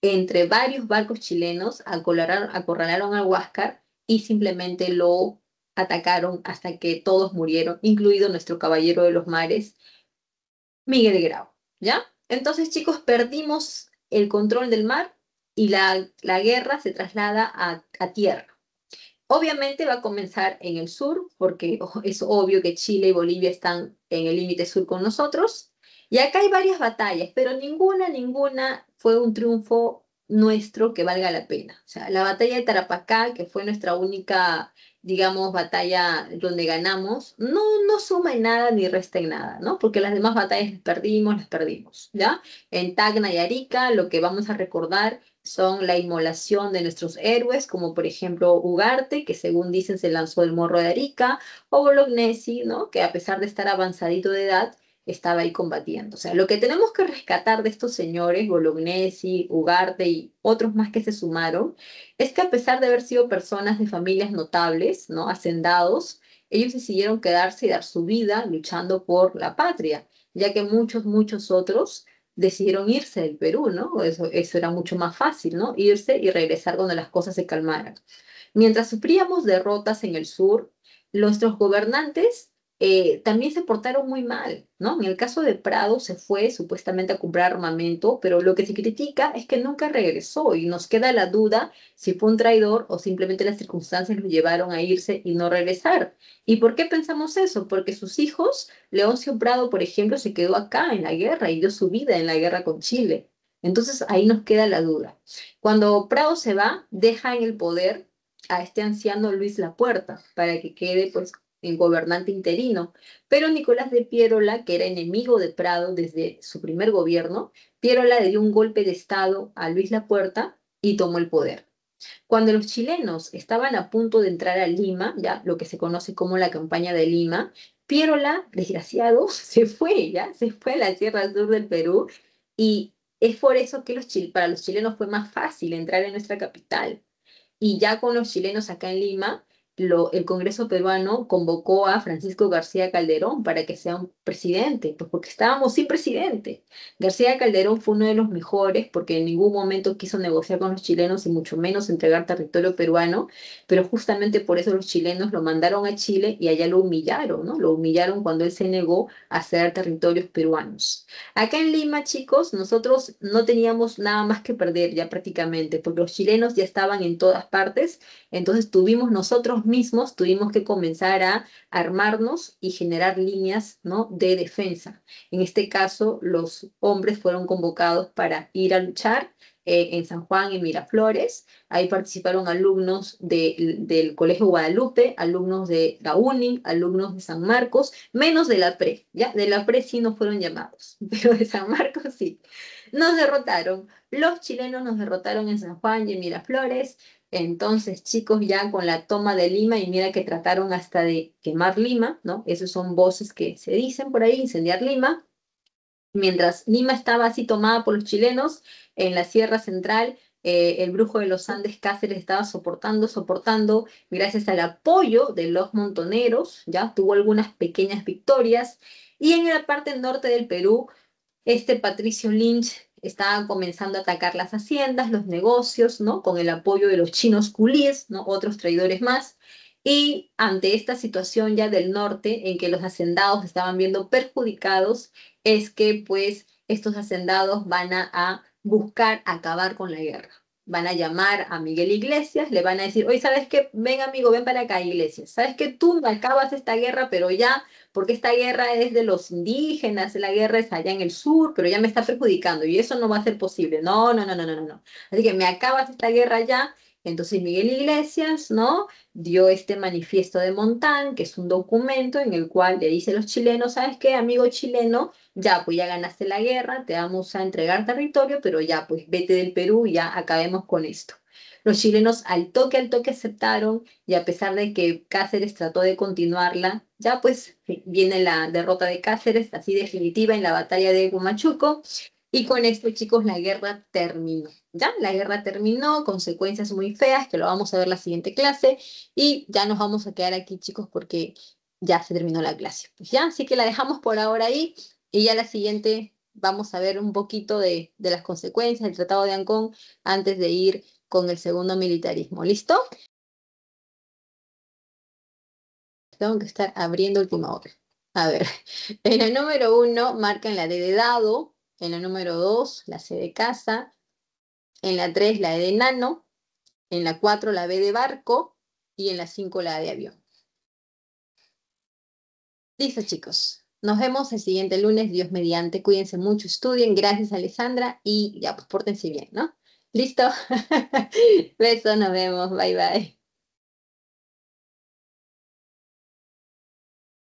entre varios barcos chilenos acorralaron al Huáscar y simplemente lo atacaron hasta que todos murieron, incluido nuestro caballero de los mares, Miguel Grau, ¿ya? Entonces, chicos, perdimos el control del mar y la guerra se traslada a tierra. Obviamente va a comenzar en el sur, porque es obvio que Chile y Bolivia están en el límite sur con nosotros. Y acá hay varias batallas, pero ninguna fue un triunfo nuestro que valga la pena. O sea, la batalla de Tarapacá, que fue nuestra única, digamos, batalla donde ganamos, no suma en nada ni resta en nada, ¿no? Porque las demás batallas las perdimos, ¿ya? En Tacna y Arica, lo que vamos a recordar son la inmolación de nuestros héroes, como por ejemplo Ugarte, que según dicen se lanzó del Morro de Arica, o Bolognesi, ¿no? Que a pesar de estar avanzadito de edad, estaba ahí combatiendo. O sea, lo que tenemos que rescatar de estos señores, Bolognesi, Ugarte y otros más que se sumaron, es que a pesar de haber sido personas de familias notables, ¿no? Hacendados, ellos decidieron quedarse y dar su vida luchando por la patria, ya que muchos otros decidieron irse del Perú, ¿no? Eso era mucho más fácil, ¿no? Irse y regresar cuando las cosas se calmaran. Mientras sufríamos derrotas en el sur, nuestros gobernantes también se portaron muy mal, ¿no? En el caso de Prado se fue supuestamente a comprar armamento, pero lo que se critica es que nunca regresó y nos queda la duda si fue un traidor o simplemente las circunstancias lo llevaron a irse y no regresar. ¿Y por qué pensamos eso? Porque sus hijos, Leoncio Prado, por ejemplo, se quedó acá en la guerra y dio su vida en la guerra con Chile. Entonces ahí nos queda la duda. Cuando Prado se va, deja en el poder a este anciano Luis Lapuerta para que quede pues en gobernante interino. Pero Nicolás de Piérola, que era enemigo de Prado desde su primer gobierno, Piérola le dio un golpe de estado a Luis Lapuerta y tomó el poder. Cuando los chilenos estaban a punto de entrar a Lima, ya lo que se conoce como la campaña de Lima, Piérola, desgraciado, se fue, ya, se fue a la Sierra Sur del Perú y es por eso que para los chilenos fue más fácil entrar en nuestra capital. Y ya con los chilenos acá en Lima, el Congreso peruano convocó a Francisco García Calderón para que sea un presidente, pues porque estábamos sin presidente. García Calderón fue uno de los mejores porque en ningún momento quiso negociar con los chilenos y mucho menos entregar territorio peruano, pero justamente por eso los chilenos lo mandaron a Chile y allá lo humillaron, ¿no? Lo humillaron cuando él se negó a ceder territorios peruanos. Acá en Lima, chicos, nosotros no teníamos nada más que perder ya prácticamente, porque los chilenos ya estaban en todas partes, entonces nosotros mismos tuvimos que comenzar a armarnos y generar líneas, ¿no?, de defensa. En este caso, los hombres fueron convocados para ir a luchar en San Juan y Miraflores. Ahí participaron alumnos del Colegio Guadalupe, alumnos de la UNI, alumnos de San Marcos, menos de la PRE, ¿ya? De la PRE sí no fueron llamados, pero de San Marcos sí. Nos derrotaron, los chilenos nos derrotaron en San Juan y en Miraflores. Entonces, chicos, ya con la toma de Lima, y mira que trataron hasta de quemar Lima, ¿no? Esas son voces que se dicen por ahí, incendiar Lima. Mientras Lima estaba así tomada por los chilenos, en la Sierra Central, el Brujo de los Andes Cáceres estaba soportando, gracias al apoyo de los montoneros, ya tuvo algunas pequeñas victorias. Y en la parte norte del Perú, este Patricio Lynch estaba comenzando a atacar las haciendas, los negocios, ¿no? Con el apoyo de los chinos culíes, ¿no? Otros traidores más. Y ante esta situación ya del norte, en que los hacendados estaban viendo perjudicados, es que pues estos hacendados van a buscar acabar con la guerra. Van a llamar a Miguel Iglesias, le van a decir, oye, ¿sabes qué? Ven amigo, ven para acá, Iglesias. ¿Sabes qué? Tú me acabas esta guerra, pero ya, porque esta guerra es de los indígenas, la guerra es allá en el sur, pero ya me está perjudicando y eso no va a ser posible. No, no, no, no, no, no, no. Así que me acabas esta guerra ya. Entonces Miguel Iglesias, ¿no?, dio este manifiesto de Montán, que es un documento en el cual le dice a los chilenos, ¿sabes qué, amigo chileno? Ya, pues ya ganaste la guerra, te vamos a entregar territorio, pero ya, pues vete del Perú y ya acabemos con esto. Los chilenos al toque aceptaron y a pesar de que Cáceres trató de continuarla, ya pues viene la derrota de Cáceres, así definitiva en la batalla de Humachuco, y con esto, chicos, la guerra terminó. Ya, la guerra terminó, consecuencias muy feas, que lo vamos a ver la siguiente clase, y ya nos vamos a quedar aquí, chicos, porque ya se terminó la clase. Pues ya, así que la dejamos por ahora ahí, y ya la siguiente vamos a ver un poquito de las consecuencias del Tratado de Ancón antes de ir con el segundo militarismo. ¿Listo? Tengo que estar abriendo última hora. A ver, en la número 1 marcan la D de dado, en la número 2 la C de casa, en la 3 la E de nano, en la 4 la B de barco y en la 5 la A de avión. Listo, chicos. Nos vemos el siguiente lunes, Dios mediante. Cuídense mucho, estudien. Gracias, Alessandra. Y ya, pues pórtense bien, ¿no? ¿Listo? Besos, nos vemos. Bye, bye.